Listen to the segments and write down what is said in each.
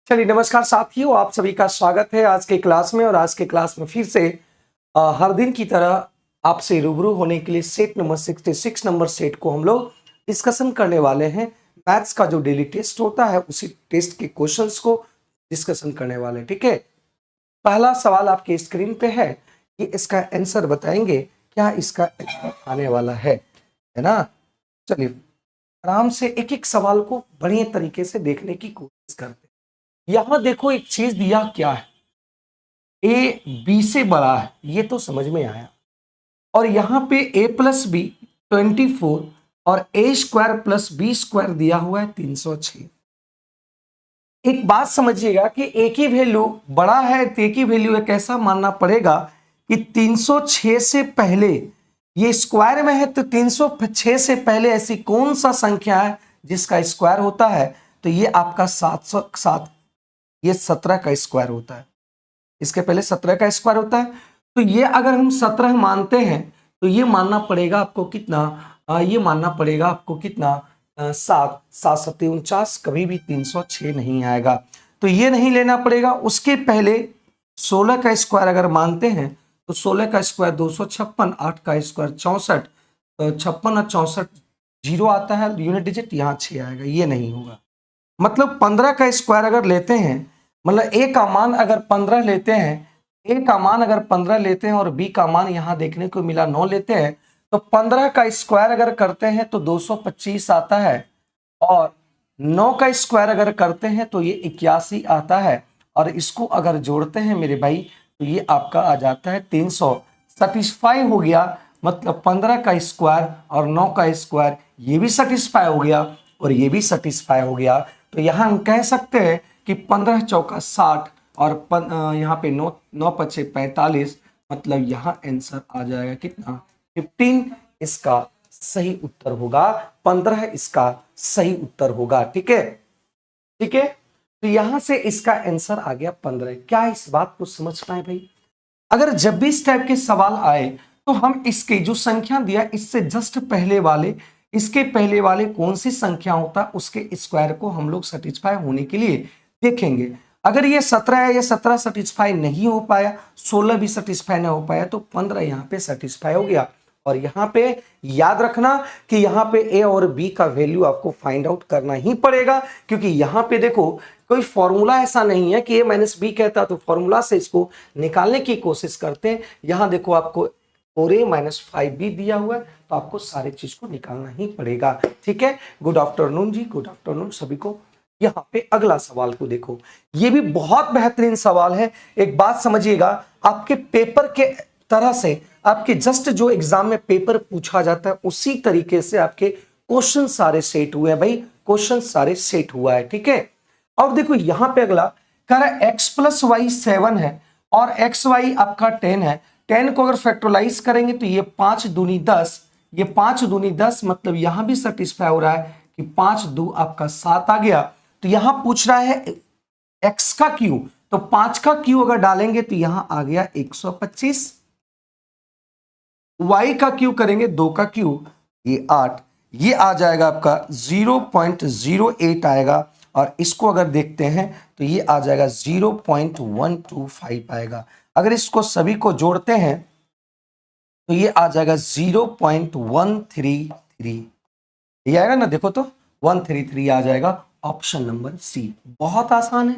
चलिए नमस्कार साथियों, आप सभी का स्वागत है आज के क्लास में। और आज के क्लास में फिर से हर दिन की तरह आपसे रूबरू होने के लिए सेट नंबर 66 नंबर सेट को हम लोग डिस्कशन करने वाले हैं। मैथ्स का जो डेली टेस्ट होता है उसी टेस्ट के क्वेश्चंस को डिस्कशन करने वाले हैं। ठीक है, पहला सवाल आपके स्क्रीन पे है कि इसका आंसर बताएंगे, क्या इसका आंसर आने वाला है ना। चलिए आराम से एक एक सवाल को बढ़िया तरीके से देखने की कोशिश करते हैं। यहां देखो एक चीज दिया क्या है, ए बी से बड़ा है, ये तो समझ में आया। और यहां पे ए प्लस बी 24 और ए स्क्वायर प्लस बी स्क्वायर दिया हुआ है 306। एक बात समझिएगा कि एक ही वैल्यू बड़ा है तो एक ही वैल्यू है, कैसा मानना पड़ेगा कि 306 से पहले ये स्क्वायर में है, तो 306 से पहले ऐसी कौन सा संख्या है जिसका स्क्वायर होता है, तो ये आपका 707, ये 17 का स्क्वायर होता है। इसके पहले 17 का स्क्वायर होता है, तो ये अगर हम 17 मानते हैं तो ये मानना पड़ेगा आपको कितना, ये मानना पड़ेगा आपको कितना, 7 7 7 49, कभी भी 306 नहीं आएगा, तो ये नहीं लेना पड़ेगा। उसके पहले 16 का स्क्वायर अगर मानते हैं तो 16 का स्क्वायर 256, 8 का स्क्वायर 64, तो 56 और 64 जीरो आता है यूनिट डिजिट, यहाँ 6 आएगा, ये नहीं होगा। मतलब 15 का स्क्वायर अगर लेते हैं, मतलब ए का मान अगर 15 लेते हैं, ए का मान अगर 15 लेते हैं और बी का मान यहां देखने को मिला 9 लेते हैं, तो 15 का स्क्वायर अगर करते हैं तो 225 आता है, और 9 का स्क्वायर अगर करते हैं तो ये 81 आता है, और इसको अगर जोड़ते हैं मेरे भाई तो ये आपका आ जाता है 300। सेटिस्फाई हो गया, मतलब 15 का स्क्वायर और 9 का स्क्वायर ये भी सेटिस्फाई हो गया और ये भी सेटिस्फाई हो गया। तो यहां हम कह सकते हैं कि 15 चौका 60 और यहाँ पे 9 9 पचे 45, मतलब यहाँ आंसर आ जाएगा कितना, 15 इसका सही उत्तर होगा, 15 इसका सही उत्तर होगा। ठीक है, ठीक है, तो यहां से इसका आंसर आ गया 15। क्या इस बात को समझ पाए भाई? अगर जब भी इस टाइप के सवाल आए तो हम इसके जो संख्या दिया इससे जस्ट पहले वाले, इसके पहले वाले कौन सी संख्या होता है उसके स्क्वायर को हम लोग सेटिस्फाई होने के लिए देखेंगे। अगर ये 17 है, ये 17 सेटिस्फाई नहीं हो पाया, 16 भी सेटिस्फाई नहीं हो पाया, तो 15 यहाँ पे सेटिस्फाई हो गया। और यहाँ पे याद रखना कि यहाँ पे ए और बी का वैल्यू आपको फाइंड आउट करना ही पड़ेगा, क्योंकि यहाँ पे देखो कोई फॉर्मूला ऐसा नहीं है कि ए माइनस बी कहता तो फॉर्मूला से इसको निकालने की कोशिश करते हैं। यहाँ देखो आपको और ए माइनस 5b दिया हुआ है, तो आपको सारी चीज को निकालना ही पड़ेगा। ठीक है, गुड आफ्टरनून जी, गुड आफ्टरनून सभी को। यहाँ पे अगला सवाल को देखो, ये भी बहुत बेहतरीन सवाल है। एक बात समझिएगा, आपके पेपर के तरह से आपके जस्ट जो एग्जाम में पेपर पूछा जाता है उसी तरीके से आपके क्वेश्चन सारे सेट हुए हैं भाई, क्वेश्चन सारे सेट हुआ है। ठीक है, और देखो यहां पे अगला कह रहा है x प्लस वाई 7 है और एक्स वाई आपका 10 है। 10 को अगर फैक्टराइज करेंगे तो ये 5 दूनी 10, ये 5 दूनी 10, मतलब यहां भी सेटिस्फाई हो रहा है कि 5 दो आपका 7 आ गया। तो यहां पूछ रहा है x का क्यू, तो 5 का क्यू अगर डालेंगे तो यहां आ गया 125, y का क्यू करेंगे 2 का क्यू ये 8, ये आ जाएगा आपका 0.08 आएगा, और इसको अगर देखते हैं तो ये आ जाएगा 0.125 आएगा। अगर इसको सभी को जोड़ते हैं तो ये आ जाएगा 0.133, ये आएगा ना, देखो तो 133 आ जाएगा। ऑप्शन नंबर सी, बहुत आसान है,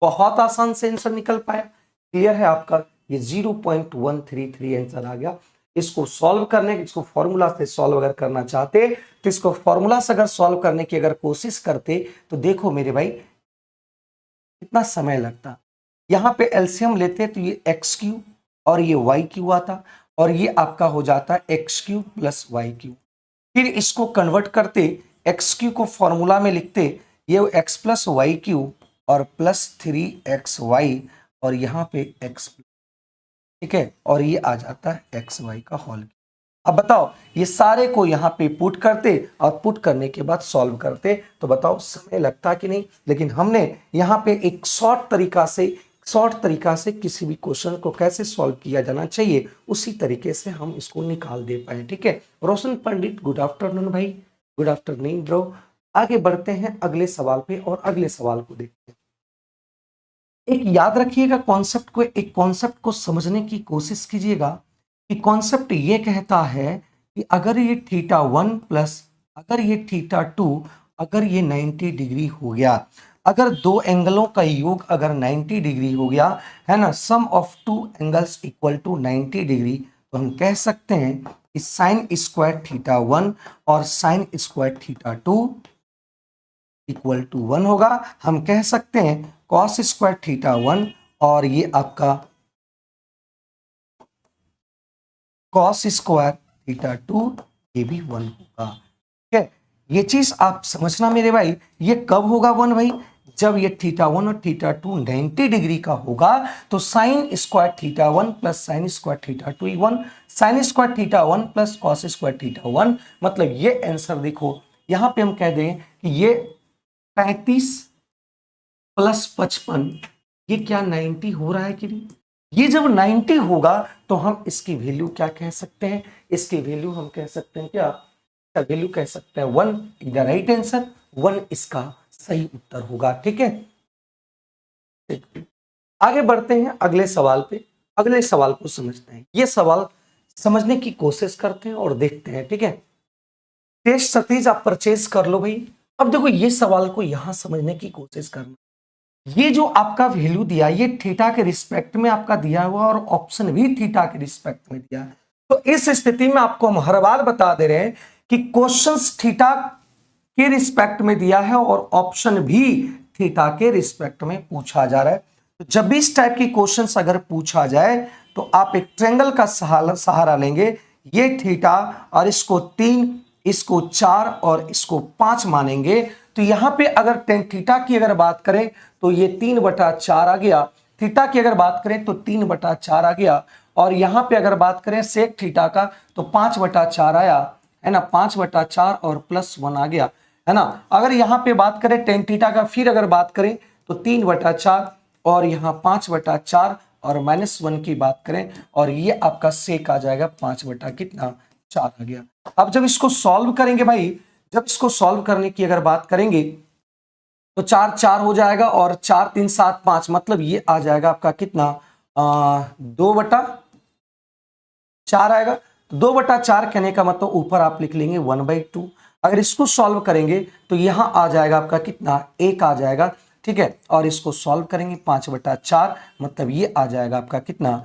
बहुत आसान से आंसर निकल पाया। क्लियर है आपका, ये 0.133 आंसर आ गया। इसको सॉल्व करने, इसको फॉर्मूला से सॉल्व अगर करना चाहते तो इसको फॉर्मूला से अगर सॉल्व करने की अगर कोशिश करते तो देखो मेरे भाई कितना समय लगता। यहां पे एलसीएम लेते तो ये एक्स क्यू और ये वाई क्यू आता, और ये आपका हो जाता x q plus y q. फिर इसको कन्वर्ट करते, एक्स क्यू को फॉर्मूला में लिखते, ये एक्स प्लस वाई क्यू और प्लस 3xy, और यहाँ पे एक्स, ठीक है, और ये आ जाता है एक्स वाई का होल। अब बताओ ये सारे को यहाँ पे पुट करते और पुट करने के बाद सॉल्व करते, तो बताओ समय लगता कि नहीं। लेकिन हमने यहाँ पे एक शॉर्ट तरीका से किसी भी क्वेश्चन को कैसे सॉल्व किया जाना चाहिए उसी तरीके से हम इसको निकाल दे पाए। ठीक है, रोशन पंडित गुड आफ्टरनून भाई, गुड आफ्टरनून ब्रो। आगे बढ़ते हैं अगले सवाल पे और अगले सवाल को देखते हैं। एक याद रखिएगा कॉन्सेप्ट को, एक कॉन्सेप्ट को समझने की कोशिश कीजिएगा कि कॉन्सेप्ट ये कहता है कि अगर ये थीटा 1 प्लस अगर ये थीटा 2 अगर ये 90 डिग्री हो गया, अगर दो एंगलों का योग अगर 90 डिग्री हो गया है ना, sum of two angles equal to 90 degree, तो हम कह सकते हैं कि साइन स्क्वायर थीटा 1 और sine square theta 2 equal to 1 होगा। हम कह सकते हैं कॉस स्क्वायर थीटा 1 और ये आपका कॉस स्क्वायर थीटा 2 ये भी 1 होगा। ठीक है, ये चीज आप समझना मेरे भाई। ये कब होगा 1 भाई? जब ये थीटा 1 और थीटा 2 90 डिग्री का होगा तो sign square theta 1 plus sign square theta 2 1, sign square theta 1 plus cos square theta 1, मतलब ये आंसर देखो यहां पे हम कह दें कि ये 35 प्लस 55 ये क्या 90 हो रहा है कि नहीं? ये जब 90 होगा तो हम इसकी वैल्यू क्या कह सकते हैं? इसकी वैल्यू हम कह सकते हैं क्या? वैल्यू कह सकते हैं 1 इज द राइट आंसर, 1 इसका सही उत्तर होगा। ठीक है, आगे बढ़ते हैं अगले सवाल पे। अगले सवाल को समझते हैं, ये सवाल समझने की कोशिश करते हैं और देखते हैं। ठीक है, टेस्ट सतीज आप परचेज कर लो भाई। अब देखो ये सवाल को यहां समझने की कोशिश करना, ये जो आपका वैल्यू दिया ये थीटा के रिस्पेक्ट में आपका दिया हुआ और ऑप्शन भी थीटा के रिस्पेक्ट में दिया है। तो इस स्थिति में आपको हम हर बार बता दे रहे हैं कि क्वेश्चंस थीटा के रिस्पेक्ट में दिया है और ऑप्शन भी थीटा के रिस्पेक्ट में पूछा जा रहा है। तो जब भी इस टाइप की क्वेश्चंस अगर पूछा जाए तो आप एक ट्रायंगल का सहारा लेंगे। ये थीटा और इसको 3, इसको 4 और इसको 5 मानेंगे। तो यहां पे अगर टेन थीटा की अगर बात करें तो ये 3/4 आ गया। थीटा की अगर बात करें तो 3/4 आ गया। और यहां पे अगर बात करें सेक थीटा का तो 5/4 आया है ना, 5/4 और +1 आ गया है ना। अगर यहां पे बात करें टेन थीटा का फिर अगर बात करें तो 3/4 और यहां 5/4 और -1 की बात करें और ये आपका सेक आ जाएगा 5/4 आ गया। अब जब इसको सॉल्व करेंगे भाई, जब इसको सॉल्व करने की अगर बात करेंगे तो 4 4 हो जाएगा और 4 3 7 5, मतलब ये आ जाएगा आपका कितना 2/4 आएगा। तो 2/4 कहने का मतलब ऊपर आप लिख लेंगे 1/2। अगर इसको सॉल्व करेंगे तो यहां आ जाएगा आपका कितना 1 आ जाएगा। ठीक है, और इसको सॉल्व करेंगे 5/4, मतलब ये आ जाएगा आपका कितना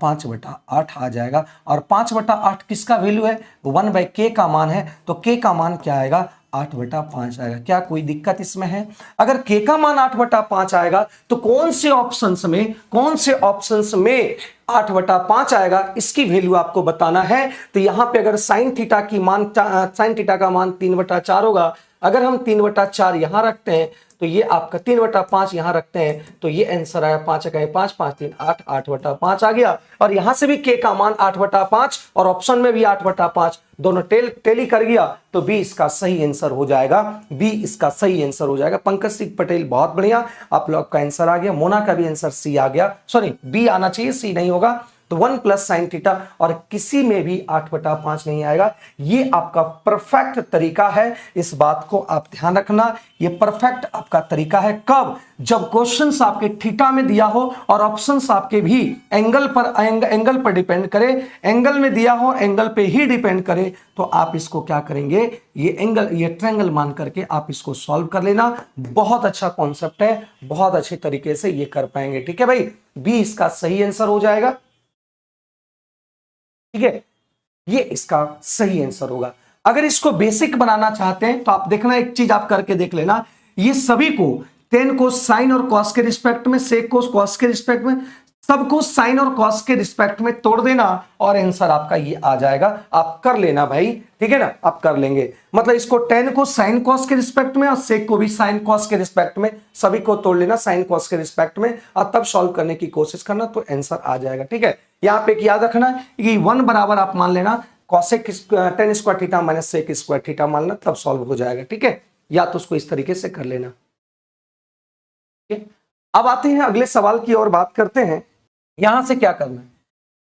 5/8 आ जाएगा। और 5/8 किसका वैल्यू है? 1/k का मान है। तो k का मान क्या आएगा? 8/5 आएगा। क्या कोई दिक्कत इसमें है? अगर k का मान 8/5 आएगा तो कौन से ऑप्शंस में 8/5 आएगा, इसकी वैल्यू आपको बताना है। तो यहां पे अगर साइन थीटा का मान 3/4 होगा, अगर हम 3/4 यहां रखते हैं तो ये आपका 3/5 यहां रखते हैं तो ये आंसर आया 5 5 5 3 8, 8/5 आ गया। और यहां से भी k का मान 8/5 और ऑप्शन में भी 8/5 दोनों टेली कर गया तो बी इसका सही आंसर हो जाएगा। बी इसका सही आंसर हो जाएगा। पंकज सिंह पटेल बहुत बढ़िया, आप लोग का आंसर आ गया। मोना का भी आंसर सी आ गया, सॉरी बी आना चाहिए, सी नहीं होगा। तो 1 प्लस साइन थीटा और किसी में भी 8/5 नहीं आएगा। ये आपका परफेक्ट तरीका है, इस बात को आप ध्यान रखना। ये परफेक्ट आपका तरीका है कब? जब क्वेश्चंस आपके थीटा में दिया हो और ऑप्शंस आपके भी एंगल पर डिपेंड करे, एंगल में दिया हो एंगल पे ही डिपेंड करे, तो आप इसको क्या करेंगे, ये ट्रायंगल मान करके आप इसको सॉल्व कर लेना। बहुत अच्छा कॉन्सेप्ट है, बहुत अच्छे तरीके से ये कर पाएंगे। ठीक है भाई, बी इसका सही आंसर हो जाएगा। ठीक है, ये इसका सही आंसर होगा। अगर इसको बेसिक बनाना चाहते हैं तो आप देखना, एक चीज आप करके देख लेना, ये सभी को टेन को साइन और कॉस के रिस्पेक्ट में, सेक को कॉस के रिस्पेक्ट में, सबको साइन और कॉस के रिस्पेक्ट में तोड़ देना और आंसर आपका ये आ जाएगा। आप कर लेना भाई, ठीक है ना, आप कर लेंगे। मतलब इसको टेन को साइन कॉस के रिस्पेक्ट में और सेक को भी साइन कॉस के रिस्पेक्ट में, सभी को तोड़ लेना साइन कॉस के रिस्पेक्ट में और तब सॉल्व करने की कोशिश करना, तो आंसर आ जाएगा। ठीक है, यहां पे एक याद रखना कि 1 बराबर आप मान लेना cosec tan square theta minus sec square theta मान लेना, तब सॉल्व हो जाएगा। ठीक है, या तो उसको इस तरीके से कर लेना। ठीक है, अब आते हैं अगले सवाल की ओर, बात करते हैं यहां से क्या करना है।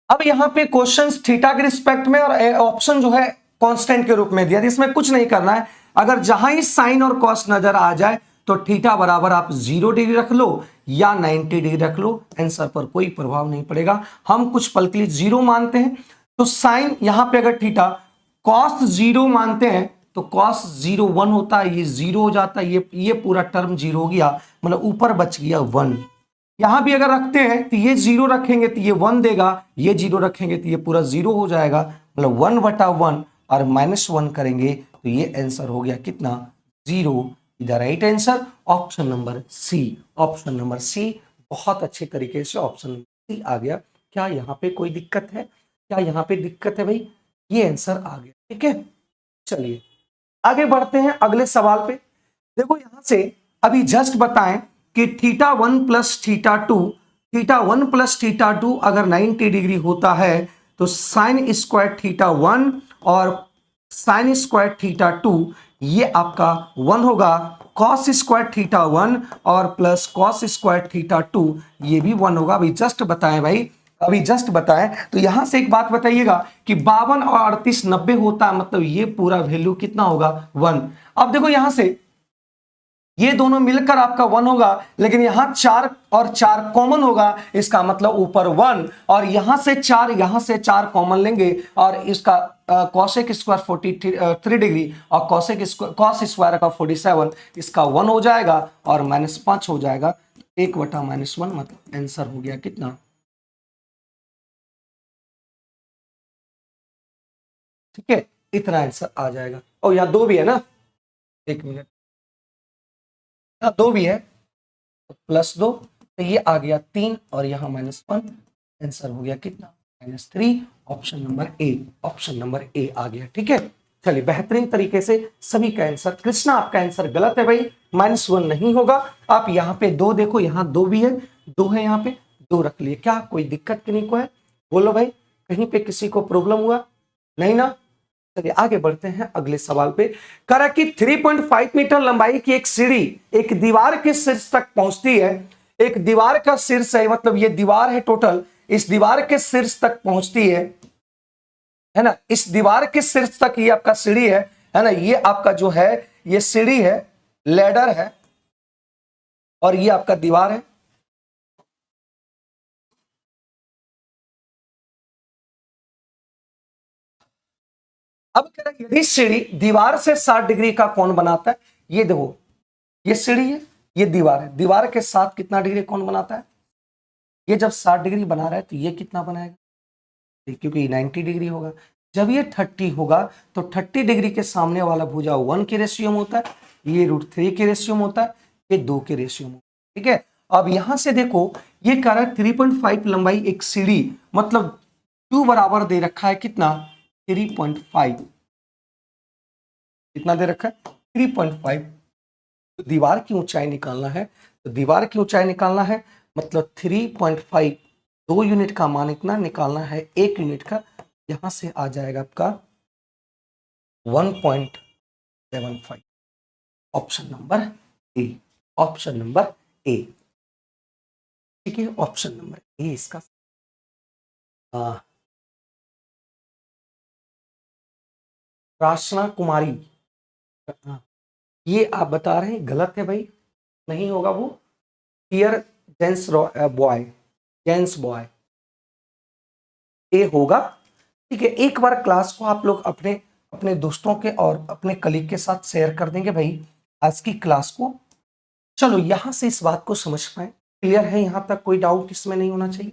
अब यहां पे क्वेश्चंस थीटा के रिस्पेक्ट में और ऑप्शन जो है कांस्टेंट के रूप में दिया, इसमें कुछ नहीं करना है। अगर जहां ही साइन और कॉस नजर आ जाए तो थीटा बराबर आप 0 डिग्री रख लो या 90 डिग्री रख लो, आंसर पर कोई प्रभाव नहीं पड़ेगा। हम कुछ पल के लिए 0 मानते हैं, तो साइन यहां पे अगर थीटा cos 0 मानते हैं तो cos 0 1 होता है, ये 0 हो जाता है, ये पूरा टर्म 0 हो गया, मतलब ऊपर बच गया 1। यहां भी अगर रखते हैं तो ये 0 रखेंगे तो ये 1 देगा, ये 0 रखेंगे तो ये पूरा 0 हो जाएगा, मतलब 1/1 और -1 करेंगे तो ये आंसर हो गया कितना, 0। इधर right answer option number C. Option number C बहुत अच्छे तरीके से ऑप्शन नंबर सी आ गया। क्या यहाँ पे कोई दिक्कत है? क्या यहाँ पे दिक्कत है भाई? ये आंसर आ गया, ठीक है। चलिए आगे बढ़ते हैं अगले सवाल पे। देखो यहां से अभी जस्ट बताएं कि θ1 प्लस θ2, θ1 प्लस θ2 अगर 90 डिग्री होता है तो साइन स्क्वायर θ1 और साइन स्क्वायर θ2 ये आपका 1 होगा, कॉस स्क्वायर θ1 और प्लस कॉस स्क्वायर θ2 ये भी 1 होगा। अभी जस्ट बताएं भाई, अभी जस्ट बताएं। तो यहां से एक बात बताइएगा कि 52 और 38 90 होता है, मतलब ये पूरा वैल्यू कितना होगा, 1। अब देखो यहां से ये दोनों मिलकर आपका 1 होगा, लेकिन यहां 4 और 4 कॉमन होगा, इसका मतलब ऊपर 1, और यहां से 4 कॉमन लेंगे और इसका कॉसेक स्क्वायर 43 डिग्री और कॉस स्क्वायर का 47, इसका 1 हो जाएगा और -5 हो जाएगा, 1/-1, मतलब आंसर हो गया कितना, ठीक है, इतना आंसर आ जाएगा। और यहाँ 2 भी है ना, 1 मिनट, यहाँ 2 भी है, तो +2, तो ये आ गया 3 और यहाँ -1, आंसर हो गया कितना, -3। Option number A, option number A आ गया, ठीक है। चलिए बेहतरीन तरीके से सभी का आंसर, कृष्णा आपका आंसर गलत है भाई, -1 नहीं होगा। आप यहाँ पे 2 देखो, यहाँ 2 भी है, 2 है यहाँ पे, 2 रख लिए, क्या कोई दिक्कत नहीं को है? बोलो भाई, कहीं पे किसी को प्रॉब्लम हुआ? नहीं ना। चलिए आगे बढ़ते हैं अगले सवाल पे। कह रहा कि 3.5 मीटर लंबाई की एक सीढ़ी एक दीवार के शीर्ष तक पहुंचती है। एक दीवार का शीर्ष है, मतलब ये दीवार है टोटल, इस दीवार के शीर्ष तक पहुंचती है ना, इस दीवार के शीर्ष तक ये आपका सीढ़ी है ना, ये आपका जो है ये सीढ़ी है, लैडर है, और ये आपका दीवार है। अब कह रहा है यदि सीढ़ी दीवार से 60 डिग्री का कोण बनाता है, ये देखो ये सीढ़ी है, ये दीवार है, दीवार के साथ कितना डिग्री कोण बनाता है? ये जब 60 डिग्री बना रहा है तो ये कितना बनाएगा, क्योंकि 90 डिग्री होगा। जब ये 30 होगा तो 30 डिग्री के सामने वाला भुजा 1 के रेशियो में होता है, ये √3 के रेशियो में होता है, ये 2 के रेशियो में, ठीक है। अब यहां से देखो ये कह रहा है 3.5 लंबाई एक सीढ़ी, मतलब 2 बराबर दे रखा है कितना, 3.5, कितना दे रखा है, 3.5। तो दीवार की ऊंचाई निकालना है, तो दीवार की ऊंचाई निकालना है, मतलब 3.5, 2 यूनिट का मान इतना निकालना है, 1 यूनिट का, यहां से आ जाएगा आपका 1.75। Option number A, option number ए, ठीक है, ऑप्शन नंबर ए इसका। राशना कुमारी, ये आप बता रहे हैं गलत है भाई, नहीं होगा वो, dear gents boy, gents boy, A होगा, ठीक है। एक बार क्लास को आप लोग अपने अपने दोस्तों के और अपने कलीग के साथ शेयर कर देंगे भाई आज की क्लास को। चलो यहां से इस बात को समझ पाए, क्लियर है, यहां तक कोई डाउट इसमें नहीं होना चाहिए।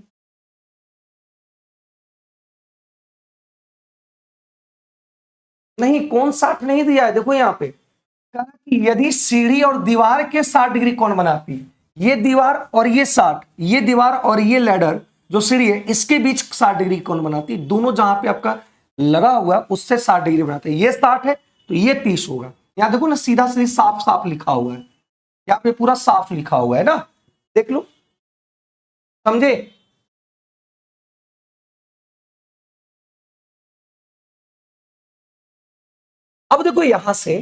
नहीं, कौन 60 नहीं दिया है, देखो यहाँ पे कहा कि यदि सीढ़ी और दीवार के 60 डिग्री कौन बनाती है, ये दीवार और ये 60, ये दीवार और ये लैडर जो सीढ़ी है इसके बीच 60 डिग्री कौन बनाती है, दोनों जहां पे आपका लगा हुआ है उससे 60 डिग्री बनाते हैं, ये 60 है तो ये 30 होगा। यहां देखो ना, सीधा सीधा साफ साफ लिखा हुआ है, यहाँ पे पूरा साफ लिखा हुआ है ना, देख लो, समझे। अब देखो यहां से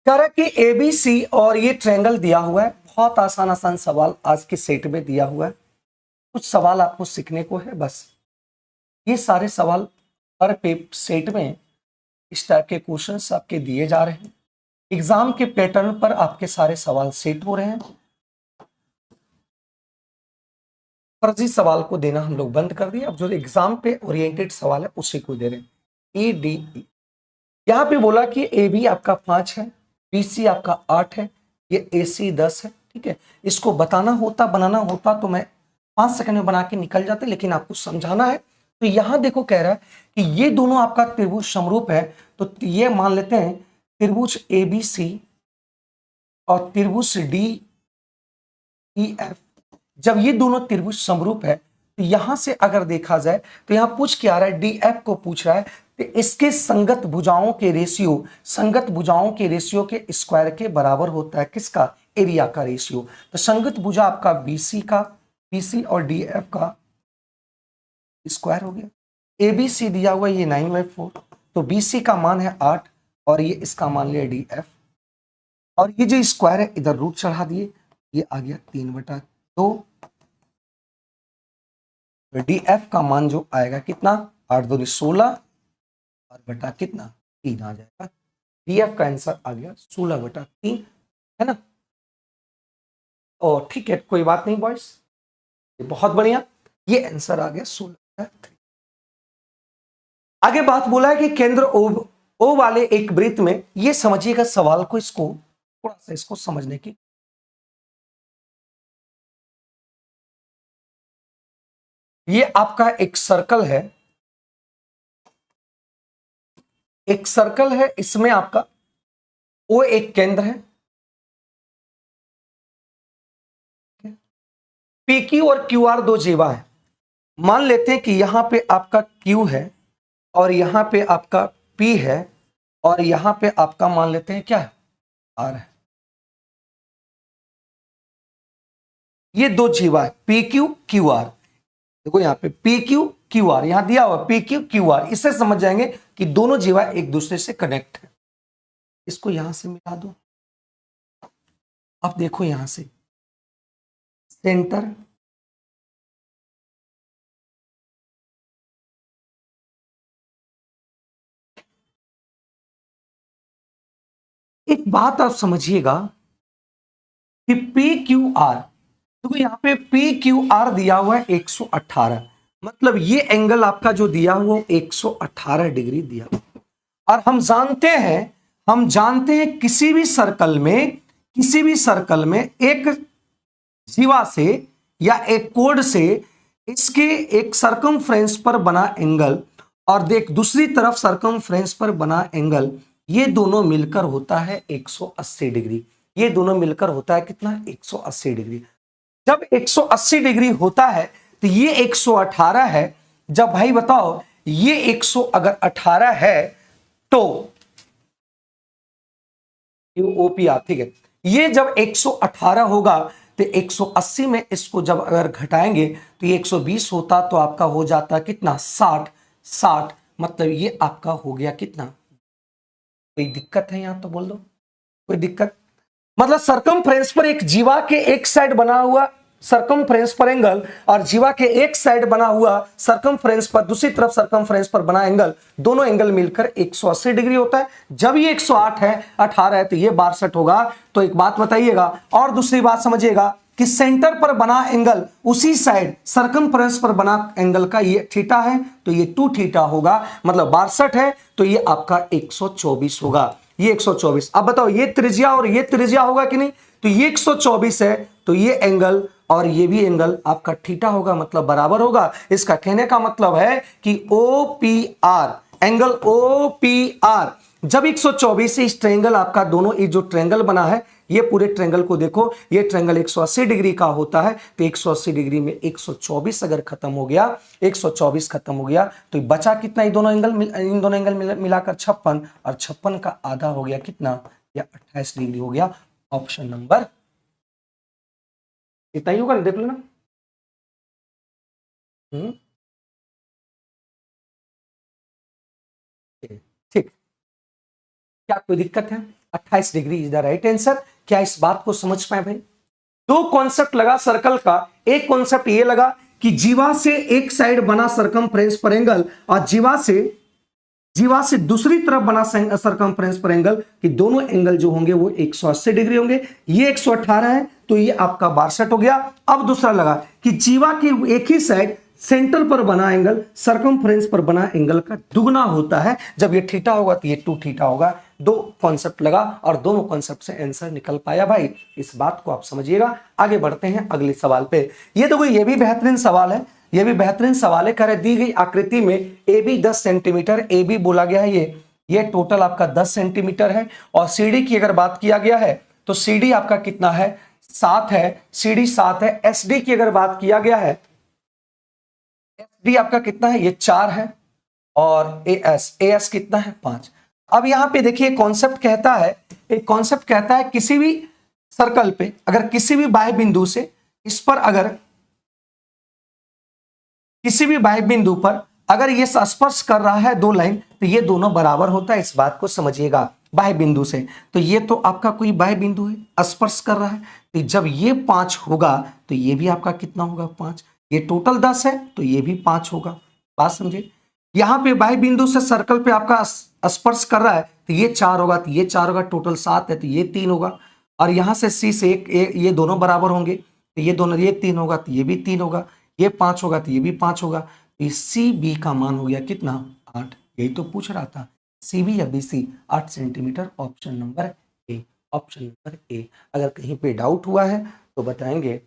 कह कि एबीसी और ये ट्रायंगल दिया हुआ है, बहुत आसान आसान सवाल आज के सेट में दिया हुआ है, कुछ सवाल आपको सीखने को है बस। ये सारे सवाल हर सेट में इस टाइप के क्वेश्चंस आपके दिए जा रहे हैं, एग्जाम के पैटर्न पर आपके सारे सवाल सेट हो रहे हैं। फर्जी सवाल को देना हम लोग बंद कर दिए, अब जो एग्जाम पे ओरिएंटेड सवाल है उसी को दे रहे हैं। ए डी ई, यहां पे बोला कि ए बी आपका 5 है, बी सी आपका 8 है, ये ए सी 10 है। ठीक है, इसको बनाना होता तो मैं 5 सेकंड में बना के निकल जाते, लेकिन आपको समझाना है। तो यहां देखो कह रहा है कि ये दोनों आपका त्रिभुज समरूप है, तो ये मान लेते हैं त्रिभुज ए बी सी और त्रिभुज डी ई एफ। जब ये दोनों त्रिभुज समरूप है तो यहां से अगर देखा जाए तो यहां पूछ क्या रहा है, डी एफ को पूछ रहा है, तो इसके संगत भुजाओं के रेशियो के स्क्वायर के बराबर होता है किसका, एरिया का रेशियो। तो संगत भुजा आपका बीसी और डी एफ का स्क्वायर हो गया। एबीसी दिया हुआ ये 9/4, तो बीसी का मान है 8 और ये इसका मान लिया डी एफ, और ये जो स्क्वायर है इधर रूट चढ़ा दिए, ये आ गया 3/2। डी एफ का मान जो आएगा कितना, 8 दूनी 16 और बटा कितना 3 आ जाएगा। डी एफ का आंसर आ गया 16/3, है ना। और ठीक है, कोई बात नहीं बॉयस, ये बहुत बढ़िया, ये आंसर आ गया 16/3। आगे बात बोला है कि केंद्र ओ वाले एक वृत्त में, ये समझिएगा सवाल को, इसको थोड़ा सा इसको समझने की, ये आपका एक सर्कल है, इसमें आपका ओ एक केंद्र है, पी क्यू और क्यू आर दो जीवा है। मान लेते हैं कि यहां पे आपका क्यू है और यहां पे आपका पी है और यहां पे आपका मान लेते हैं क्या है, आर है। ये दो जीवा है पी क्यू क्यू आर, देखो यहां पे पी क्यू क्यू आर, यहां दिया हुआ पी क्यू क्यू आर, इससे समझ जाएंगे कि दोनों जीवा एक दूसरे से कनेक्ट है। इसको यहां से मिला दो, अब देखो यहां से सेंटर, एक बात आप समझिएगा कि पी क्यू आर, देखो यहां पे पी क्यू आर दिया हुआ है 118, मतलब ये एंगल आपका जो दिया हुआ 118 डिग्री दिया। और हम जानते हैं किसी भी सर्कल में एक जीवा से या एक कोड से इसके एक सरकमफ्रेंस पर बना एंगल और देख दूसरी तरफ सरकमफ्रेंस पर बना एंगल, ये दोनों मिलकर होता है 180 डिग्री। ये दोनों मिलकर होता है कितना, 180 डिग्री। जब 180 डिग्री होता है तो ये 118 है। जब भाई बताओ ये 118 है तो ओपीआर, ठीक है, ये जब 118 होगा तो 180 में इसको जब अगर घटाएंगे तो ये 120 होता, तो आपका हो जाता कितना 60, मतलब ये आपका हो गया कितना। कोई दिक्कत है यहां तो बोल दो, कोई दिक्कत, मतलब सरकमफ्रेंस पर एक जीवा के एक साइड बना हुआ सरकमफ्रेंस पर एंगल और जीवा के एक साइड बना हुआ सरकमफ्रेंस पर दूसरी तरफ सरकमफ्रेंस पर बना एंगल, दोनों एंगल मिलकर 180 डिग्री होता है। जब ये 108 है 18 है तो ये 62 होगा। तो एक बात बताइएगा और दूसरी बात समझिएगा कि सेंटर पर बना एंगल उसी साइड सरकमफ्रेंस पर बना एंगल का ये थीटा है, तो ये 2 थीटा होगा, मतलब 62 है तो ये आपका 124 होगा, ये 124। अब बताओ ये त्रिज्या और ये त्रिज्या होगा कि नहीं, तो ये 124 है तो ये एंगल और ये भी एंगल आपका थीटा होगा, मतलब बराबर होगा। इसका कहने का मतलब है कि OPR, एंगल OPR जब 124 से इस ट्रायंगल आपका दोनों ये जो ट्रायंगल बना है, ये पूरे ट्रायंगल को देखो, ये ट्रायंगल 180 डिग्री का होता है, तो 180 डिग्री में 124 अगर खत्म हो गया, 124 खत्म हो गया तो बचा कितना, इन दोनों एंगल मिलाकर 56, और 56 का आधा हो गया कितना, या 28 डिग्री हो गया। ऑप्शन नंबर इतना ही होगा, देख लो ना। ठीक, क्या कोई दिक्कत है, 28 degree is the right answer. क्या इस बात को समझ पाए भाई। दो कॉन्सेप्ट लगा सर्कल का, एक कॉन्सेप्ट ये लगा कि जीवा से एक साइड बना सरकमफ्रेंस पर एंगल और जीवा से जीवा से दूसरी तरफ बना सरकमफ्रेंस पर एंगल कि दोनों एंगल जो होंगे वो 180 डिग्री होंगे। ये 118 है तो ये आपका 62 हो गया। अब दूसरा लगा कि जीवा की एक ही साइड सेंटर पर बना एंगल सरकमफ्रेंस पर बना एंगल का दुगना होता है। जब ये थीटा होगा तो ये 2 थीटा होगा। दो कॉन्सेप्ट लगा और दोनों कॉन्सेप्ट से आंसर निकल पाया भाई। इस बात को आप समझिएगा। आगे बढ़ते हैं अगले सवाल पे। ये देखो ये भी बेहतरीन सवाल है, ये भी बेहतरीन सवाल है। कह रहे दी गई आकृति में A B 10 centimetre, A B बोला गया है ये टोटल आपका 10 सेंटीमीटर है। और सीडी की अगर बात किया गया है तो सीडी आपका कितना है, 7 है, सीडी 7 है। एसडी की अगर बात किया गया है, एसडी आपका कितना है, ये 4 है। और एएस कितना है, 5। अब यहां पे देखिए कॉन्सेप्ट कहता है, एक कॉन्सेप्ट कहता है किसी भी सर्कल पे अगर किसी भी बाह्य बिंदु से इस पर अगर किसी भी बाह्य बिंदु पर अगर ये स्पर्श कर रहा है दो लाइन तो ये दोनों बराबर होता है। इस बात को समझिएगा। बाह्य बिंदु से तो ये तो आपका कोई बाह्य बिंदु है, स्पर्श कर रहा है, तो जब ये 5 होगा तो ये भी आपका कितना होगा, 5। ये टोटल 10 है तो ये भी 5 होगा। बात समझे। यहां पे बाह्य बिंदु से सर्कल पे आपका स्पर्श कर रहा है तो ये 4 होगा, तो ये 4 होगा, टोटल 7 है तो ये 3 होगा। और यहां से सी से ये दोनों बराबर होंगे तो ये दोनों, ये 3 होगा तो ये भी 3 होगा, ये 5 होगा तो ये भी 5 होगा। तो सी बी का मान हो गया कितना, 8। यही तो पूछ रहा था, सी बी या B C 8 centimetre. Option number A, option number A. अगर कहीं पे डाउट हुआ है तो बताएंगे।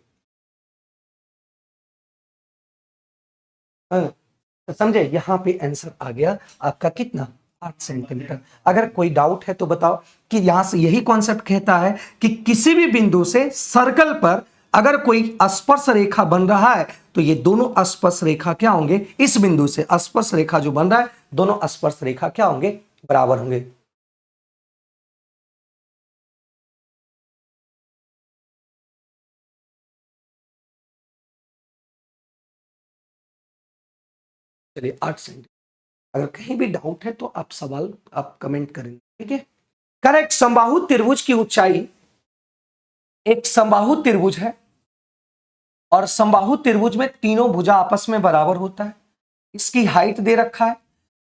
तो समझे, यहां पे आंसर आ गया आपका कितना, 8 सेंटीमीटर। अगर कोई डाउट है तो बताओ कि यहां से यही कॉन्सेप्ट कहता है कि किसी भी बिंदु से सर्कल पर अगर कोई स्पर्श रेखा बन रहा है तो ये दोनों स्पर्श रेखा क्या होंगे, इस बिंदु से स्पर्श रेखा जो बन रहा है दोनों स्पर्श रेखा क्या होंगे, बराबर होंगे। चलिए 8 सेंटीमीटर। अगर कहीं भी डाउट है तो आप सवाल आप कमेंट करेंगे, ठीक है। करेक्ट। समबाहु त्रिभुज की ऊंचाई, एक समबाहु त्रिभुज है और समबाहु त्रिभुज में तीनों भुजा आपस में बराबर होता है। इसकी हाइट दे रखा है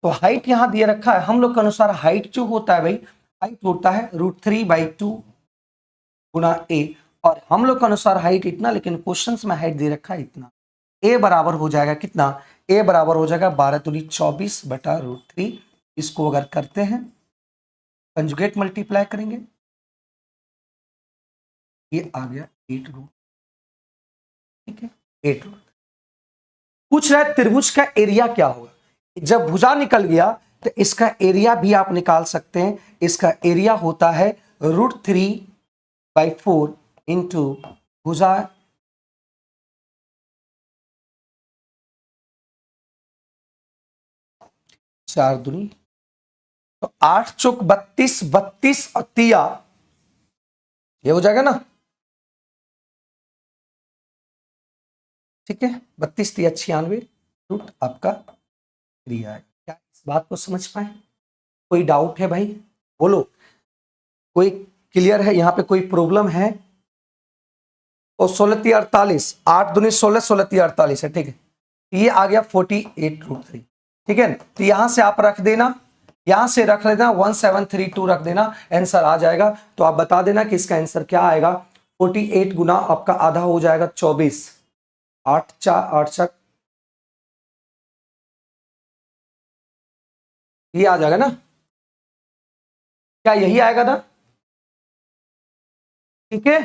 तो हाइट यहां दे रखा है। हम लोग के अनुसार हाइट जो होता है भाई, हाइट होता है √3/2 गुना ए। और हम लोग के अनुसार हाइट इतना, लेकिन क्वेश्चंस में हाइट दे रखा है इतना। ए बराबर हो जाएगा कितना, ए बराबर हो जाएगा 12×24/√3। इसको अगर करते हैं कंजुगेट मल्टीप्लाई करेंगे, ये आ गया 8√। ठीक है, 8√। पूछ रहा है त्रिभुज का एरिया क्या होगा। जब भुजा निकल गया तो इसका एरिया भी आप निकाल सकते हैं। इसका एरिया होता है √3/4 इंटू भुजा 4 दूनी तो 8 चौक 32, 32 और तिया ये हो जाएगा ना, ठीक है। 32 तिया 96 रूट आपका एरिया है। क्या इस बात को समझ पाए? कोई डाउट है भाई, बोलो। कोई क्लियर है, यहाँ पे कोई प्रॉब्लम है? और 16×3 = 48, 8 दूनी 16, 16×3 = 48 है, ठीक है। ये आ गया 48√3, ठीक है। तो यहां से आप रख देना, यहां से रख लेना 1732 रख देना, आंसर आ जाएगा। तो आप बता देना कि इसका आंसर क्या आएगा। 48 गुना आपका आधा हो जाएगा 24, 8 4 8 4, ये आ जाएगा ना, क्या यही आएगा ना, ठीक है।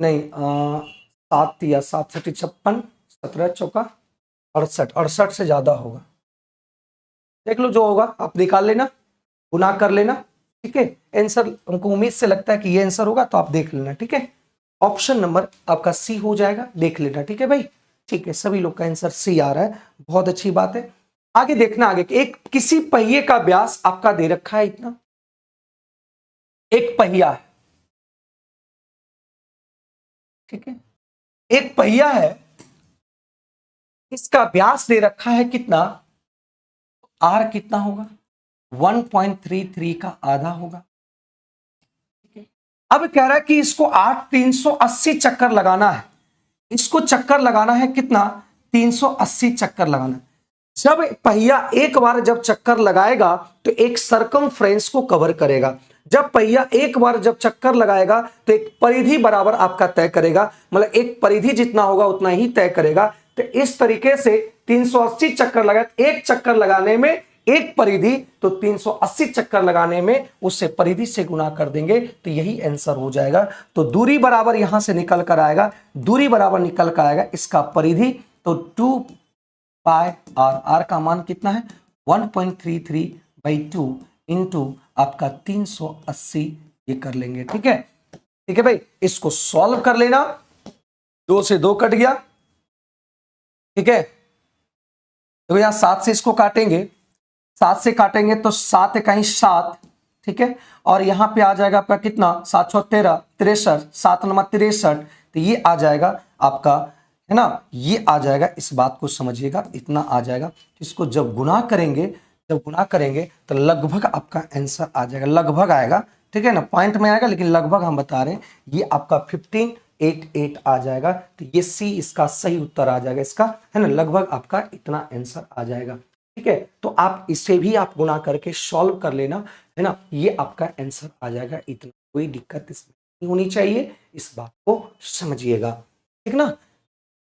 नहीं 7 या 7 7 56, 17 चौका 68, 68 से ज्यादा होगा। देख लो जो होगा आप निकाल लेना, गुना कर लेना, ठीक है। आंसर हमको उम्मीद से लगता है कि ये आंसर होगा, तो आप देख लेना, ठीक है। ऑप्शन नंबर आपका सी हो जाएगा, देख लेना, ठीक है भाई। ठीक है, सभी लोग का आंसर सी आ रहा है, बहुत अच्छी बात है। आगे देखना, आगे एक किसी पहिए का व्यास आपका दे रखा है इतना, एक पहिया है, ठीक है, एक पहिया है, इसका व्यास दे रखा है कितना, आर कितना होगा, 1.33 का आधा होगा, ठीक है। अब कह रहा है कि इसको 380 चक्कर लगाना है। इसको चक्कर लगाना है कितना, 380 चक्कर लगाना है। जब पहिया एक बार जब चक्कर लगाएगा तो एक सरकमफ्रेंस को कवर करेगा। जब पहिया एक बार जब चक्कर लगाएगा तो एक परिधि बराबर आपका तय करेगा, मतलब एक परिधि जितना होगा उतना ही तय करेगा। तो इस तरीके से 380 चक्कर लगा, एक चक्कर लगाने में एक परिधि, तो 380 चक्कर लगाने में उससे परिधि से गुना कर देंगे तो यही आंसर हो जाएगा। तो दूरी बराबर यहां से निकल कर आएगा, दूरी बराबर निकल कर आएगा इसका परिधि, तो 2 पाई आर, आर का मान कितना है 1.33/2 इंटू आपका 380, ये कर लेंगे। ठीक है, ठीक है भाई, इसको सॉल्व कर लेना। 2 से 2 कट गया, ठीक है, तो यहां 7 से इसको काटेंगे, 7 से काटेंगे तो 7 कहीं 7, ठीक है, और यहां पे आ जाएगा आपका कितना 7 6 13 63, 7 9 63, तो ये आ जाएगा आपका, है ना, ये आ जाएगा। इस बात को समझिएगा, इतना आ जाएगा। इसको जब गुना करेंगे, जब गुना करेंगे तो लगभग आपका आंसर आ जाएगा, लगभग आएगा, ठीक है ना, पॉइंट में आएगा लेकिन लगभग हम बता रहे हैं, ये आपका 1588 आ जाएगा। तो ये सी इसका सही उत्तर आ जाएगा इसका, है ना, लगभग आपका इतना आंसर आ जाएगा। ठीक है, तो आप इसे भी आप गुना करके सॉल्व कर लेना, है ना, ये आपका आंसर आ जाएगा इतना, कोई दिक्कत इसमें नहीं होनी चाहिए, इस बात को समझिएगा, ठीक ना।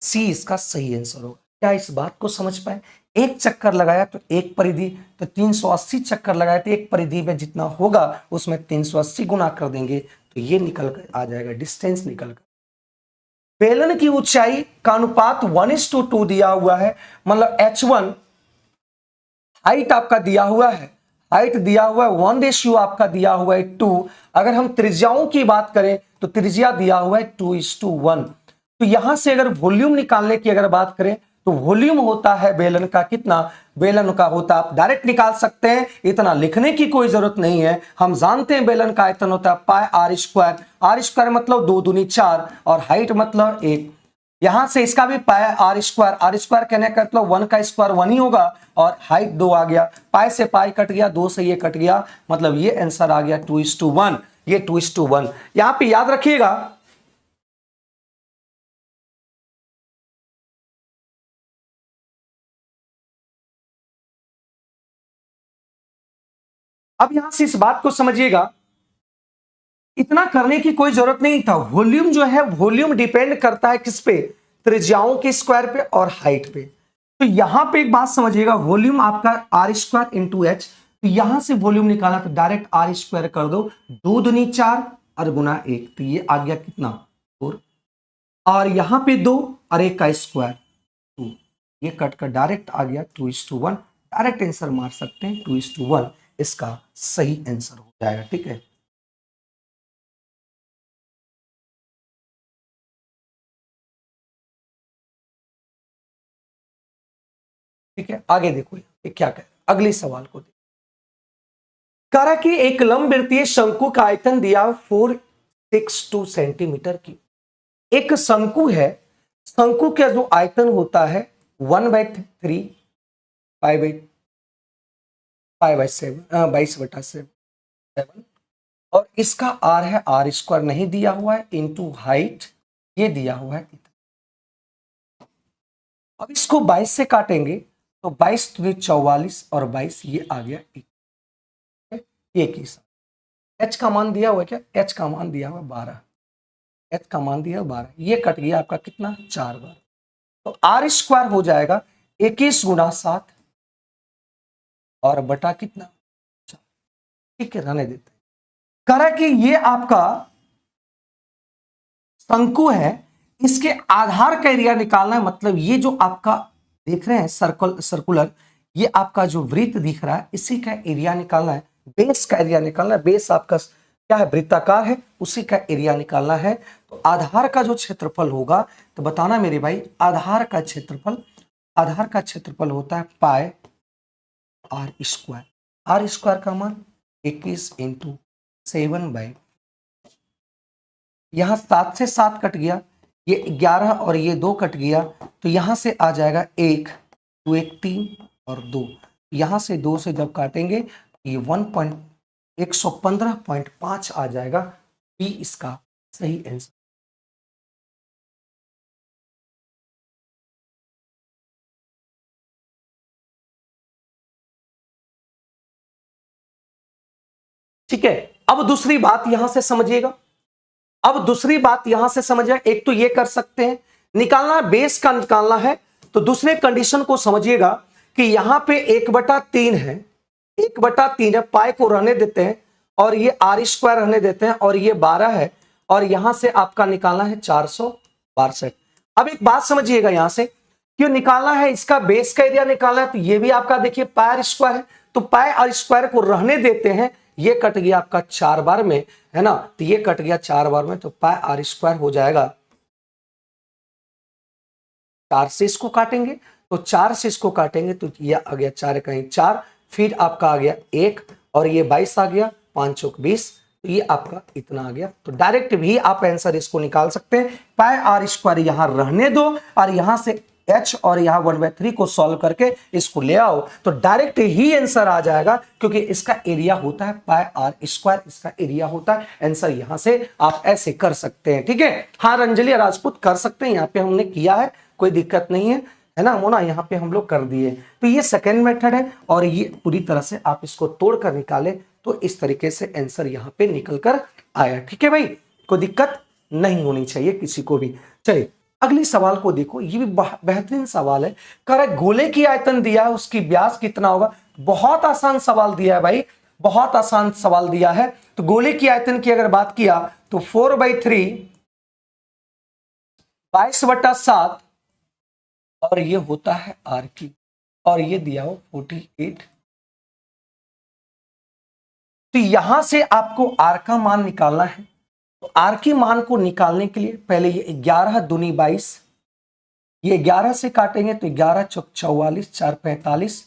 सी इसका सही आंसर होगा। क्या इस बात को समझ पाए? एक चक्कर लगाया तो एक परिधि, तो 380 चक्कर लगाया तो एक परिधि में जितना होगा उसमें 380 गुना कर देंगे तो ये निकल कर आ जाएगा, डिस्टेंस निकल कर। बेलन की ऊंचाई का अनुपात 1:2 दिया हुआ है, मतलब H1 हाइट आपका दिया हुआ है, हाइट दिया हुआ है 1 आपका दिया हुआ है 2। अगर हम त्रिज्याओं की बात करें तो त्रिज्या दिया हुआ है 2:1। तो यहां से अगर वॉल्यूम निकालने की अगर बात करें तो वॉल्यूम होता है बेलन का कितना, बेलन का होता है, आप डायरेक्ट निकाल सकते हैं, इतना लिखने की कोई जरूरत नहीं है। हम जानते हैं बेलन का आयतन होता है पाई आर स्क्वायर, आर स्क्वायर मतलब 2 दूनी 4 और हाइट मतलब 1। यहां से इसका भी पाई आर स्क्वायर, आर स्क्वायर कहने का मतलब 1 का स्क्वायर 1 ही होगा और हाइट 2 आ गया, पाई से पाई कट गया, 2 से ये कट गया, मतलब ये आंसर आ गया 2:1। ये 2:1 यहां पे याद रखिएगा। अब यहां से इस बात को समझिएगा, इतना करने की कोई जरूरत नहीं था। वॉल्यूम जो है, वॉल्यूम डिपेंड करता है किस पे, त्रिज्याओं के स्क्वायर पे और हाइट पे। तो यहां पे एक बात समझिएगा, वॉल्यूम आपका आर स्क्वायर इंटू एच, तो यहां से वॉल्यूम निकाला तो डायरेक्ट आर स्क्वायर कर दो, 2 दूनी 4 और गुना 1, तो ये आ गया कितना 4, और यहां पे 2 और 1 का स्क्वायर 2, ये कट कर डायरेक्ट आ गया 2:1। डायरेक्ट आंसर मार सकते हैं 2:1, इसका सही आंसर हो जाएगा। ठीक है, ठीक है, आगे देखो ये क्या कह, अगले सवाल को देखो। कह रहा कि एक लंबवृत्तीय शंकु का आयतन दिया 462 सेंटीमीटर की। एक शंकु है, शंकु का जो आयतन होता है 1/3 5/7 22/7, और इसका आर है, आर स्क्वायर नहीं दिया हुआ है, इंटू हाइट ये दिया हुआ है। अब इसको 22 से काटेंगे तो 22 दूनी 44 और 22 ये आ गया 1, ये की एच का मान दिया हुआ है क्या, एच का मान दिया हुआ 12, एच का मान दिया 12, ये कट गया आपका कितना 4 बार, तो आर स्क्वायर हो जाएगा 21 गुना 7 और बटा कितना 4। ठीक है, रहने देते हैं। कह कि ये आपका शंकु है, इसके आधार का एरिया निकालना है, मतलब ये जो आपका देख रहे हैं सर्कुलर, ये आपका जो वृत्त दिख रहा है इसी का एरिया निकालना है, बेस का एरिया निकालना है। बेस आपका क्या है, वृत्ताकार है, उसी का एरिया निकालना है। तो आधार का जो क्षेत्रफल होगा, तो बताना मेरे भाई, आधार का क्षेत्रफल, आधार का क्षेत्रफल होता है पाई आर स्क्वायर, आर स्क्वायर का मान 21 इंटू 7/, यहां 7 से 7 कट गया, ये 11 और ये 2 कट गया, तो यहां से आ जाएगा 1 2 1 3 और 2, यहां से 2 से जब काटेंगे ये 115.5 आ जाएगा, बी इसका सही आंसर। ठीक है, अब दूसरी बात यहां से समझिएगा, अब दूसरी बात यहां से समझिए। एक तो ये कर सकते हैं, निकालना बेस का निकालना है, तो दूसरे कंडीशन को समझिएगा कि यहां पे 1/3 है, 1/3 है, पाई को रहने देते हैं और ये r² रहने देते हैं और ये 12 है और यहां से आपका निकालना है 462। अब एक बात समझिएगा, यहां से क्यों निकालना है, इसका बेस का एरिया निकालना है, तो ये भी आपका देखिए πr² है, तो πr² को रहने देते हैं, ये कट गया आपका 4 बार में, है ना, तो ये कट गया 4 बार में, तो πr² हो जाएगा, 4 से इसको काटेंगे तो 4 से इसको काटेंगे तो ये आ गया 4 कहीं 4, फिर आपका आ गया 1 और ये 22 आ गया, 5 चौक 20, तो ये आपका इतना आ गया। तो डायरेक्ट भी आप आंसर इसको निकाल सकते हैं, πr² यहां रहने दो और यहां से h और यहां 1/3 को सॉल्व करके इसको ले आओ तो डायरेक्ट ही आंसर आ जाएगा, क्योंकि इसका एरिया होता है πr², इसका एरिया होता है। आंसर यहां से आप ऐसे कर सकते हैं, ठीक है। हाँ रंजली राजपूत कर सकते हैं, यहां पे हमने किया है, कोई दिक्कत नहीं है ना, वो ना यहाँ पे हम लोग कर दिए। तो ये सेकेंड मेथड है और ये पूरी तरह से आप इसको तोड़कर निकाले तो इस तरीके से आंसर यहाँ पे निकल कर आया, ठीक है भाई, कोई दिक्कत नहीं होनी चाहिए किसी को भी। चलिए अगले सवाल को देखो, ये भी बेहतरीन सवाल है। कह रहा है गोले की आयतन दिया है, उसकी व्यास कितना होगा। बहुत आसान सवाल दिया है भाई, बहुत आसान सवाल दिया है। तो गोले की आयतन की अगर बात किया तो 4/3 22/7 और ये होता है r³ और ये दिया हो 48। तो यहां से आपको r का मान निकालना है, तो r की मान को निकालने के लिए पहले ये 11 दूनी 22, ये 11 से काटेंगे तो 11 चौक 44, 4 45,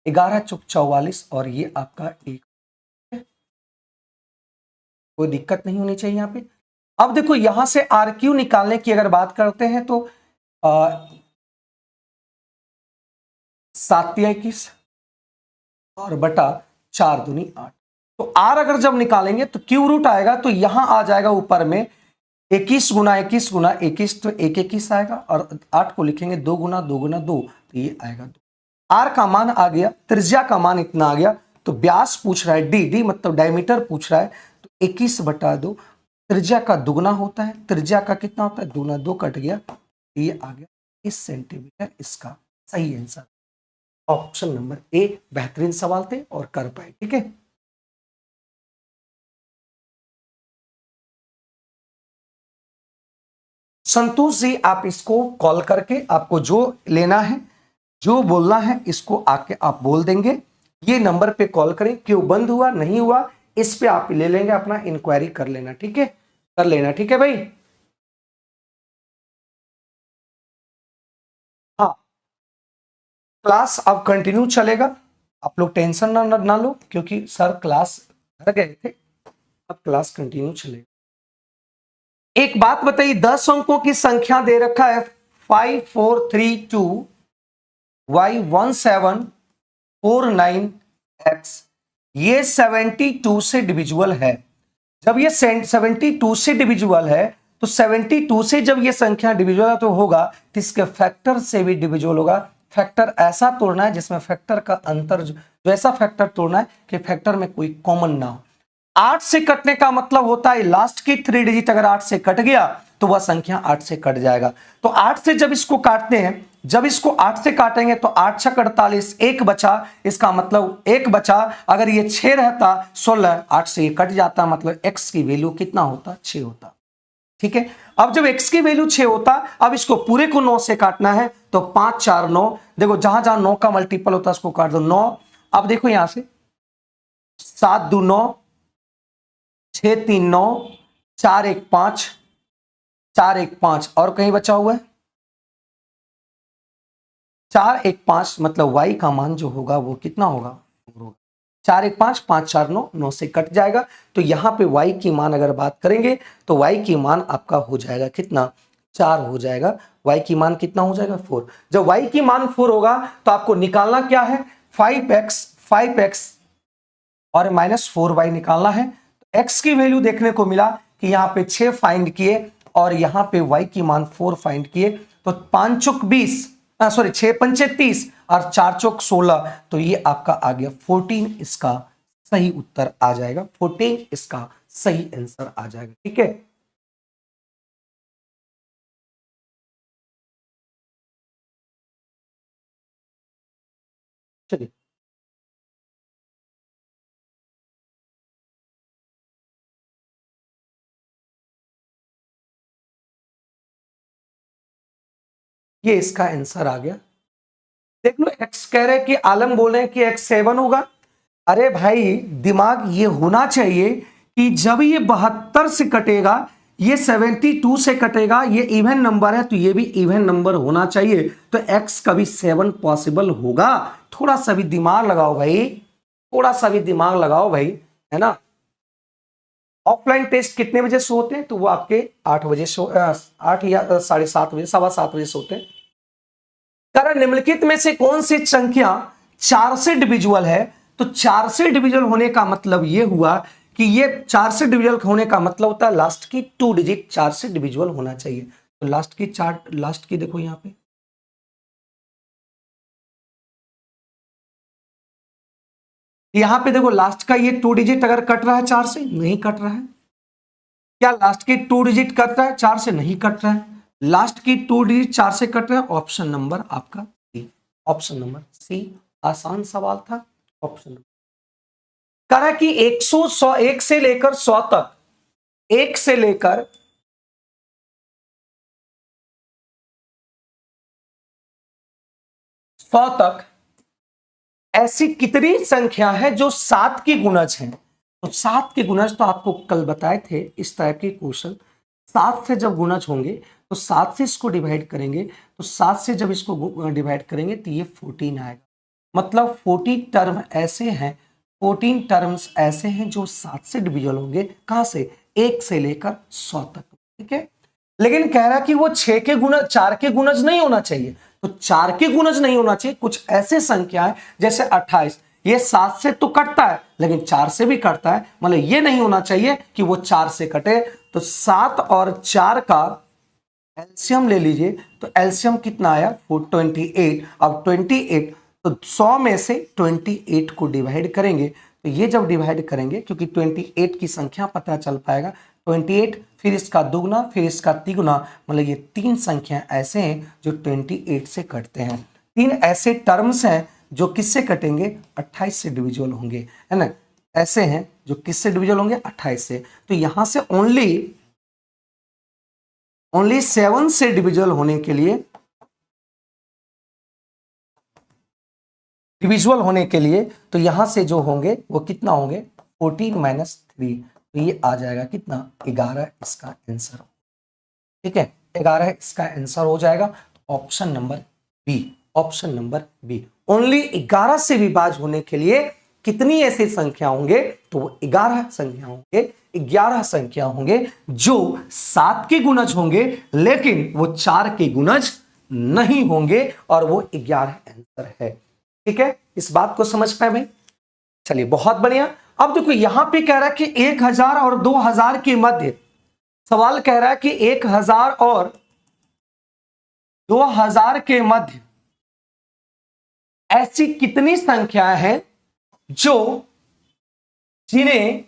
11 चौक 44 और ये आपका 1, कोई दिक्कत नहीं होनी चाहिए यहाँ पे। अब देखो यहां से r³ निकालने की अगर बात करते हैं तो 7 या 21 और बटा 4 दूनी 8, तो r अगर जब निकालेंगे तो क्यू रूट आएगा, तो यहां आ जाएगा ऊपर में 21 गुना 21 गुना 21, तो 1 आएगा और 8 को लिखेंगे 2 गुना 2 गुना 2, तो ये आएगा 2। r का मान आ गया, त्रिज्या का मान इतना आ गया, तो व्यास पूछ रहा है डी मतलब डायमीटर पूछ रहा है, तो 21/2 त्रिज्या का दुगना होता है, त्रिज्या का कितना होता है 2 गुना 2 कट गया, ये आ गया 30 सेंटीमीटर। इसका सही आंसर ऑप्शन नंबर ए। बेहतरीन सवाल थे और कर पाए, ठीक है। संतोष जी आप इसको कॉल करके आपको जो लेना है जो बोलना है इसको आके आप बोल देंगे, ये नंबर पे कॉल करें, क्यों बंद हुआ नहीं हुआ इस पे आप ले लेंगे, अपना इंक्वायरी कर लेना, ठीक है, कर लेना, ठीक है भाई। हाँ क्लास अब कंटिन्यू चलेगा, आप लोग टेंशन ना लो, क्योंकि सर क्लास घर गए थे, अब क्लास कंटिन्यू चलेगा। एक बात बताइए, 10 अंकों की संख्या दे रखा है 5432 y1749x, ये 72 से डिविजुअल है। जब ये 72 से डिविजुअल है तो 72 से जब ये संख्या डिविजुअल तो होगा तो इसके फैक्टर से भी डिविजुअल होगा। फैक्टर ऐसा तोड़ना है जिसमें फैक्टर का अंतर जो ऐसा फैक्टर तोड़ना है कि फैक्टर में कोई कॉमन ना हो। 8 से कटने का मतलब होता है लास्ट की 3 डिजिट अगर 8 से कट गया तो वह संख्या 8 से कट जाएगा। तो 8 से जब इसको काटते हैं, जब इसको 8 से काटेंगे तो 8 छक 48, 1 बचा, इसका मतलब 1 बचा। अगर ये 6 रहता 16, 8 से ये कट जाता, मतलब x की वैल्यू कितना होता 6 होता, ठीक है। अब जब x की वैल्यू 6 होता, अब इसको पूरे को 9 से काटना है तो 5 4 9, देखो जहां जहां 9 का मल्टीपल होता है उसको काट दो 9। अब देखो यहां से 7 2 9, 6 3 9, 4 1 5, 4 1 5 और कहीं बचा हुआ है 4 1 5, मतलब y का मान जो होगा वो कितना होगा 4 1 5, 5 4 9, 9 से कट जाएगा। तो यहां पे y की मान अगर बात करेंगे तो y की मान आपका हो जाएगा कितना 4 हो जाएगा। y की मान कितना हो जाएगा 4। जब y की मान 4 होगा तो आपको निकालना क्या है 5x और -4y निकालना है। x की वैल्यू देखने को मिला कि यहाँ पे 6 फाइंड किए और यहाँ पे y की मान 4 फाइंड किए, तो 5 चौक 20, सॉरी 6 पंचे 30 और 4 चौक 16, तो ये आपका आ गया 14 इसका सही उत्तर आ जाएगा। 14 इसका सही आंसर आ जाएगा। ठीक है, चलिए ये इसका आंसर आ गया। देख लो, एक्स कह रहे कि आलम बोल रहे हैं कि एक्स 7 होगा। अरे भाई, दिमाग ये होना चाहिए कि जब ये 72 से कटेगा, ये 72 से कटेगा, ये इवन नंबर है तो ये भी इवन नंबर होना चाहिए, तो एक्स कभी 7 पॉसिबल होगा। थोड़ा सा भी दिमाग लगाओ भाई, थोड़ा सा भी दिमाग लगाओ भाई, है ना। ऑफलाइन टेस्ट कितने बजे से होते हैं? तो वो आपके 8 बजे से, 8 या 7:30 बजे, 7:15 बजे से होते हैं। कारण निम्नलिखित में से कौन सी संख्या 4 से डिविजुअल है? तो 4 से डिविजुअल होने का मतलब यह हुआ कि ये 4 से डिविजुअल होने का मतलब होता है लास्ट की 2 डिजिट 4 से डिविजुअल होना चाहिए। तो लास्ट की देखो यहां पे, यहां पे देखो लास्ट का ये 2 डिजिट अगर कट रहा है 4 से, नहीं कट रहा है। क्या लास्ट की 2 डिजिट कट रहा है 4 से? नहीं कट रहा है। लास्ट की 2 डिजिट 4 से कट रहा है। ऑप्शन नंबर आपका सी, ऑप्शन नंबर सी। आसान सवाल था। ऑप्शन नंबर करा कि 100 1 से लेकर 100 तक, 1 से लेकर 100 तक ऐसी कितनी संख्या है जो 7 की गुणज है? तो 7 के गुणज तो आपको कल बताए थे इस तरह के क्वेश्चन। 7 से जब गुणज होंगे तो 7 से इसको डिवाइड करेंगे, तो 7 से जब इसको डिवाइड करेंगे तो ये 14 आएगा। मतलब 14 टर्म ऐसे हैं, 14 टर्म्स ऐसे हैं जो 7 से डिविजल होंगे। कहां से? 1 से लेकर 100 तक। ठीक है, लेकिन कह रहा कि वो 6 के गुणज, 4 के गुणज नहीं होना चाहिए। तो 4 के गुणज नहीं होना चाहिए, कुछ ऐसे संख्याएं जैसे 28, ये 7 से तो कटता है लेकिन 4 से भी कटता है, मतलब ये नहीं होना चाहिए कि वो 4 से कटे। तो 7 और 4 का एलसीएम ले लीजिए, तो एलसीएम कितना आया? 28। अब 28, तो 100 में से 28 को डिवाइड करेंगे, तो ये जब डिवाइड करेंगे, क्योंकि 28 की संख्या पता चल पाएगा, 28 फिर इसका दुगना फिर इसका तिगुना, मतलब ये 3 संख्या ऐसे हैं जो 28 से कटते हैं। 3 ऐसे टर्म्स हैं जो किससे कटेंगे? 28 से डिविजुअल होंगे, है ना। ऐसे हैं जो किससे डिविजुअल होंगे? 28 से। तो यहां से ओनली 7 से डिविजुअल होने के लिए, डिविजुअल होने के लिए, तो यहां से जो होंगे वो कितना होंगे? 14 - 3, तो ये आ जाएगा कितना? 11 इसका आंसर। ठीक है, 11 इसका आंसर हो जाएगा। Option number B, option number B. Only 11 से विभाज्य होने के लिए कितनी ऐसी संख्या होंगे? तो वो 11 संख्या होंगे, 11 संख्या होंगे जो 7 के गुणज होंगे, लेकिन वो 4 के गुणज नहीं होंगे, और वो 11 आंसर है। ठीक है, इस बात को समझ पाए भाई? चलिए, बहुत बढ़िया। अब देखो यहां पे कह रहा है कि 1000 और 2000 के मध्य, सवाल कह रहा है कि 1000 और 2000 के मध्य ऐसी कितनी संख्या है जो, जिन्हें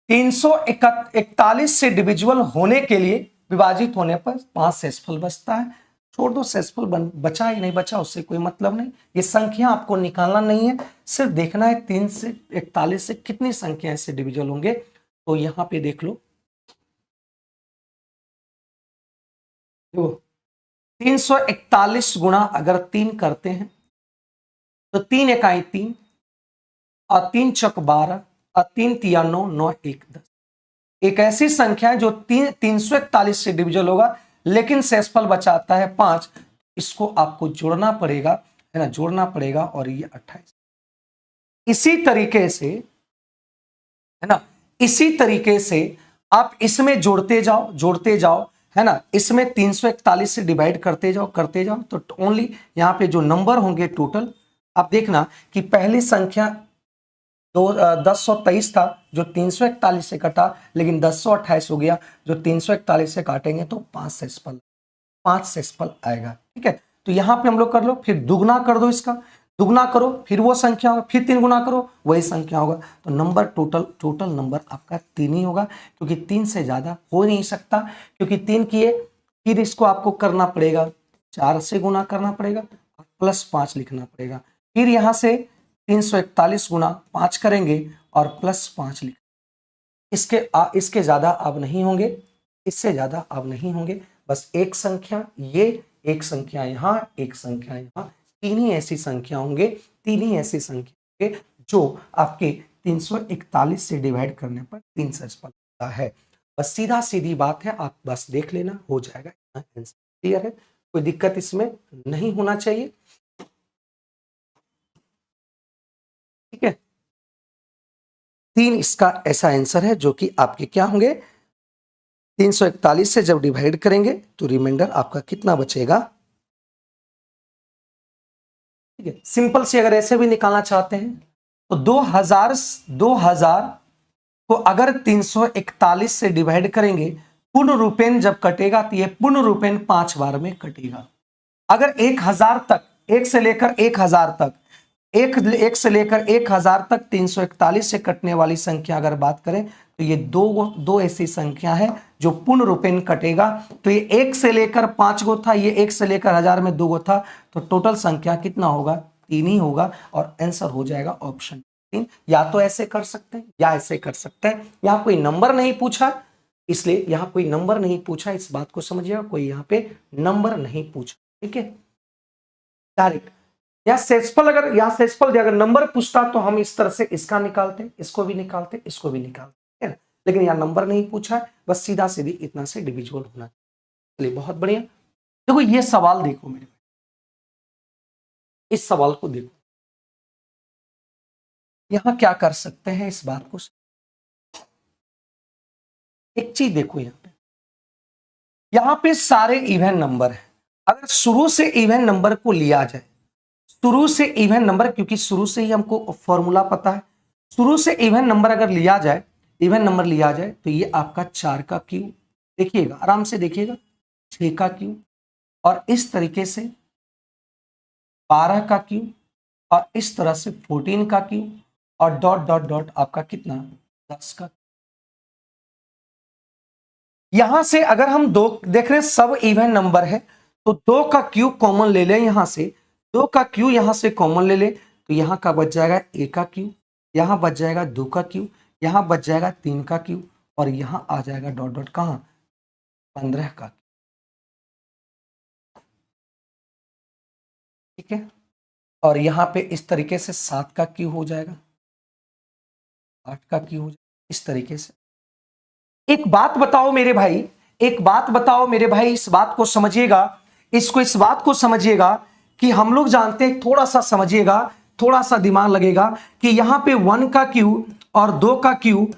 341 से डिविजुअल होने के लिए विभाजित होने पर 5 शेषफल बचता है। छोड़ दो, शेषफल बचा ही नहीं बचा उससे कोई मतलब नहीं, ये संख्या आपको निकालना नहीं है, सिर्फ देखना है 3 से 41 से कितनी संख्या ऐसे डिविजुअल होंगे। तो यहां पे देख लो, 341 गुणा अगर 3 करते हैं तो 3 इकाई 3 और 3 चौक 12 और 3 तिया 9, 9 1 10। एक ऐसी संख्या है जो 341 से डिविजल होगा, लेकिन शेषफल बचाता है 5। इसको आपको जोड़ना पड़ेगा, है ना, जोड़ना पड़ेगा, और ये 28। इसी तरीके से, है ना, इसी तरीके से आप इसमें जोड़ते जाओ, है ना, इसमें 341 से डिवाइड करते जाओ, तो ओनली यहां पे जो नंबर होंगे टोटल, आप देखना कि पहली संख्या 1023 था जो 341 से कटा, लेकिन 1028 हो गया जो 341 से काटेंगे तो 5 शेषफल आएगा। ठीक है, तो यहां पे हम लोग कर लो, फिर दुगना कर दो इसका, दुगना करो फिर वो संख्या होगा, फिर 3 गुना करो वही संख्या होगा। तो नंबर टोटल नंबर आपका 3 ही होगा, क्योंकि 3 से ज्यादा हो नहीं सकता। क्योंकि 3 किए फिर इसको आपको करना पड़ेगा 4 से गुना करना पड़ेगा और +5 लिखना पड़ेगा। फिर यहां से 341 गुना 5 करेंगे और +5 लिख, इसके ज्यादा अब नहीं होंगे, इससे ज्यादा अब नहीं होंगे। बस एक संख्या ये, एक संख्या यहाँ, एक संख्या यहाँ, 3 ही ऐसी संख्या होंगे, 3 ही ऐसी संख्या होंगे जो आपके 341 से डिवाइड करने पर 3 से होता है। बस सीधा सीधी बात है, आप बस देख लेना, हो जाएगा। आंसर क्लियर है, कोई दिक्कत इसमें नहीं होना चाहिए। ठीक है, 3 इसका ऐसा आंसर है जो कि आपके क्या होंगे, 341 से जब डिवाइड करेंगे तो रिमाइंडर आपका कितना बचेगा। ठीक है, सिंपल से अगर ऐसे भी निकालना चाहते हैं तो 2000 को अगर 341 से डिवाइड करेंगे, पूर्ण रूपेण जब कटेगा तो ये पूर्ण रूपेण 5 बार में कटेगा। अगर 1000 तक, एक से लेकर 1000 तक, एक से लेकर 1000 तक 341 से कटने वाली संख्या अगर बात करें तो ये दो ऐसी संख्या है जो पूर्ण रूपेण कटेगा। तो ये 1 से लेकर 5 गो था, ये 1 से लेकर 1000 में 2 गो था, तो टोटल संख्या कितना होगा, 3 ही होगा। और आंसर हो जाएगा ऑप्शन 3। या तो ऐसे कर सकते हैं या ऐसे कर सकते हैं। यहां कोई नंबर नहीं पूछा, इसलिए यहां कोई नंबर नहीं पूछा, इस बात को समझिएगा, कोई यहां पे नंबर नहीं पूछा। ठीक है, डायरेक्ट या सेक्सफल, अगर या सेक्सफल अगर नंबर पूछता तो हम इस तरह से इसका निकालते, इसको भी निकालते, इसको भी निकालते, है ना। लेकिन यहाँ नंबर नहीं पूछा है, बस सीधा सीधी इतना से डिविजिबल होना चाहिए। बहुत बढ़िया। देखो ये सवाल देखो मेरे, इस सवाल को देखो, यहां क्या कर सकते हैं इस बात को, एक चीज देखो यहां पे सारे इवन नंबर है। अगर शुरू से इवन नंबर को लिया जाए, शुरू से इवन नंबर, क्योंकि शुरू से ही हमको फॉर्मूला पता है, शुरू से इवन नंबर अगर लिया जाए, इवन नंबर लिया जाए तो ये आपका 4 का क्यूब, देखिएगा आराम से देखिएगा, 6 का क्यूब, और इस तरीके से 12 का क्यूब, और इस तरह से 14 का क्यूब, और डॉट डॉट डॉट आपका कितना, 10 का। यहां से अगर हम दो देख रहे हैं सब इवन नंबर है, तो 2 का क्यूब कॉमन ले लें, यहां से 2 का क्यूब यहां से कॉमन ले ले, तो यहां का बच जाएगा 1 का क्यूब, यहां बच जाएगा 2 का क्यूब, यहां बच जाएगा 3 का क्यूब, और यहां आ जाएगा डॉट डॉट कहां, 15 का। ठीक है, और यहां पे इस तरीके से 7 का क्यूब हो जाएगा, 8 का क्यूब हो जाएगा, इस तरीके से। एक बात बताओ मेरे भाई, एक बात बताओ मेरे भाई, इस बात को समझिएगा, इस बात को समझिएगा कि हम लोग जानते हैं, थोड़ा सा समझिएगा, थोड़ा सा दिमाग लगेगा कि यहां पे 1 का क्यूब और 2 का cube,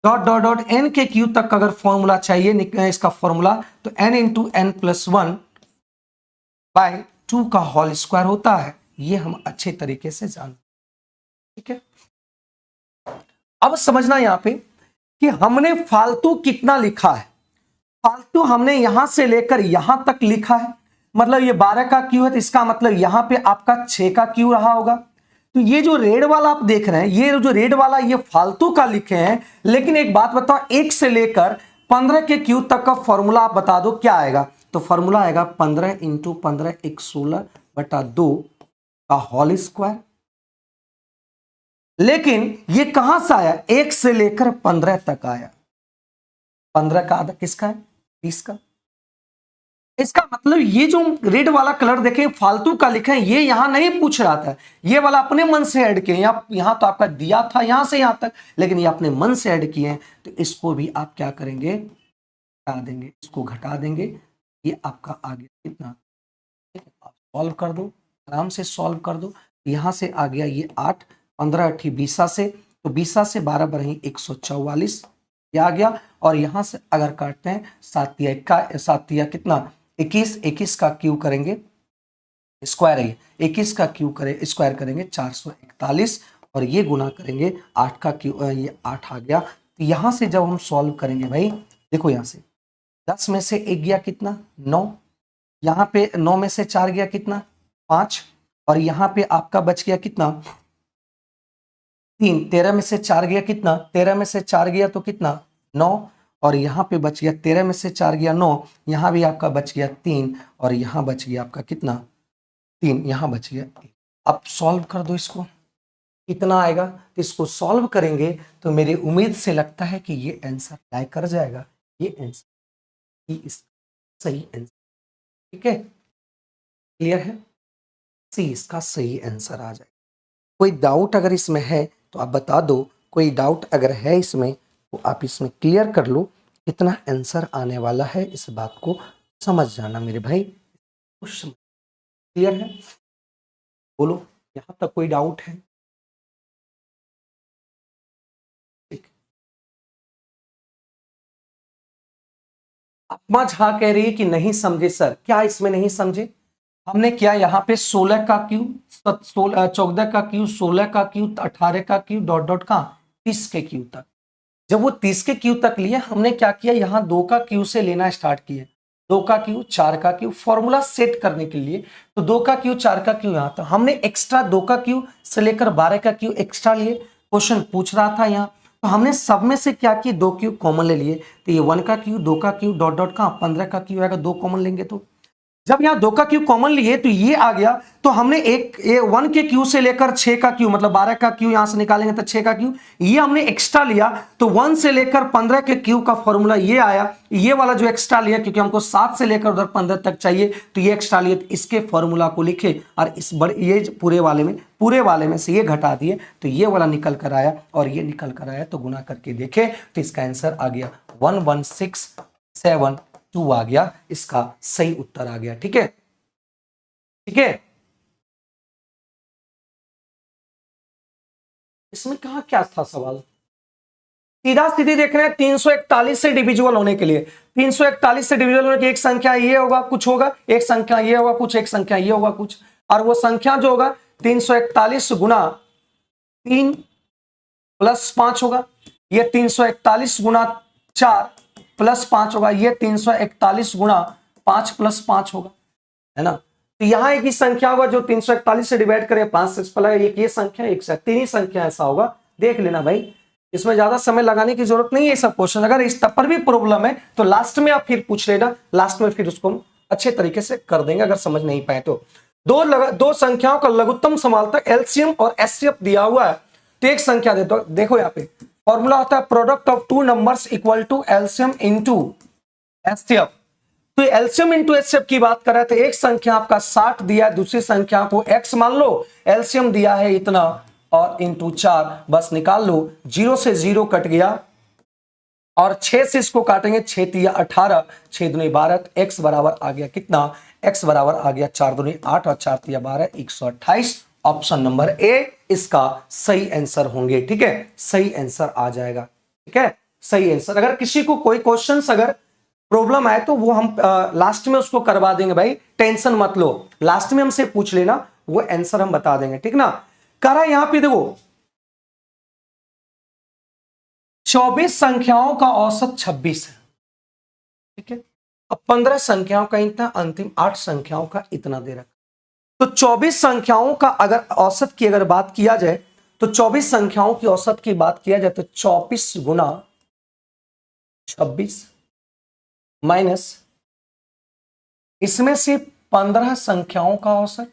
dot dot dot n के क्यूब तक अगर फॉर्मूला चाहिए इसका फॉर्मूला, तो n into n plus 1 by 2 का होल स्क्वायर होता है। ये हम अच्छे तरीके से जानते। ठीक है, अब समझना यहां पे कि हमने फालतू कितना लिखा है। फालतू हमने यहां से लेकर यहां तक लिखा है, मतलब ये 12 का क्यू है, तो इसका मतलब यहां पे आपका 6 का क्यू रहा होगा। तो ये जो रेड वाला आप देख रहे हैं, ये जो रेड वाला ये फालतू का लिखे हैं। लेकिन एक बात बताओ, 1 से लेकर 15 के क्यू तक का फॉर्मूला आप बता दो क्या आएगा। तो फॉर्मूला आएगा 15 इंटू 15 एक 16/2 का होल स्क्वायर। लेकिन ये कहां से आया, 1 से लेकर 15 तक आया। 15 का आधा किसका है, 20 का। इसका मतलब ये जो रेड वाला कलर देखें फालतू का लिखे, ये यहां नहीं पूछ रहा था, ये वाला अपने मन से ऐड किए। यहां तो आपका दिया था यहां से यहां तक, लेकिन ये अपने मन से ऐड किए हैं, तो इसको भी आप क्या करेंगे, घटा देंगे, इसको घटा देंगे। ये आपका आ गया कितना, आप सॉल्व कर दो, आराम से सॉल्व कर दो। यहां से आ गया ये 8, 15 8 20 से, तो 20 से 12 बढ़ी 144 ये आ गया। और यहां से अगर काटते हैं 7 या कितना 21, 21 का क्यू करेंगे स्क्वायर है, 21 का क्यू करें स्क्वायर करेंगे 441, और ये गुना करेंगे 8 का क्यू, ये 8 आ गया। तो यहां से जब हम सॉल्व करेंगे भाई, देखो यहां से 10 में से 1 गया कितना 9, यहाँ पे 9 में से 4 गया कितना 5, और यहां पे आपका बच गया कितना 3, 13 में से 4 गया कितना 13 में से 4 गया तो कितना 9, और यहां पे बच गया 13 में से 4 गया 9, यहां भी आपका बच गया 3, और यहां बच गया आपका कितना 3, यहां बच गया 1। अब सॉल्व कर दो इसको, कितना आएगा, तो इसको सॉल्व करेंगे तो मेरी उम्मीद से लगता है कि ये आंसर लाइक कर जाएगा, ये आंसर इस सही आंसर। ठीक है, क्लियर है, सी इसका सही आंसर आ जाएगा। कोई डाउट अगर इसमें है तो आप बता दो, कोई डाउट अगर है इसमें तो आप इसमें क्लियर कर लो, कितना आंसर आने वाला है इस बात को समझ जाना मेरे भाई। क्लियर है, बोलो यहां तक कोई डाउट है? अपमा झा कह रही है कि नहीं समझे सर, क्या इसमें नहीं समझे? हमने क्या यहाँ पे 16 का क्यू, 14 का क्यू, 16 का क्यू, 18 का क्यू, डॉट डॉट का 30 के क्यू तक। जब वो 30 के क्यू तक लिए, हमने क्या किया, यहाँ 2 का क्यू से लेना स्टार्ट किए, 2 का क्यू, 4 का क्यू, फॉर्मूला सेट करने के लिए। तो 2 का क्यू, 4 का क्यू यहाँ था, हमने एक्स्ट्रा 2 का क्यू से लेकर 12 का क्यू एक्स्ट्रा लिए। क्वेश्चन पूछ रहा था यहाँ, तो हमने सब में से क्या किया, 2 क्यू कॉमन ले लिए। तो ये 1 का क्यू, 2 का क्यू, डॉट डॉट का 15 का क्यू आएगा, 2 कॉमन लेंगे तो जब यहां 2 का क्यू कॉमन लिए तो ये आ गया। तो हमने एक ये 1 के क्यू से लेकर 6 का क्यू, मतलब 12 का क्यू यहां से निकालेंगे तो 6 का क्यू, ये हमने एक्स्ट्रा लिया। तो 1 से लेकर 15 के क्यू का फॉर्मूला ये आया, ये वाला जो एक्स्ट्रा लिया, क्योंकि हमको 7 से लेकर उधर 15 तक चाहिए, तो ये एक्स्ट्रा लिए, तो इसके फॉर्मूला को लिखे और इस बड़े ये पूरे वाले में से ये घटा दिए, तो ये वाला निकल कर आया, और ये निकल कर आया, तो गुना करके देखे तो इसका आंसर आ गया 11672 आ गया, इसका सही उत्तर आ गया। ठीक है, ठीक है, इसमें कहा क्या था सवाल, सीधा सीधी देख रहे हैं 341 से डिविजिबल होने के लिए, 341 से डिविजिबल होने की एक संख्या ये होगा कुछ होगा, एक संख्या ये होगा कुछ, एक संख्या ये होगा कुछ, और वो संख्या जो होगा 341 गुना 3 प्लस 5 होगा, ये 341 गुना 4 प्लस 5 होगा, ये 341 गुना 5 प्लस 5 होगा, है ना। तो यहां एक ही संख्या होगा जो 341 से डिवाइड करे 5 से पहले, एक ये संख्या, एक से 3 ही संख्या ऐसा होगा, देख लेना भाई, इसमें ज्यादा समय लगाने की जरूरत नहीं है। सब क्वेश्चन अगर इस तब पर भी प्रॉब्लम है तो लास्ट में आप फिर पूछ लेना, लास्ट में फिर उसको हम अच्छे तरीके से कर देंगे अगर समझ नहीं पाए तो। दो संख्याओं का लघुत्तम समालतक एलसीएम और एचसीएफ दिया हुआ है, तो एक संख्या देता हूं, देखो यहाँ पे फॉर्मूला होता है product of two numbers equal to LCM into HCF. तो एलसीएम इंटू एचसीएफ की बात कर रहे थे, एक संख्या आपका 60 दिया है, दूसरी संख्या को x मान लो, एलसीएम दिया है इतना और इंटू 4, बस निकाल लो, 0 से 0 कट गया और 6 से इसको काटेंगे, 6 तिया 18, 6 दूनी 12, x बराबर आ गया कितना, x बराबर आ गया 4 दूनी 8 और 4 तिया 12, 128। ऑप्शन नंबर ए इसका सही आंसर होंगे। ठीक है, सही आंसर आ जाएगा। ठीक है, सही आंसर। अगर किसी को कोई क्वेश्चन अगर प्रॉब्लम आए तो वो हम लास्ट में उसको करवा देंगे भाई, टेंशन मत लो, लास्ट में हमसे पूछ लेना, वो आंसर हम बता देंगे। ठीक ना, करा यहां पे देखो 24 संख्याओं का औसत 26 है। ठीक है, अब 15 संख्याओं का इतना, अंतिम 8 संख्याओं का इतना दे रखा, तो 24 संख्याओं का अगर औसत की अगर बात किया जाए तो 24 संख्याओं की औसत की बात किया जाए तो 24 गुना 26 माइनस इसमें से 15 संख्याओं का औसत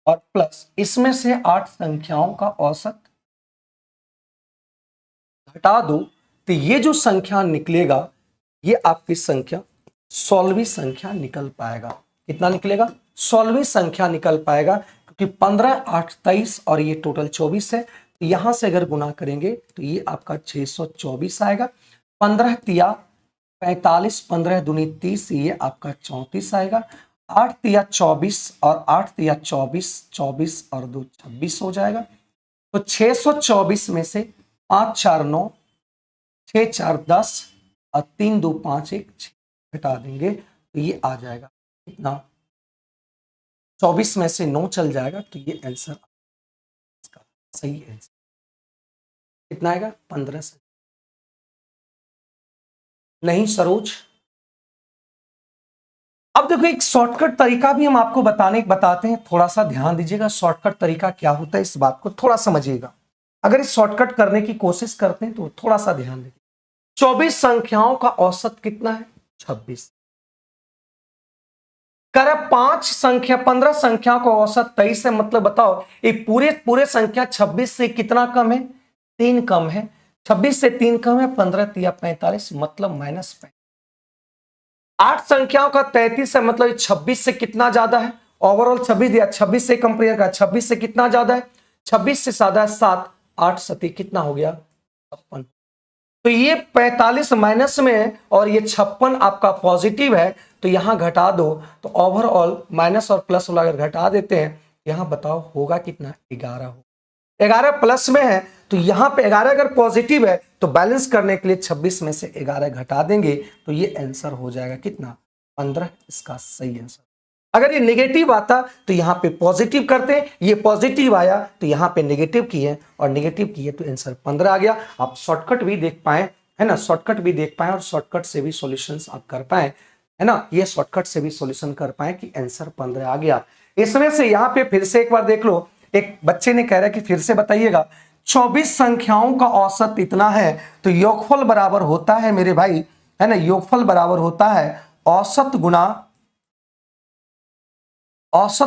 और प्लस इसमें से 8 संख्याओं का औसत घटा दो, तो ये जो संख्या निकलेगा ये आपकी संख्या 16वीं संख्या निकल पाएगा। कितना निकलेगा, 16वीं संख्या निकल पाएगा, क्योंकि 15 8 23 और ये टोटल 24 है। यहां से अगर गुना करेंगे तो ये आपका 624 आएगा, 15 तिया 45, 15 दूनी 30, ये आपका 34 आएगा, 8 तिया 24 और 8 तिया 24, 24 और 2 26 हो जाएगा। तो 624 में से 5 4 9, 6 4 10 और 3 2 5 1 6 घटा देंगे तो ये आ जाएगा कितना, 24 में से 9 चल जाएगा, तो ये आंसर इसका सही आंसर कितना आएगा, 15 से। नहीं सरोज, अब देखो एक शॉर्टकट तरीका भी हम आपको बताते हैं, थोड़ा सा ध्यान दीजिएगा। शॉर्टकट तरीका क्या होता है इस बात को थोड़ा समझिएगा। अगर इस शॉर्टकट करने की कोशिश करते हैं तो थोड़ा सा ध्यान दीजिए। 24 संख्याओं का औसत कितना है? 26। कर 15 संख्या का औसत 23 है, मतलब बताओ ये पूरे पूरे संख्या 26 से कितना कम है? 3 कम है। 26 से 3 कम है, 15 तिया 45, मतलब -5। 8 संख्याओं का 33 है, मतलब 26 से कितना ज्यादा है? ओवरऑल 26 दिया, 26 से कंपेयर का 26 से कितना ज्यादा है? 26 से ज्यादा है 7। 8 सती कितना हो गया? 56। तो ये 45 माइनस में है और ये 56 आपका पॉजिटिव है, तो यहां घटा दो। तो ओवरऑल माइनस और प्लस वाला अगर घटा देते हैं, यहां बताओ होगा कितना? 11 हो। 11 प्लस में है, तो यहां पे 11 अगर पॉजिटिव है तो बैलेंस करने के लिए 26 में से 11 घटा देंगे, तो ये आंसर हो जाएगा कितना? 15। इसका सही आंसर। अगर ये नेगेटिव आता तो यहां पे पॉजिटिव करते हैं, ये पॉजिटिव आया तो यहां पे नेगेटिव किए और नेगेटिव किए तो आंसर 15 आ गया। आप शॉर्टकट भी देख पाए, है ना, शॉर्टकट भी देख पाए और शॉर्टकट से भी सॉल्यूशंस आप कर पाए, है ना, ये शॉर्टकट से भी सॉल्यूशन कर पाए कि आंसर 15 आ गया। इसमें से यहां पे फिर से एक बार देख लो, एक बच्चे ने कह रहा है कि फिर से बताइएगा। 24 संख्याओं का औसत इतना है, तो योगफल बराबर होता है मेरे भाई, है ना, योगफल बराबर होता है औसत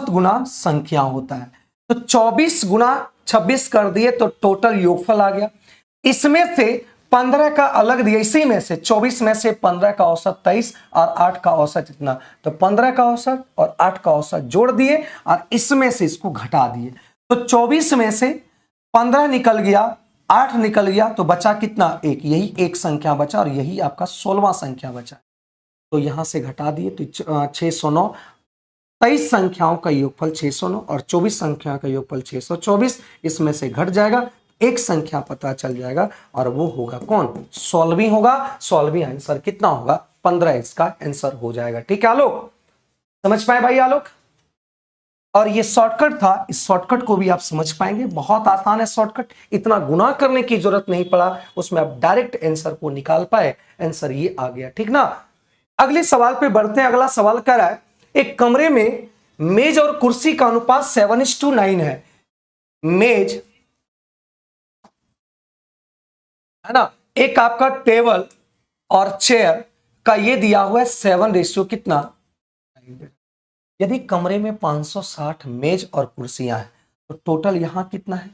गुना संख्या होता है। तो 24 गुना 26 कर दिए तो टोटल योगफल आ गया। इसमें से 15 का अलग दिया, इसी में से 24 में से 15 का औसत 23 और 8 का औसत इतना, तो 15 का औसत और 8 का औसत जोड़ दिए और इसमें से इसको घटा दिए। तो 24 में से 15 निकल गया, 8 निकल गया, तो बचा कितना? 1। यही एक संख्या बचा और यही आपका 16वां संख्या बचा। तो यहां से घटा दिए तो 609। 23 संख्याओं का योगफल 609 और 24 संख्या का योगफल 624। इसमें से घट जाएगा, एक संख्या पता चल जाएगा और वो होगा कौन? 16वीं होगा। 16वीं आंसर कितना होगा? 15 इसका आंसर हो जाएगा। ठीक है आलोक, समझ पाए भाई आलोक? और ये शॉर्टकट था, इस शॉर्टकट को भी आप समझ पाएंगे, बहुत आसान है शॉर्टकट, इतना गुना करने की जरूरत नहीं पड़ा, उसमें आप डायरेक्ट आंसर को निकाल पाए, आंसर ये आ गया। ठीक ना, अगले सवाल पे बढ़ते हैं। अगला सवाल कह रहा है एक कमरे में मेज और कुर्सी का अनुपात 7:9 है। मेज, है ना, एक आपका टेबल और चेयर का ये दिया हुआ है 7 कितना? यदि कमरे में 560 मेज और कुर्सियां हैं तो टोटल यहां कितना है?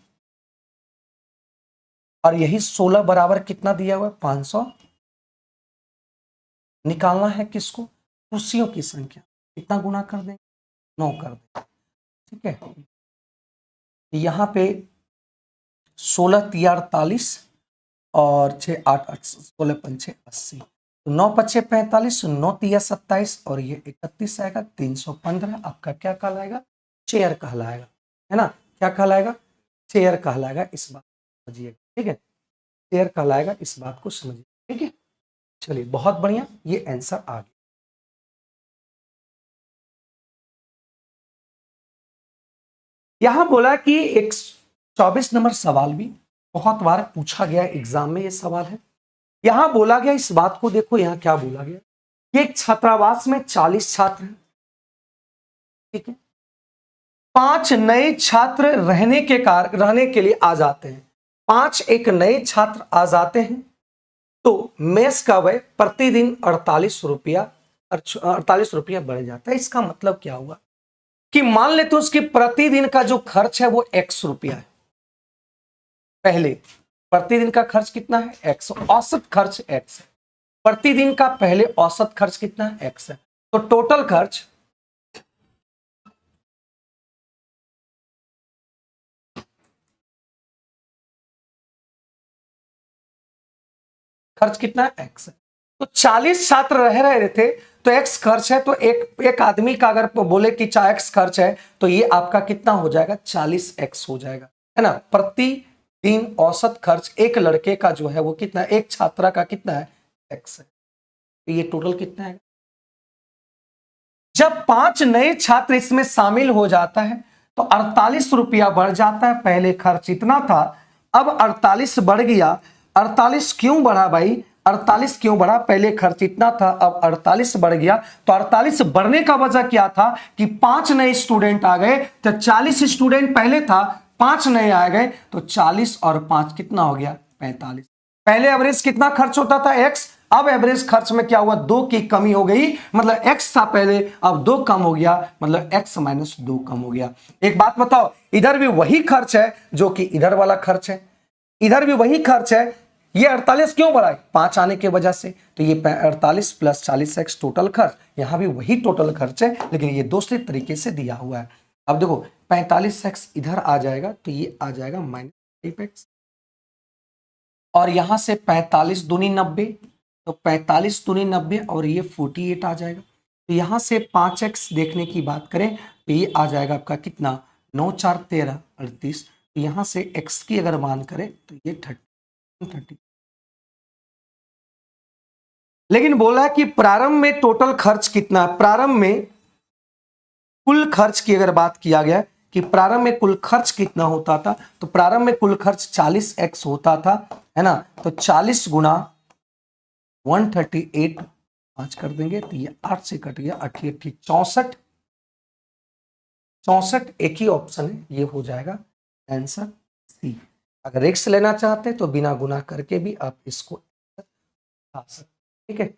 और यही 16 बराबर कितना दिया हुआ है? 500। निकालना है किसको? कुर्सियों की संख्या। कितना गुना कर दें? 9 कर दें। ठीक है, यहां पे 16 तिया 48 और 6 8 8 16 पंचे 80, तो 9 पचे 45, 9 तिया 27 और ये 31 आएगा। 315 आपका क्या कहलाएगा? चेयर कहलाएगा, है ना, क्या कहलाएगा? चेयर कहलाएगा। इस बात को समझिए, ठीक है, चेयर कहलाएगा, इस बात को समझिए। ठीक है, चलिए बहुत बढ़िया, ये आंसर आ गया। यहां बोला कि एक 24 नंबर सवाल भी बहुत बार पूछा गया एग्जाम में, ये सवाल है। यहां बोला गया, इस बात को देखो, यहां क्या बोला गया कि एक छात्रावास में 40 छात्र हैं, ठीक है, 5 नए छात्र रहने के लिए आ जाते हैं। 5 एक नए छात्र आ जाते हैं, तो मेस का व्यय प्रतिदिन 48 रुपया बढ़ जाता है। इसका मतलब क्या हुआ कि मान ले तो उसके प्रतिदिन का जो खर्च है वो X रुपया है। पहले प्रतिदिन का खर्च कितना है? X। औसत खर्च X है। प्रतिदिन का पहले औसत खर्च कितना है? X है। तो टोटल खर्च कितना है? X है। तो 40 छात्र रह रहे थे तो X खर्च है, तो एक आदमी का अगर बोले कि X खर्च है तो ये आपका कितना हो जाएगा? 40X हो जाएगा, है ना। प्रतिदिन औसत खर्च एक लड़के का जो है वो कितना है? एक छात्रा का कितना है? X है। तो ये टोटल कितना है? जब 5 नए छात्र इसमें शामिल हो जाता है तो 48 रुपया बढ़ जाता है। पहले खर्च इतना था, अब 48 बढ़ गया। 48 क्यों बढ़ा भाई? 48 क्यों बढ़ा? पहले खर्च इतना था, अब 48 बढ़ गया। तो 48 बढ़ने का वजह क्या था कि 5 नए स्टूडेंट आ गए। तो 40 स्टूडेंट पहले था, 5 नए आ गए, तो 40 और 5 कितना हो गया? 45। पहले एवरेज कितना खर्च होता था? x। अब एवरेज खर्च में क्या हुआ? 2 की कमी हो गई, मतलब x था पहले, अब 2 कम हो गया, मतलब x माइनस 2 कम हो गया। एक बात बताओ, इधर भी वही खर्च है जो कि इधर वाला खर्च है, इधर भी वही खर्च है। ये 48 क्यों बढ़ा? 5 आने की वजह से। तो ये 48 प्लस 40x टोटल खर्च, यहां भी वही टोटल खर्च है, लेकिन ये दूसरे तरीके से दिया हुआ है। अब देखो 45x इधर आ जाएगा, तो ये आ जाएगा -5x, और यहां से 45 दूनी 90, तो 45 दूनी 90, और ये 48 आ जाएगा। तो यहां से 5x देखने की बात करें तो ये आ जाएगा आपका कितना? 9 4 13 38। तो यहां से x की अगर मान करें तो ये 30। लेकिन बोला कि प्रारंभ में टोटल खर्च कितना? प्रारंभ में कुल खर्च की अगर बात किया गया कि प्रारंभ में कुल खर्च कितना होता था, तो प्रारंभ में कुल खर्च 40x होता था, है ना। तो 40 गुना 138, 5 कर देंगे तो ये 8 से कट गया, 88 64। 64 एक ही ऑप्शन है, ये हो जाएगा आंसर सी। अगर एक्स लेना चाहते हैं तो बिना गुना करके भी आप इसको आ सकते, ठीक है।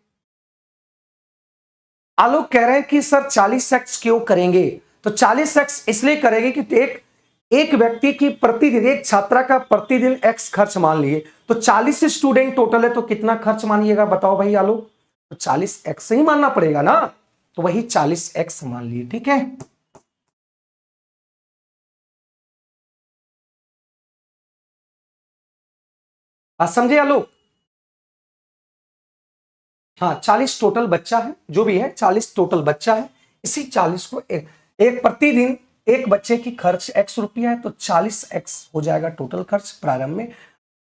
आलोक कह रहे हैं कि सर 40x क्यों करेंगे? तो 40x इसलिए करेंगे कि एक एक व्यक्ति की प्रतिदिन, एक छात्रा का प्रतिदिन x खर्च मान लिए, तो 40 स्टूडेंट टोटल है, तो कितना खर्च मानिएगा बताओ भाई आलोक? तो 40x ही मानना पड़ेगा ना, तो वही 40x मान लिए, ठीक है। बात समझे आलोक? हाँ 40 टोटल बच्चा है, जो भी है 40 टोटल बच्चा है। इसी 40 को एक प्रतिदिन एक बच्चे की खर्च x रुपया है, तो 40x हो जाएगा टोटल खर्च प्रारंभ में।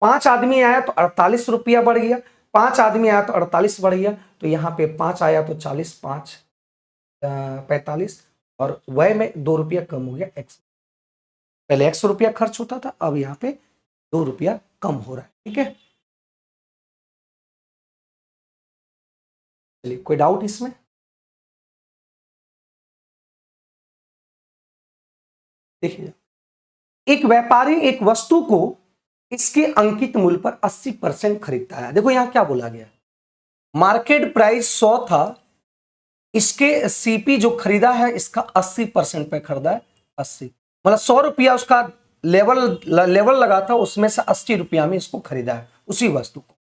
5 आदमी आया तो 48 रुपया बढ़ गया, 5 आदमी आया तो 48 बढ़ गया, तो यहाँ पे 5 आया तो 40, 5 45, और व्यय में 2 रुपया कम हो गया x। पहले 100 रुपया खर्च होता था, अब यहाँ पे 2 रुपया कम हो रहा है, ठीक है। चलिए कोई डाउट इसमें? देखिए, एक व्यापारी एक वस्तु को इसके अंकित मूल्य पर 80% खरीदता है। देखो यहां क्या बोला गया, मार्केट प्राइस 100 था, इसके सीपी जो खरीदा है इसका 80% पे खरीदा है, 80 मतलब 100 रुपया उसका लेवल लगा था, उसमें से 80 रुपया में इसको खरीदा है उसी वस्तु को।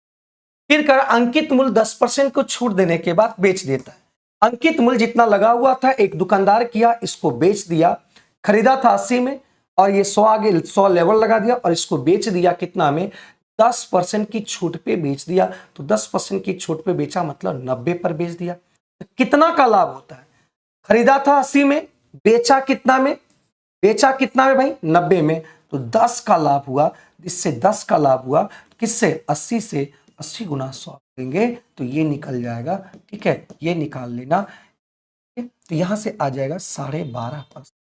फिर कर अंकित मूल्य 10% को छूट देने के बाद बेच देता है। अंकित मूल्य जितना लगा हुआ था एक दुकानदार किया, इसको बेच दिया। खरीदा था 80 में, और ये 100 आगे 100 लेवल लगा दिया और इसको बेच दिया कितना में? 10% की छूट पे बेच दिया। तो 10% की छूट पे बेचा मतलब 90 पर बेच दिया। तो कितना का लाभ होता है? खरीदा था 80 में, बेचा कितना में? बेचा कितना में भाई? 90 में। तो 10 का लाभ हुआ, इससे 10 का लाभ हुआ, किससे? 80 से। 80 गुना 100 देंगे तो ये निकल जाएगा, ठीक है, ये निकाल लेना। तो यहां से आ जाएगा 12.5%,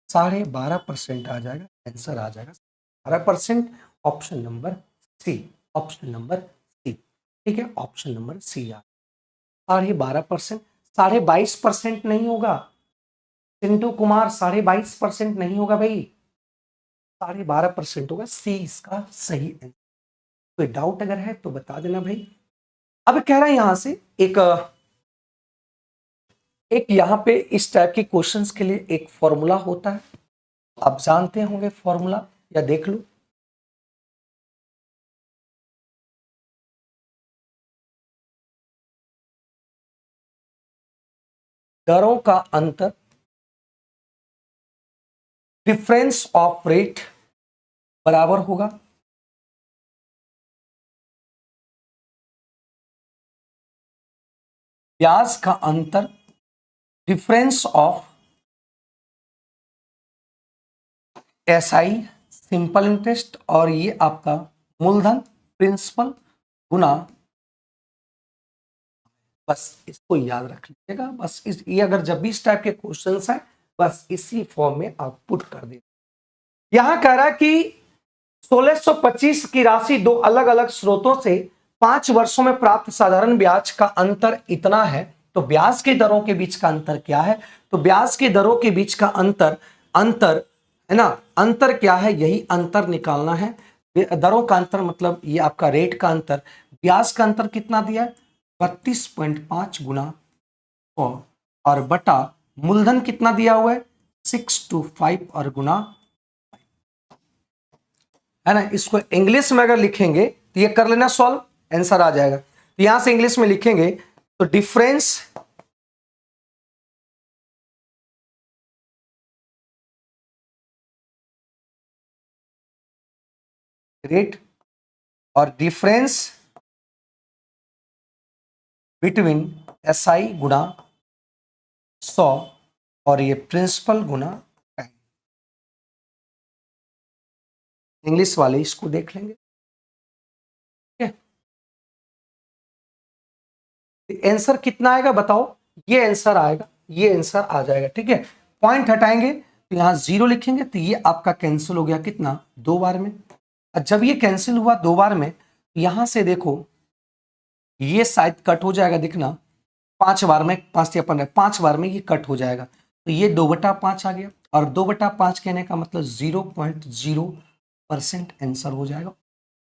12.5% आ जाएगा, आंसर आ जाएगा 12%। Option number C, option number C, ठीक है, ऑप्शन नंबर सी आ 12.5%। 22.5% नहीं होगा चिंटू कुमार, 22.5% नहीं होगा भाई, 12.5% होगा। सी इसका सही आंसर। कोई डाउट अगर है तो बता देना भाई। अब कह रहा है यहां से एक यहां पे इस टाइप के क्वेश्चंस के लिए एक फॉर्मूला होता है, आप जानते होंगे फॉर्मूला, या देख लो। दरों का अंतर, डिफरेंस ऑफ रेट बराबर होगा ब्याज का अंतर, difference of SI simple interest, और ये आपका मूलधन प्रिंसिपल गुना। बस इसको याद रख लीजिएगा, बस ये अगर जब भी इस टाइप के क्वेश्चंस है, बस इसी फॉर्म में आप पुट कर दे। यहां कह रहा है कि 1625 की राशि दो अलग अलग स्रोतों से 5 वर्षों में प्राप्त साधारण ब्याज का अंतर इतना है। तो ब्याज के दरों के बीच का अंतर क्या है? तो ब्याज के दरों के बीच का अंतर अंतर है ना, अंतर क्या है, यही अंतर निकालना है। दरों का अंतर मतलब ये आपका रेट का अंतर। ब्याज का अंतर कितना दिया है? 32.5 गुना 100 और बटा मूलधन कितना दिया हुआ है? 625 और गुना, है ना। इसको इंग्लिश में अगर लिखेंगे तो ये कर लेना सॉल्व, आंसर आ जाएगा। तो यहां से इंग्लिश में लिखेंगे तो डिफरेंस रेट और डिफरेंस बिटवीन SI गुना 100 और ये प्रिंसिपल गुना टाइम। इंग्लिश वाले इसको देख लेंगे, ठीक है। आंसर कितना आएगा बताओ? ये आंसर आएगा, ये आंसर आ जाएगा, ठीक है। पॉइंट हटाएंगे तो यहां 0 लिखेंगे तो ये आपका कैंसिल हो गया, कितना? 2 बार में। और जब ये कैंसिल हुआ 2 बार में, यहां से देखो ये शायद कट हो जाएगा, दिखना 5 बार में, 5 या 15, 5 बार में ये कट हो जाएगा। तो ये 2/5 आ गया और 2/5 कहने का मतलब 0.0% आंसर हो जाएगा,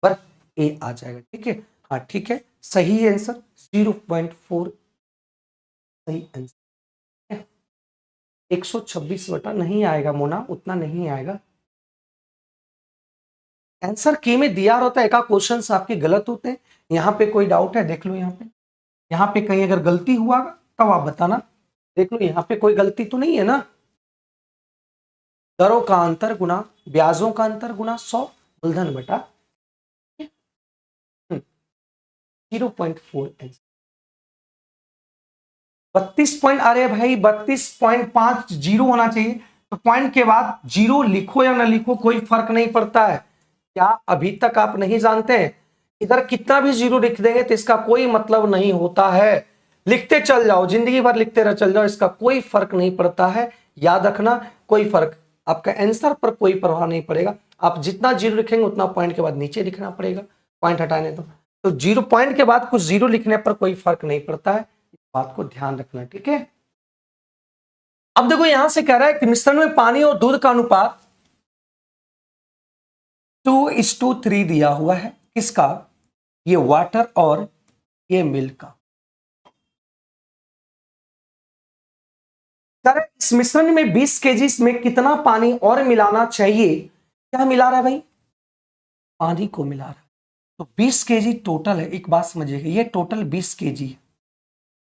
पर ए आ जाएगा, ठीक है। हाँ ठीक है, सही आंसर 0.4 सही आंसर। 126 नहीं आएगा मोना, उतना नहीं आएगा। आंसर की में दिया होता है, एक क्वेश्चन आपके गलत होते हैं। यहाँ पे कोई डाउट है? देख लो यहाँ पे कहीं अगर गलती हुआ तब आप बताना। देख लो यहाँ पे कोई गलती तो नहीं है ना। दरों का अंतर गुना ब्याजों का अंतर गुना 100 मूलधन बटा 0.4 आंसर। 32 पॉइंट, अरे भाई 32.5 जीरो होना चाहिए। तो पॉइंट के बाद जीरो लिखो या ना लिखो कोई फर्क नहीं पड़ता है। क्या अभी तक आप नहीं जानते हैं? इधर कितना भी जीरो लिख देंगे तो इसका कोई मतलब नहीं होता है। लिखते चल जाओ, जिंदगी भर लिखते रह चल जाओ, इसका कोई फर्क नहीं पड़ता है। याद रखना, कोई फर्क, आपका आंसर पर कोई प्रभाव नहीं पड़ेगा। आप जितना जीरो लिखेंगे उतना पॉइंट के बाद नीचे लिखना पड़ेगा, पॉइंट हटाने तो 0 पॉइंट के बाद कुछ जीरो लिखने पर कोई फर्क नहीं पड़ता है। बात को ध्यान रखना, ठीक है। अब देखो यहां से कह रहा है कि मिश्रण में पानी और दूध का अनुपात 2:3 दिया हुआ है। किसका? ये वाटर और ये मिल्क का। कह रहा है इस मिश्रण में 20 केजी में कितना पानी और मिलाना चाहिए? क्या मिला रहा है भाई? पानी को मिला रहा है। तो 20 केजी टोटल है, एक बात समझिएगा, ये टोटल 20 केजी है।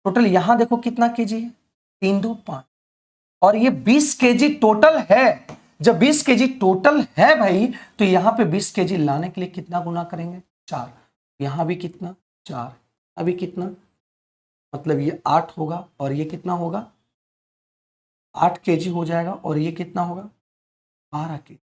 टोटल यहां देखो कितना केजी है, 3 2 5, और ये 20 केजी टोटल है। जब 20 केजी टोटल है भाई, तो यहां पे 20 केजी लाने के लिए कितना गुना करेंगे? 4। यहां भी कितना? 4। अभी कितना? मतलब ये 8 होगा और ये कितना होगा? 8 केजी हो जाएगा और ये कितना होगा? 12 केजी।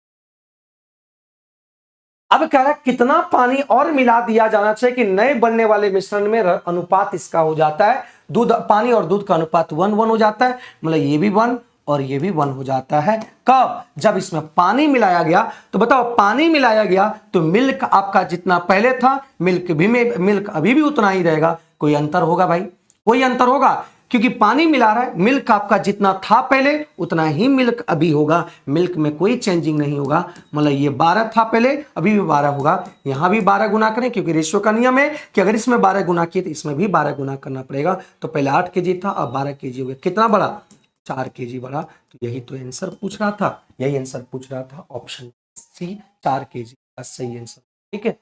अब कह रहा है कितना पानी और मिला दिया जाना चाहिए कि नए बनने वाले मिश्रण में अनुपात इसका हो जाता है, दूध, पानी और दूध का अनुपात 1:1 हो जाता है। मतलब ये भी 1 और ये भी 1 हो जाता है। कब? जब इसमें पानी मिलाया गया। तो बताओ पानी मिलाया गया तो मिल्क आपका जितना पहले था, मिल्क अभी भी उतना ही रहेगा। कोई अंतर होगा भाई? कोई अंतर होगा, क्योंकि पानी मिला रहा है। मिल्क आपका जितना था पहले उतना ही मिल्क अभी होगा, मिल्क में कोई चेंजिंग नहीं होगा। मतलब ये 12 था पहले, अभी भी 12 होगा। यहां भी 12 गुना करें, क्योंकि रेशियो का नियम है कि अगर इसमें 12 गुना किए तो इसमें भी 12 गुना करना पड़ेगा। तो पहले 8 केजी था, अब 12 केजी हो गया। कितना बढ़ा? 4 केजी बढ़ा। तो यही तो आंसर पूछ रहा था, यही आंसर पूछ रहा था। ऑप्शन सी 4 केजी का सही आंसर, ठीक है।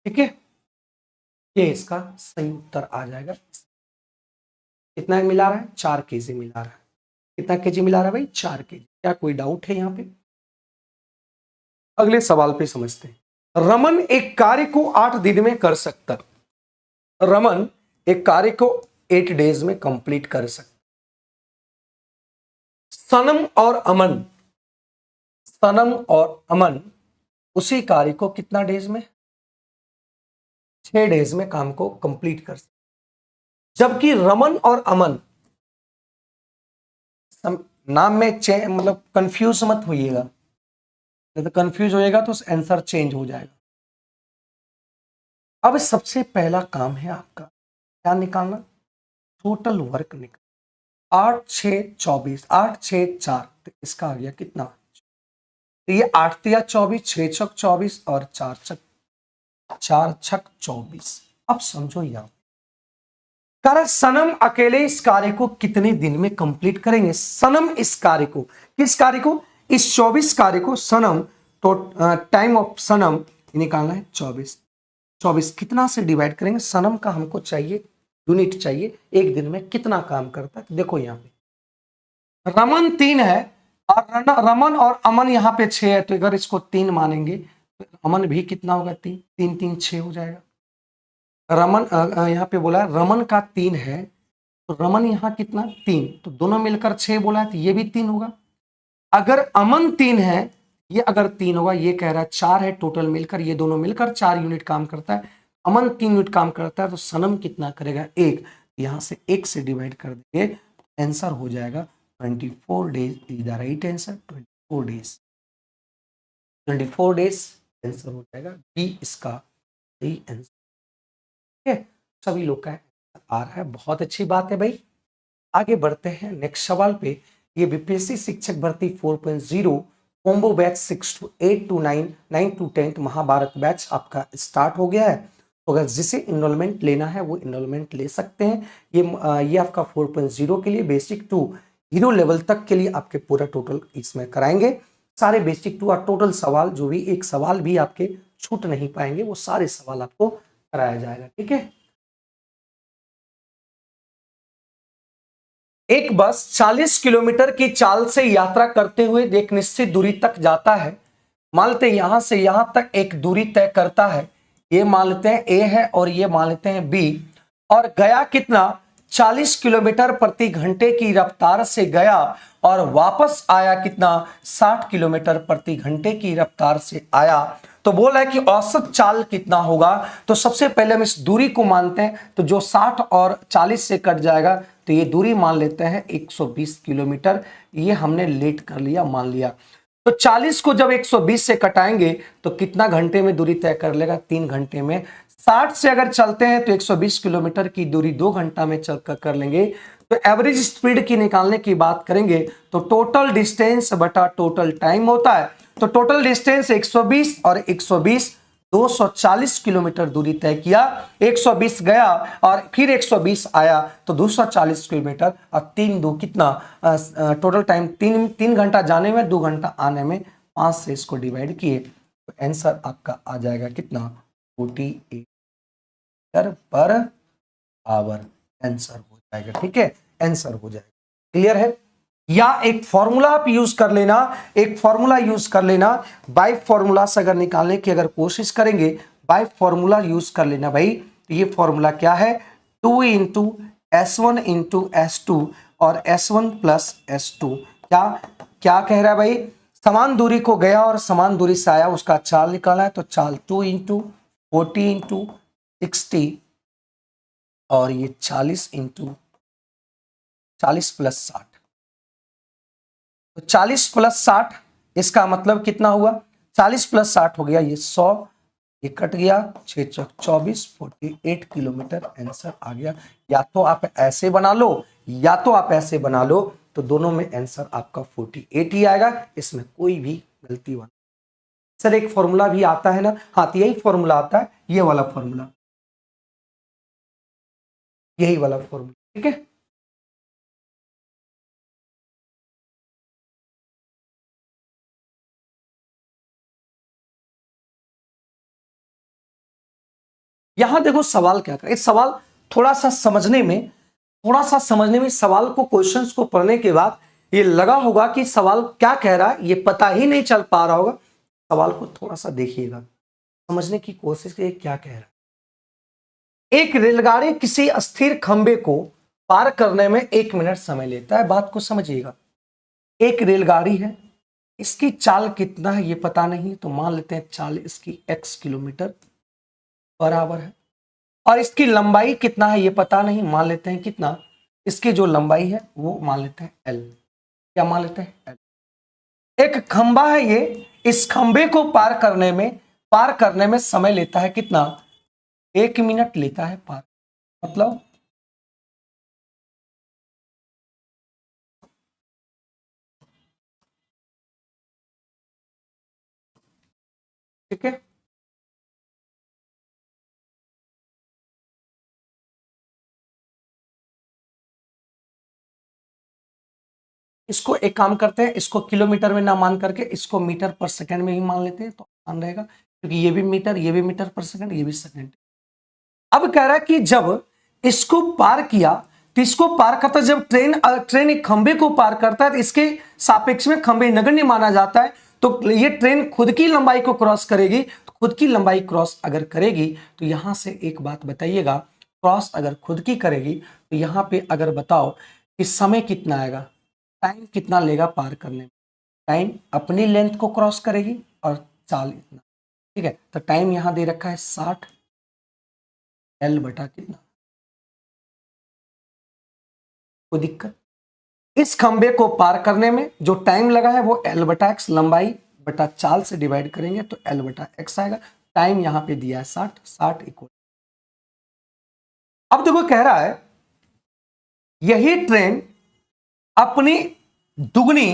ठीक है, ये इसका सही उत्तर आ जाएगा। कितना मिला रहा है? 4 केजी मिला रहा है। कितना केजी मिला रहा है भाई? 4 केजी। क्या कोई डाउट है यहाँ पे? अगले सवाल पे समझते हैं। रमन एक कार्य को 8 दिन में कर सकता। रमन एक कार्य को 8 डेज में कंप्लीट कर सकता। सनम और अमन, सनम और अमन उसी कार्य को कितना डेज में? 6 डेज में काम को कंप्लीट कर सकते। जबकि रमन और अमन नाम में मतलब कंफ्यूज मत होइएगा, नहीं तो कंफ्यूज होएगा तो आंसर चेंज हो जाएगा। अब सबसे पहला काम है आपका क्या निकालना, टोटल वर्क निकाल। 8 6 24, 8 6 4, तो इसका आ गया कितना, तो ये 8 तिया 24, 6 छक 24 और 4 छक 24। अब समझो यहाँ कारण सनम अकेले इस कार्य को कितने दिन में कंप्लीट करेंगे। सनम इस कार्य को, किस कार्य को, इस 24 कार्य को सनम, तो टाइम ऑफ सनम निकालना है 24। 24 कितना से डिवाइड करेंगे, सनम का हमको चाहिए यूनिट चाहिए, एक दिन में कितना काम करता है। देखो यहाँ पे रमन 3 है और रमन और अमन यहाँ पे 6 है, तो अगर इसको 3 मानेंगे तो अमन भी कितना होगा, 3 3 3 6 हो जाएगा। रमन यहाँ पे बोला है रमन का 3 है, तो रमन यहाँ कितना 3, तो दोनों मिलकर 6 बोला है, तो ये भी 3 होगा। अगर अमन 3 है, ये अगर 3 होगा, ये कह रहा है 4 है, टोटल मिलकर ये दोनों मिलकर 4 यूनिट काम करता है, अमन 3 यूनिट काम करता है, तो सनम कितना करेगा 1, यहां से 1 से डिवाइड कर देंगे, आंसर हो जाएगा 24 days is the right answer. 24 days, 24 days answer हो जाएगा बी इसका सही आंसर। ठीक है, सभी लोग का आ रहा है, बहुत अच्छी बात है भाई। आगे बढ़ते हैं नेक्स्ट सवाल पे। ये बीपीएससी शिक्षक भर्ती 4.0 combo batch 6 to 8 to 9, 9 to 10 Mahabharat batch आपका स्टार्ट हो गया है। तो अगर जिसे इनरोलमेंट लेना है वो इनरोलमेंट ले सकते हैं। ये आपका 4.0 के लिए बेसिक टू हीरो लेवल तक के लिए आपके पूरा टोटल इसमें कराएंगे। सारे बेसिक टू और टोटल सवाल, जो भी एक सवाल भी आपके छूट नहीं पाएंगे, वो सारे सवाल आपको कराया जाएगा। ठीक है, एक बस 40 किलोमीटर की चाल से यात्रा करते हुए एक निश्चित दूरी तक जाता है। मान लेते हैं यहां से यहां तक एक दूरी तय करता है, ये मान लेते हैं ए है और ये मान लेते हैं बी, और गया कितना 40 किलोमीटर प्रति घंटे की रफ्तार से गया और वापस आया कितना 60 किलोमीटर प्रति घंटे की रफ्तार से आया। तो बोल रहा है कि औसत चाल कितना होगा। तो सबसे पहले हम इस दूरी को मानते हैं, तो जो 60 और 40 से कट जाएगा, तो ये दूरी मान लेते हैं 120 किलोमीटर। ये हमने लेट कर लिया, मान लिया। तो 40 को जब 120 से कटाएंगे तो कितना घंटे में दूरी तय कर लेगा, 3 घंटे में। 60 से अगर चलते हैं तो 120 किलोमीटर की दूरी 2 घंटा में चलकर कर लेंगे। तो एवरेज स्पीड की निकालने की बात करेंगे तो टोटल डिस्टेंस बटा टोटल टाइम होता है। तो टोटल डिस्टेंस 120 और 120 240 किलोमीटर दूरी तय किया। 120 गया और फिर 120 आया, तो 240 किलोमीटर और 3 2 कितना, टोटल टाइम 3 घंटा जाने में, 2 घंटा आने में, 5 से इसको डिवाइड किए तो आंसर आपका आ जाएगा कितना 48 पर आवर आंसर हो जाएगा। ठीक है, आंसर हो जाएगा। क्लियर है। या एक फॉर्मूला आप यूज कर लेना, एक फॉर्मूला यूज कर लेना, बाय फॉर्मूला से अगर निकालने की अगर कोशिश करेंगे, बाय फॉर्मूला यूज कर लेना भाई। तो ये फॉर्मूला क्या है, 2 इंटू S1 इंटू S2 और S1 प्लस S2। क्या क्या कह रहा है भाई, समान दूरी को गया और समान दूरी से आया, उसका चाल निकाला है। तो चाल 2 इंटू 40 इंटू 60 और ये 40 इंटू 40 प्लस 60, तो 40 प्लस 60 इसका मतलब कितना हुआ, 40 प्लस 60 हो गया ये 100, ये कट गया 6 चौक 24, 48 किलोमीटर आंसर आ गया। या तो आप ऐसे बना लो या तो आप ऐसे बना लो, तो दोनों में आंसर आपका 48 ही आएगा, इसमें कोई भी गलती वाला। सर एक फॉर्मूला भी आता है ना, हाँ तो यही फॉर्मूला आता है, ये वाला फॉर्मूला, यही वाला फॉर्मूला। ठीक है, यहां देखो सवाल क्या कर, इस सवाल थोड़ा सा समझने में, सवाल को, क्वेश्चंस को पढ़ने के बाद ये लगा होगा कि सवाल क्या कह रहा है, ये पता ही नहीं चल पा रहा होगा। सवाल को थोड़ा सा देखिएगा, समझने की कोशिश करिए क्या कह रहा है। एक रेलगाड़ी किसी अस्थिर खंबे को पार करने में 1 मिनट समय लेता है। बात को समझिएगा, एक रेलगाड़ी है, इसकी चाल कितना है ये पता नहीं, तो मान लेते हैं चाल इसकी x किलोमीटर बराबर है, और इसकी लंबाई कितना है ये पता नहीं, मान लेते हैं कितना, इसकी जो लंबाई है वो मान लेते हैं l। क्या मान लेते हैं, एक खंबा है ये, इस खंबे को पार करने में समय लेता है कितना, 1 मिनट लेता है पार, मतलब ठीक है। इसको एक काम करते हैं, इसको किलोमीटर में ना मान करके इसको मीटर पर सेकंड में ही मान लेते हैं तो आसान रहेगा, क्योंकि ये भी मीटर, ये भी मीटर पर सेकंड, ये भी सेकंड। अब कह रहा है कि जब इसको पार किया, तो इसको पार करता, जब ट्रेन एक खंबे को पार करता है तो इसके सापेक्ष में खंबे नगण्य माना जाता है, तो ये ट्रेन खुद की लंबाई को क्रॉस करेगी, तो खुद की लंबाई क्रॉस अगर करेगी तो यहां से एक बात बताइएगा, क्रॉस अगर खुद की करेगी तो यहां पे अगर बताओ कि समय कितना आएगा, टाइम कितना लेगा पार करने में, टाइम अपनी लेंथ को क्रॉस करेगी और चाल इतना, ठीक है। तो टाइम यहां दे रखा है 60, एल बटा कितना, कोई दिक्कत, इस खंबे को पार करने में जो टाइम लगा है वो एल बटा एक्स, लंबाई बटा चाल से डिवाइड करेंगे तो एल बटा एक्स आएगा। टाइम यहां पे दिया है 60, 60 इक्वल, अब देखो कह रहा है यही ट्रेन अपनी दुगनी,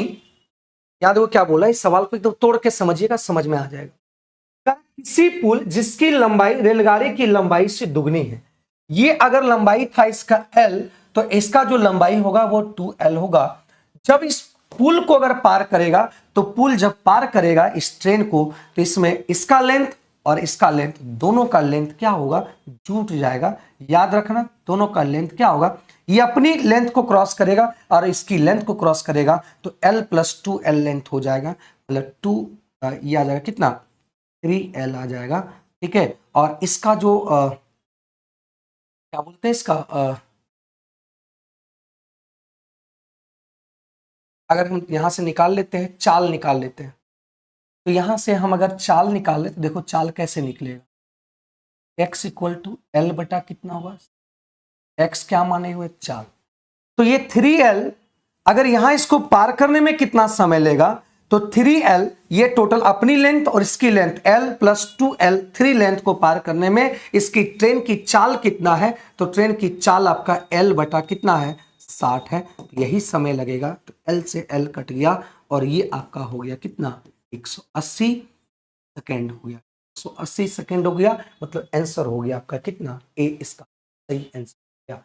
याद देखो क्या बोला, इस सवाल को एकदम तोड़ के समझिएगा, समझ में आ जाएगा। किसी पुल जिसकी लंबाई रेलगाड़ी की लंबाई से दुगनी है, ये अगर लंबाई था इसका एल, तो इसका जो लंबाई होगा वो 2L होगा। जब इस पुल को अगर पार करेगा, तो पुल जब पार करेगा इस ट्रेन को, तो इसमें इसका लेंथ और इसका लेंथ, दोनों का लेंथ क्या होगा, जुट जाएगा। याद रखना दोनों का लेंथ क्या होगा, ये अपनी लेंथ को क्रॉस करेगा और इसकी लेंथ को क्रॉस करेगा, तो L + 2L लेंथ हो जाएगा, मतलब 2 ये आ जाएगा कितना, 3L आ जाएगा, ठीक है। और इसका जो क्या बोलते हैं इसका, अगर हम यहां से निकाल लेते हैं, चाल निकाल लेते हैं, तो यहां से हम अगर चाल निकाल ले तो देखो चाल कैसे निकलेगा, x = L बटा कितना होगा, x क्या माने हुए, चाल, तो ये 3L, अगर यहां इसको पार करने में कितना समय लेगा, तो 3L, ये टोटल अपनी लेंथ और इसकी लेंथ L + 2L, 3 लेंथ को पार करने में इसकी ट्रेन की चाल कितना है, तो ट्रेन की चाल आपका L बटा कितना है, 60 है, तो यही समय लगेगा, तो L से L कट गया और ये आपका हो गया कितना, 180 सेकेंड हो गया, 180 सेकेंड हो गया, मतलब आंसर हो गया आपका कितना, ए इसका सही आंसर हो गया,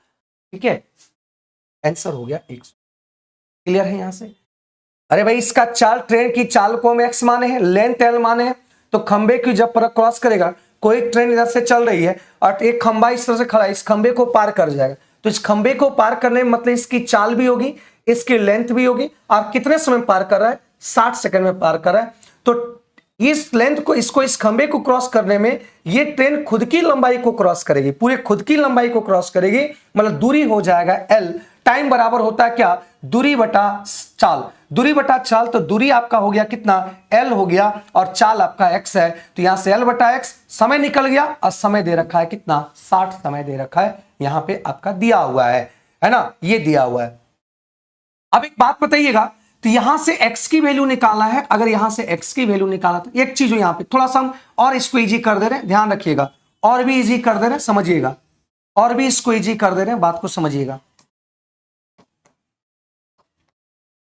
ठीक है, आंसर हो गया 100। क्लियर है यहां से। अरे भाई इसका चाल, ट्रेन की चाल को हम एक्स माने हैं, लेंथ एल माने हैं, तो खंबे की जब पर क्रॉस करेगा, कोई ट्रेन इधर से चल रही है और एक खंबा इस तरह से खड़ा है, इस खंबे को पार कर जाएगा, तो इस खंबे को पार करने में मतलब इसकी चाल भी होगी, इसकी लेंथ भी होगी, और कितने समय पार कर रहा है, 60 सेकंड में पार कर रहा है। तो इस लेंथ को, इसको, इस खंबे को क्रॉस करने में ये ट्रेन खुद की लंबाई को क्रॉस करेगी, पूरे खुद की लंबाई को क्रॉस करेगी, मतलब दूरी हो जाएगा L। टाइम बराबर होता है क्या, दूरी बटा चाल, दूरी बटा चाल, तो दूरी आपका हो गया कितना, L हो गया, और चाल आपका x है, तो यहां से L बटा x, समय निकल गया, और समय दे रखा है कितना, 60 समय दे रखा है, यहां पे आपका दिया हुआ है ना, ये दिया हुआ है। अब एक बात बताइएगा, तो यहां से x की वैल्यू निकालना है, अगर यहां से x की वैल्यू निकाला, तो एक चीज यहां पे थोड़ा सा हम और इसको इजी कर दे रहे हैं, ध्यान रखिएगा, और भी इजी कर दे रहे हैं, समझिएगा, और भी इसको इजी कर दे रहे हैं, बात को समझिएगा,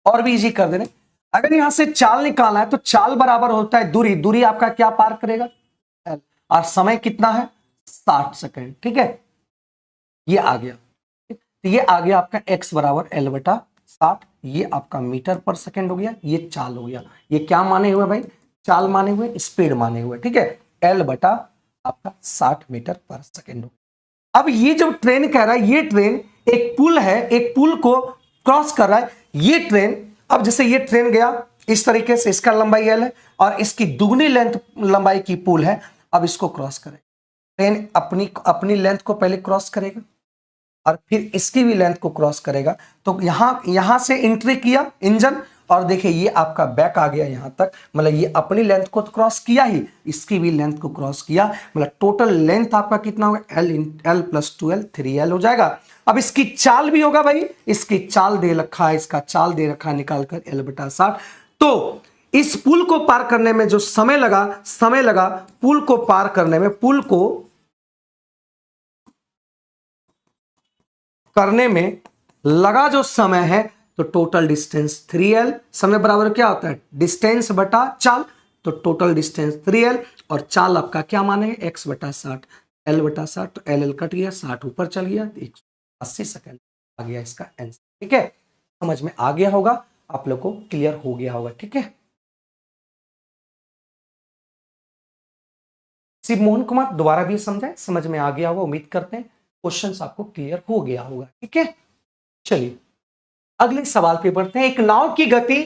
और भी इजी कर दे रहे हैं। अगर यहां से चाल निकालना है, तो चाल बराबर होता है दूरी, दूरी आपका क्या पार करेगा, L, और समय कितना है, 60 सेकेंड, ठीक है, ये आ गया, तो ये आ गया आपका x बराबर L बटा 60, ये आपका मीटर पर सेकंड हो गया, ये चाल हो गया, ये क्या माने हुए भाई, चाल माने हुए, स्पीड माने हुए, ठीक है, L बटा आपका 60 मीटर पर सेकंड हो गया। अब ये जब ट्रेन कह रहा है, ये ट्रेन एक पुल है, एक पुल को क्रॉस कर रहा है, ये ट्रेन, अब जैसे ये ट्रेन गया इस तरीके से, इसका लंबाई L है और इसकी दुगनी लेंथ लंबाई की पुल है, अब इसको क्रॉस करें, ट्रेन अपनी लेंथ को पहले क्रॉस करेगा और फिर इसकी भी लेंथ को क्रॉस करेगा, तो यहां से एंट्री किया इंजन और देखिए ये आपका बैक आ गया यहां तक, मतलब ये अपनी लेंथ को तो क्रॉस किया ही, इसकी भी लेंथ को क्रॉस किया, मतलब टोटल लेंथ आपका कितना होगा, एल प्लस 2l 3l हो जाएगा। अब इसकी चाल भी होगा भाई, इसकी चाल दे रखा है, इसका चाल दे रखा है, निकालकर l/60। तो इस पुल को पार करने में जो समय लगा पुल को पार करने में, पुल को करने में लगा जो समय है, तो टोटल डिस्टेंस 3l, समय बराबर क्या होता है, डिस्टेंस बटा चाल, तो टोटल डिस्टेंस 3l, और चाल आपका क्या मानेंगे, x/60, l/60, तो l कट गया, 60 ऊपर चल गया, 180 सेकंड आ गया इसका आंसर। ठीक है, समझ में आ गया होगा, आप लोग को क्लियर हो गया होगा। ठीक है, शिव मोहन कुमार दोबारा भी समझाए, समझ में आ गया होगा, उम्मीद करते हैं क्वेश्चंस आपको क्लियर हो गया होगा। ठीक है, चलिए अगले सवाल पे बढ़ते हैं। एक नाव की गति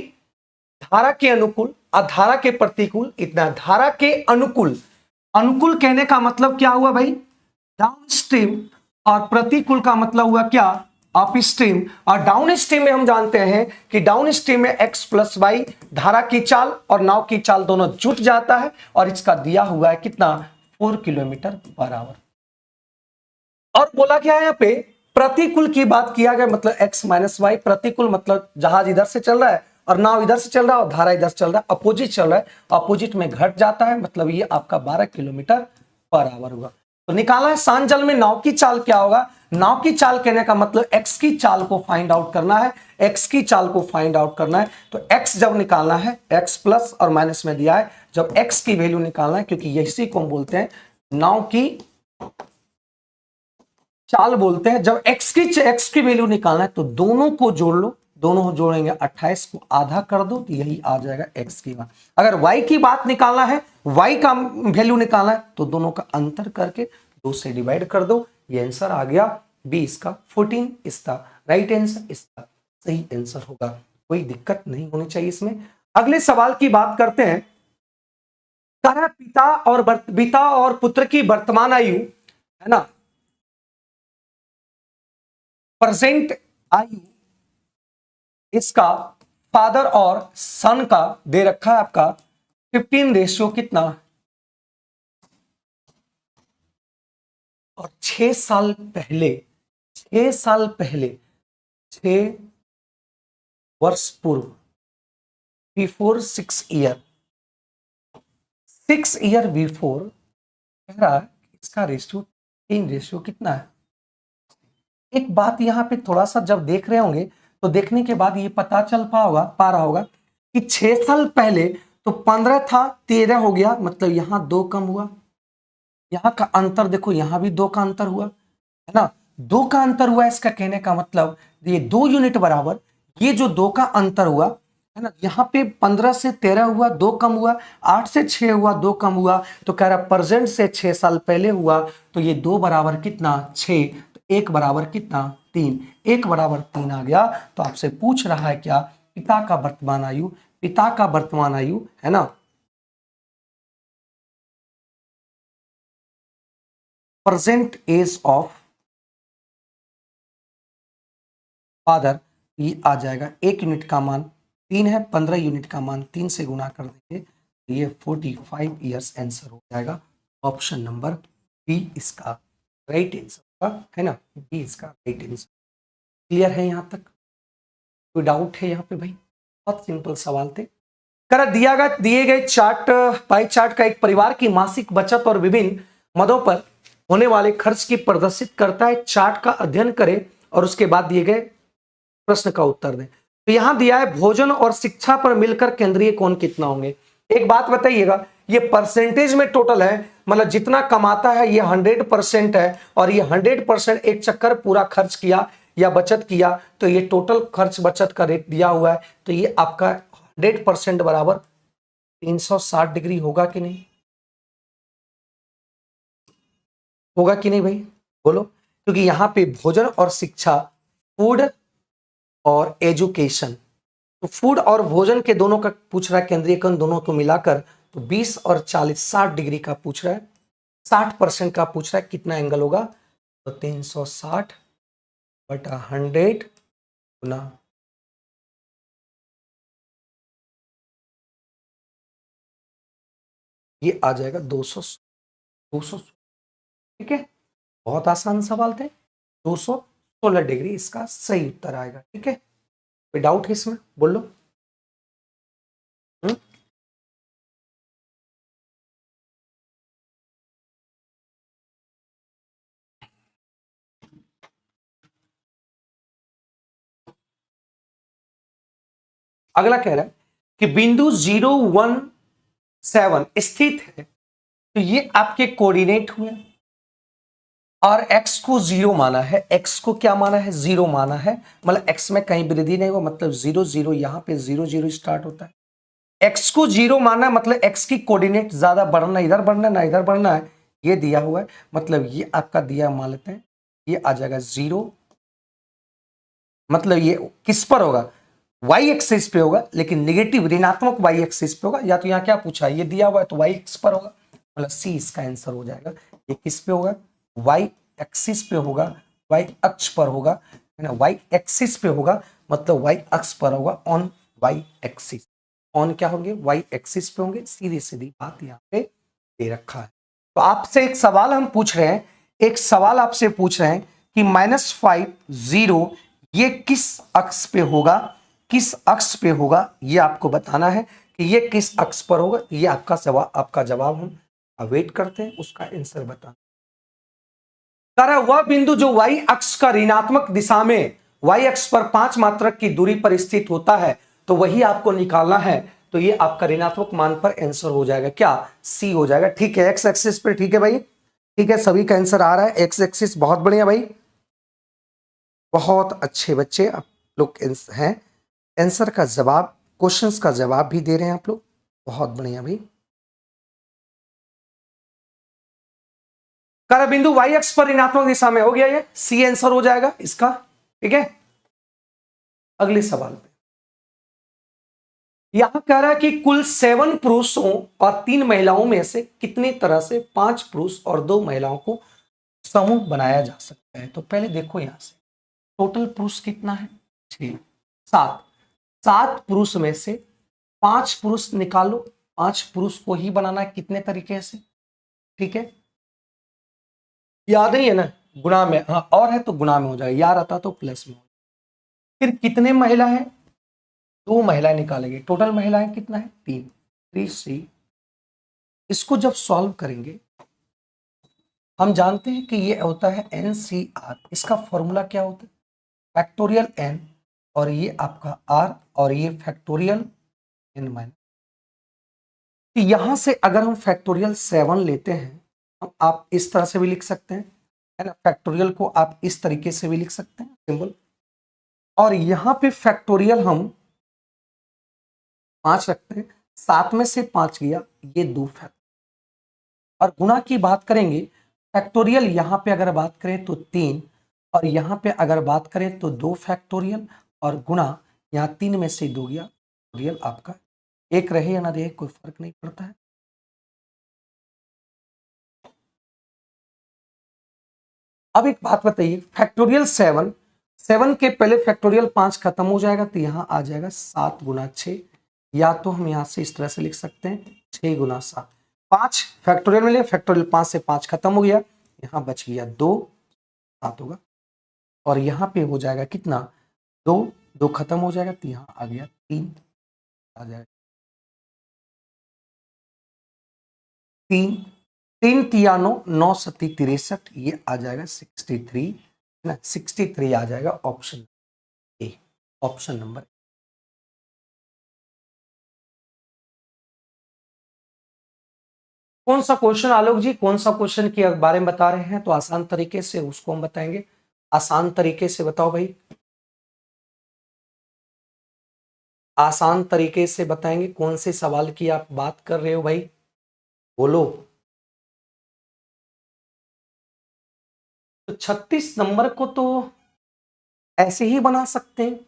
धारा के अनुकूल और धारा के प्रतिकूल, इतना धारा के अनुकूल, अनुकूल कहने का मतलब क्या हुआ भाई, डाउन स्ट्रीम, और प्रतिकूल का मतलब हुआ क्या, अप स्ट्रीम। और डाउन स्ट्रीम में हम जानते हैं कि डाउन स्ट्रीम में x + y धारा की चाल और नाव की चाल दोनों जुट जाता है, और इसका दिया हुआ है कितना, 4 किलोमीटर/आवर। और बोला क्या है यहाँ पे, प्रतिकूल की बात किया गया, मतलब x - y, प्रतिकूल मतलब जहाज इधर से चल रहा है और नाव इधर से चल रहा है और धारा इधर से चल रहा है, अपोजिट चल रहा है, अपोजिट में घट जाता है, मतलब ये आपका 12 किलोमीटर/आवर होगा। तो निकाला है शांत जल में नाव की चाल क्या होगा, नाव की चाल कहने का मतलब x की चाल को फाइंड आउट करना है, x की चाल को फाइंड आउट करना है। तो x जब निकालना है, x प्लस और माइनस में दिया है, जब x की वैल्यू निकालना है, क्योंकि इसी को हम बोलते हैं नाव की चाल बोलते हैं। जब x की वैल्यू निकालना है तो दोनों को जोड़ लो, दोनों जोड़ेंगे 28 को आधा कर दो, तो यही आ जाएगा x की बात। अगर y की बात निकालना है, y का वैल्यू निकालना है, तो दोनों का अंतर करके 2 से डिवाइड कर दो, ये आंसर आ गया बी, इसका 14 इसका राइट आंसर, इसका सही आंसर होगा। कोई दिक्कत नहीं होनी चाहिए इसमें। अगले सवाल की बात करते हैं। पिता और पुत्र की वर्तमान आयु है ना, प्रेजेंट आयु, इसका फादर और सन का दे रखा है आपका 15 रेशियो कितना, और 6 साल पहले, 6 वर्ष पूर्व, बिफोर 6 ईयर, 6 ईयर बिफोर, कह रहा है इसका रेशियो 3 रेशियो कितना है। एक बात यहां पे थोड़ा सा जब देख रहे होंगे तो देखने के बाद ये पता चल पा रहा होगा कि 6 साल पहले तो 15 था, 13 हो गया, मतलब यहां 2 कम हुआ, यहां का अंतर देखो, यहां भी 2 का अंतर हुआ है ना, 2 का अंतर हुआ, इसका कहने का मतलब ये 2 यूनिट बराबर, ये जो 2 का अंतर हुआ है ना, यहाँ पे 15 से 13 हुआ, 2 कम हुआ, 8 से 6 हुआ, 2 कम हुआ, तो कह रहा प्रेजेंट से 6 साल पहले हुआ, तो ये 2 बराबर कितना 6, तो 1 बराबर कितना 3, 1 बराबर 3 आ गया। तो आपसे पूछ रहा है क्या, पिता का वर्तमान आयु, पिता का वर्तमान आयु है ना, प्रेजेंट एज ऑफ फादर, ये आ जाएगा 1 यूनिट का मान 3 है, 15 यूनिट का मान 3 से गुना कर देंगे, ये 45 ईयर्स आंसर हो जाएगा। ऑप्शन नंबर बी इसका राइट आंसर होगा, है ना, बी इसका राइट आंसर। क्लियर है यहाँ तक, कोई डाउट है यहाँ पे भाई, बहुत सिंपल सवाल थे। कर दिए गए चार्ट, पाई चार्ट का एक परिवार की मासिक बचत और विभिन्न मदों पर होने वाले खर्च की प्रदर्शित करता है, चार्ट का अध्ययन करें और उसके बाद दिए गए प्रश्न का उत्तर दें। तो यहां दिया है भोजन और शिक्षा पर मिलकर केंद्रीय कौन कितना होंगे। एक बात बताइएगा, ये परसेंटेज में टोटल है, मतलब जितना कमाता है ये 100% है, और ये 100% एक चक्कर पूरा खर्च किया या बचत किया, तो ये टोटल खर्च बचत का रेट दिया हुआ है, तो ये आपका 100% बराबर 360 डिग्री होगा कि नहीं, होगा कि नहीं भाई, बोलो। क्योंकि यहां पे भोजन और शिक्षा, फूड और एजुकेशन, तो फूड और भोजन के दोनों का पूछ रहा है केंद्रीय कण, दोनों को मिलाकर तो 20 और 40 60 डिग्री का पूछ रहा है, 60% का पूछ रहा है, कितना एंगल होगा, तो 360 बटा 100 गुना ये आ जाएगा 200। ठीक है, बहुत आसान सवाल थे। 216 डिग्री इसका सही उत्तर आएगा। ठीक है, कोई डाउट है इसमें, बोल लो। अगला कह रहा है कि बिंदु 017 स्थित है, तो ये आपके कोऑर्डिनेट हुए और x को 0 माना है। x को क्या माना है? 0 माना है, मतलब x में कहीं वृद्धि नहीं हुआ, मतलब 0 0, यहां पे 0 0 स्टार्ट होता है। x को 0 माना है, मतलब x की कोऑर्डिनेट ज्यादा बढ़ना, इधर बढ़ना ना इधर बढ़ना है, ये दिया हुआ है, मतलब ये आपका दिया मान लेते हैं, ये आ जाएगा 0। मतलब ये किस पर होगा? y एक्सिस पे होगा, लेकिन निगेटिव ऋणात्मक y एक्सिस पे होगा। या तो यहाँ क्या पूछा है, ये दिया हुआ है तो y एक्स पर होगा, मतलब सी इसका आंसर हो जाएगा। ये किस पे होगा? y एक्सिस पे होगा, y अक्ष पर होगा, है ना, y एक्सिस पे होगा, मतलब y अक्ष पर होगा, ऑन y एक्सिस। ऑन क्या होंगे? y एक्सिस पे होंगे। सीधी सीधी बात यहाँ पे दे रखा है। तो आपसे एक सवाल हम पूछ रहे हैं, एक सवाल आपसे पूछ रहे हैं कि -5 0 ये किस अक्ष पे होगा, किस अक्ष पे होगा, ये आपको बताना है कि ये किस अक्ष पर होगा। ये आपका जवाब हम वेट करते हैं, उसका आंसर बताना। वह बिंदु जो y अक्ष का ऋणात्मक दिशा में, y अक्ष पर 5 मात्रक की दूरी पर स्थित होता है, तो वही आपको निकालना है। तो ये आपका ऋणात्मक मान पर आंसर हो जाएगा, क्या? सी हो जाएगा। ठीक है, एक्स एक्सिस पे। ठीक है भाई, ठीक है, सभी का आंसर आ रहा है एक्स एक्सिस। बहुत बढ़िया भाई, बहुत अच्छे बच्चे आप लोग हैं। आंसर का जवाब, क्वेश्चंस का जवाब भी दे रहे हैं आप लोग, बहुत बढ़िया भाई। कर बिंदु y अक्ष पर ऋणात्मक दिशा में, हो गया, ये सी आंसर हो जाएगा इसका। ठीक है, अगले सवाल पे यहां कह रहा है कि कुल 7 पुरुषों और 3 महिलाओं में से कितने तरह से 5 पुरुष और 2 महिलाओं को समूह बनाया जा सकता है। तो पहले देखो यहां से टोटल पुरुष कितना है? 6 7 7 पुरुष में से 5 पुरुष निकालो, 5 पुरुष को ही बनाना है। कितने तरीके से? ठीक है, याद नहीं है ना, गुणा में, हाँ, और है तो गुणा में हो जाएगा, याद आता तो प्लस में हो। फिर कितने महिला है? 2 महिलाएं निकालेंगे। टोटल महिलाएं कितना है? 3 3 3। इसको जब सॉल्व करेंगे, हम जानते हैं कि ये होता है NCR। इसका फॉर्मूला क्या होता है? फैक्टोरियल n, और ये आपका r, और ये फैक्टोरियल n माइनस। यहां से अगर हम फैक्टोरियल 7 लेते हैं, हम आप इस तरह से भी लिख सकते हैं, है ना, फैक्टोरियल को आप इस तरीके से भी लिख सकते हैं सिंबल। और यहां पे फैक्टोरियल हम 5 रखते हैं, 7 में से 5 गया, ये 2 फैक्ट। और गुणा की बात करेंगे, फैक्टोरियल यहां पे अगर बात करें तो 3, और यहां पे अगर बात करें तो 2 फैक्टोरियल, और गुणा यहां 3 में से 2 गया, फैक्टोरियल आपका एक रहे या ना रहे कोई फर्क नहीं पड़ता है। अब एक बात बताइए, फैक्टोरियल 7 के पहले फैक्टोरियल 5 खत्म हो जाएगा, तो यहां आ जाएगा 7 गुना 6, या तो हम यहां से इस तरह से लिख सकते हैं 6 गुना 7। 5 फैक्टोरियल में ले, फैक्टोरियल 5 से 5 खत्म हो गया, यहां बच गया 2, 7 होगा, और यहां पे हो जाएगा कितना? 2 2 खत्म हो जाएगा, तो यहां आ गया 3 आ जाएगा। 3 3 तिया 9 9 सती 63, ये आ जाएगा 63 ना, 63 आ जाएगा ऑप्शन ए, ऑप्शन नंबर। कौन सा क्वेश्चन आलोक जी, कौन सा क्वेश्चन के बारे में बता रहे हैं? तो आसान तरीके से उसको हम बताएंगे, आसान तरीके से बताओ भाई, आसान तरीके से बताएंगे। कौन से सवाल की आप बात कर रहे हो भाई, बोलो। तो 36 नंबर को तो ऐसे ही बना सकते हैं।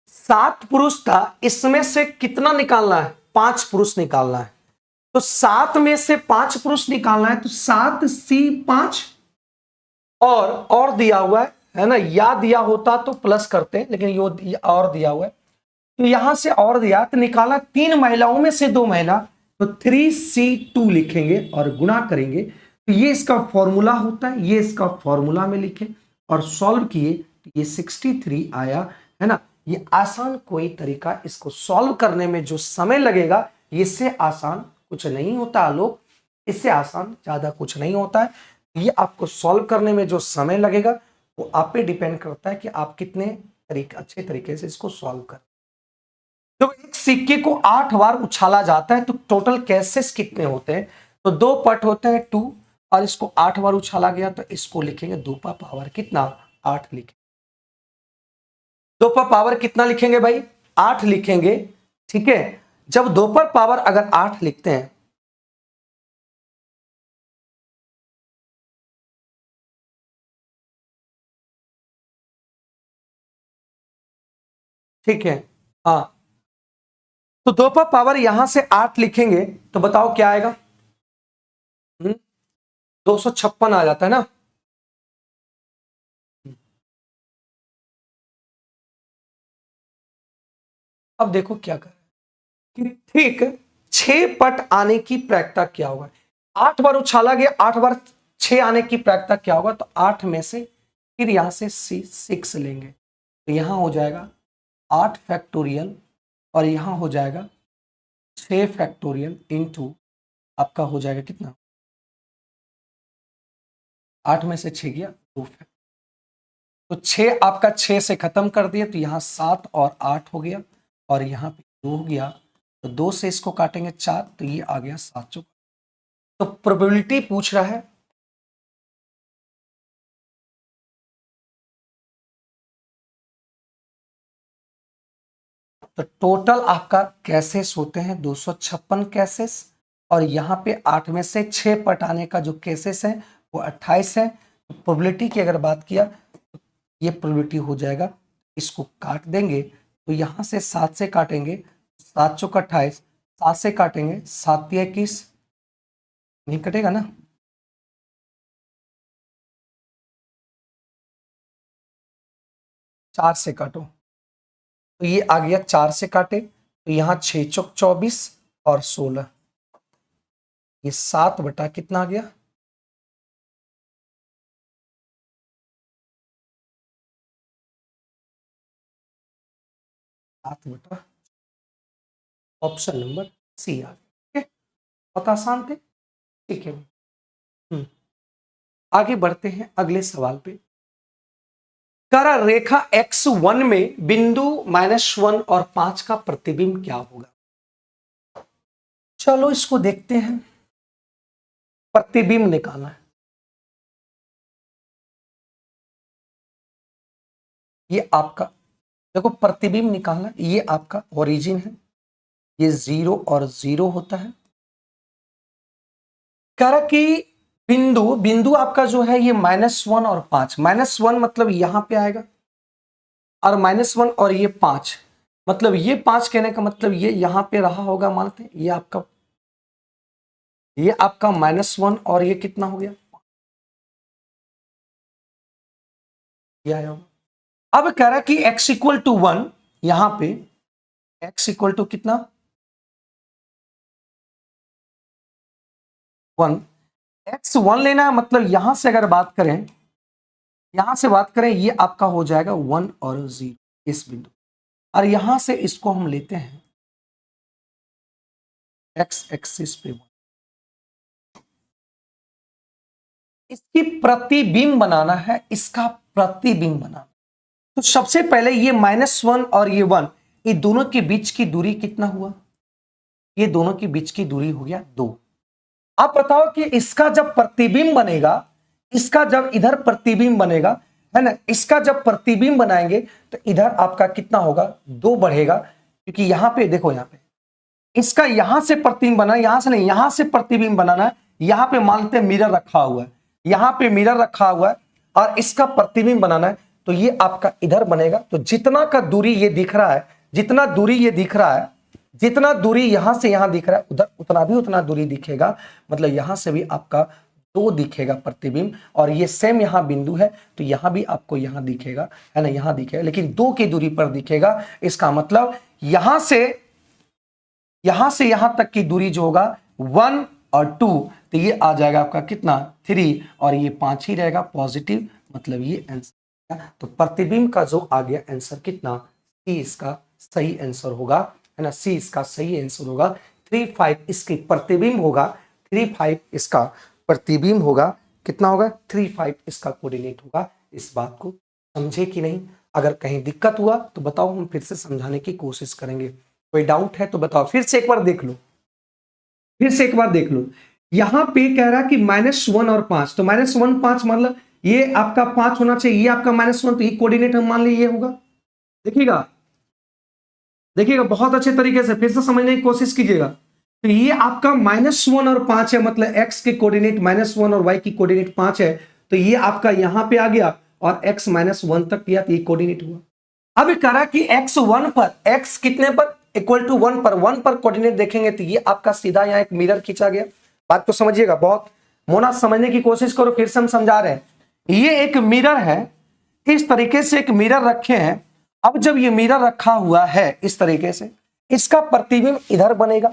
7 पुरुष था, इसमें से कितना निकालना है? 5 पुरुष निकालना है। तो 7 में से 5 पुरुष निकालना है, तो 7C5, और दिया हुआ है ना, या दिया होता तो प्लस करते हैं, लेकिन ये और दिया हुआ है, तो यहां से और दिया तो निकाला 3 महिलाओं में से 2 महिला, तो 3C2 लिखेंगे और गुणा करेंगे, तो ये इसका फॉर्मूला होता है, ये इसका फॉर्मूला में लिखे और सॉल्व किए तो ये 63 आया, है ना। ये आसान कोई तरीका, इसको सॉल्व करने में जो समय लगेगा इससे आसान कुछ नहीं होता लोग, इससे आसान ज्यादा कुछ नहीं होता है। ये आपको सॉल्व करने में जो समय लगेगा वो आप पे डिपेंड करता है कि आप कितने अच्छे तरीके से इसको सॉल्व कर। तो एक सिक्के को 8 बार उछाला जाता है तो टोटल कैसेस कितने होते हैं, तो 2 पट होते हैं 2, और इसको 8 बार उछाला गया तो इसको लिखेंगे 2 का पावर कितना, 8 लिखेंगे। 2 का पावर कितना लिखेंगे भाई, 8 लिखेंगे, ठीक है। जब 2 पर पावर अगर 8 लिखते हैं, ठीक है, हाँ, तो 2 पर पावर यहां से 8 लिखेंगे तो बताओ क्या आएगा, 256 आ जाता है ना। अब देखो क्या कर कि ठीक 6 पट आने की प्रायिकता क्या होगा, 8 बार उछाला गया, 8 बार 6 आने की प्रायिकता क्या होगा, तो 8 में से फिर यहां से 6 लेंगे तो यहां हो जाएगा 8 फैक्टोरियल और यहां हो जाएगा 6 फैक्टोरियल इनटू आपका हो जाएगा कितना, 8 में से 6 गया 2 फैक्टोरियल, तो 6 आपका 6 से खत्म कर दिया तो यहां 7 और 8 हो गया और यहां पे 2 हो गया, तो 2 से इसको काटेंगे 4 तो ये आ गया 7 चौक। तो प्रोबेबिलिटी पूछ रहा है, तो टोटल आपका कैसेस होते हैं 256 कैसेस, और यहां पे 8 में से 6 पटाने का जो केसेस है वो 28 है। तो प्रोबेबिलिटी की अगर बात किया तो ये प्रोबेबिलिटी हो जाएगा, इसको काट देंगे तो यहां से 7 से काटेंगे 7 चौक 28, 7 से काटेंगे 7 तिया 21, नहीं कटेगा ना, 4 से काटो तो ये आ गया 4 से काटे तो यहाँ 6 चौक 24 और 16, ये 7 बटा कितना आ गया, 7 बटा, ऑप्शन नंबर सी आ गया। ठीक है, बहुत आसान थे, ठीक है। आगे बढ़ते हैं अगले सवाल पे। करा रेखा x1 में बिंदु -1 और 5 का प्रतिबिंब क्या होगा। चलो इसको देखते हैं, प्रतिबिंब निकालना है। ये आपका देखो प्रतिबिंब निकालना, ये आपका ओरिजिन है, ये 0 और 0 होता है। कह रहा कि बिंदु बिंदु आपका जो है ये -1 और 5, -1 मतलब यहां पे आएगा और -1 और ये 5 मतलब ये 5 कहने का मतलब ये यहां पे रहा होगा, मानते हैं ये आपका -1 और ये कितना हो गया, ये आया होगा। अब कह रहा कि x इक्वल टू 1, यहां पे x इक्वल टू कितना 1, x1 लेना है, मतलब यहां से अगर बात करें, यहां से बात करें ये आपका हो जाएगा 1 और 0 इस बिंदु, और यहां से इसको हम लेते हैं x एक्सिस पे 1, इसकी प्रतिबिंब बनाना है, इसका प्रतिबिंब बनाना। तो सबसे पहले ये -1 और ये 1, ये दोनों के बीच की दूरी कितना हुआ, ये दोनों के बीच की दूरी हो गया 2। आप बताओ कि इसका जब प्रतिबिंब बनेगा, इसका जब इधर प्रतिबिंब बनेगा, है ना, इसका जब प्रतिबिंब बनाएंगे तो इधर आपका कितना होगा 2 बढ़ेगा, क्योंकि यहां पे देखो, यहां पे इसका यहां से प्रतिबिंब बना, यहां से नहीं, यहां से प्रतिबिंब बनाना है। यहां पे मानते हैं मिरर रखा हुआ है, यहां पे मिरर रखा हुआ है और इसका प्रतिबिंब बनाना है, तो ये आपका इधर बनेगा। तो जितना का दूरी ये दिख रहा है, जितना दूरी ये दिख रहा है, जितना दूरी यहां से यहां दिख रहा है उधर उतना दूरी दिखेगा, मतलब यहां से भी आपका 2 दिखेगा प्रतिबिंब, और ये सेम यहां बिंदु है तो यहां भी आपको यहां दिखेगा, है ना, यहां दिखेगा, लेकिन 2 की दूरी पर दिखेगा। इसका मतलब यहां से यहां से यहां तक की दूरी जो होगा 1 और 2, तो ये आ जाएगा आपका कितना 3, और ये 5 ही रहेगा पॉजिटिव, मतलब ये आंसर। तो प्रतिबिंब का जो आ गया आंसर कितना, सी इसका सही आंसर होगा, है ना, सी इसका सही आंसर होगा। 3 5 इसकी प्रतिबिंब होगा, 3 5 इसका प्रतिबिंब होगा, कितना होगा 3 5 इसका कोऑर्डिनेट होगा। इस बात को समझे कि नहीं? अगर कहीं दिक्कत हुआ तो बताओ, हम फिर से समझाने की कोशिश करेंगे। कोई डाउट है तो बताओ, फिर से एक बार देख लो, फिर से एक बार देख लो। यहां पे कह रहा कि -1 और 5, तो -1 5 मतलब ये आपका 5 होना चाहिए, ये आपका -1, तो ये कोऑर्डिनेट हम मान ली ये होगा। देखिएगा देखिएगा बहुत अच्छे तरीके से फिर से समझने की कोशिश कीजिएगा। तो ये आपका -1 और 5 है, मतलब x के कोऑर्डिनेट -1 और y की कोऑर्डिनेट 5 है, तो ये आपका यहां पे आ गया और x -1 तक किया, तो ये कोऑर्डिनेट हुआ। अब कह रहा कि x1 पर, x कितने पर, इक्वल टू 1 पर, 1 पर कोऑर्डिनेट देखेंगे तो ये आपका सीधा यहाँ एक मिरर खींचा गया। बात को समझिएगा, बहुत मोना समझने की कोशिश करो, फिर से हम समझा रहे हैं। ये एक मिरर है, इस तरीके से एक मिरर रखे हैं। अब जब ये मिरर रखा हुआ है इस तरीके से, इसका प्रतिबिंब इधर बनेगा,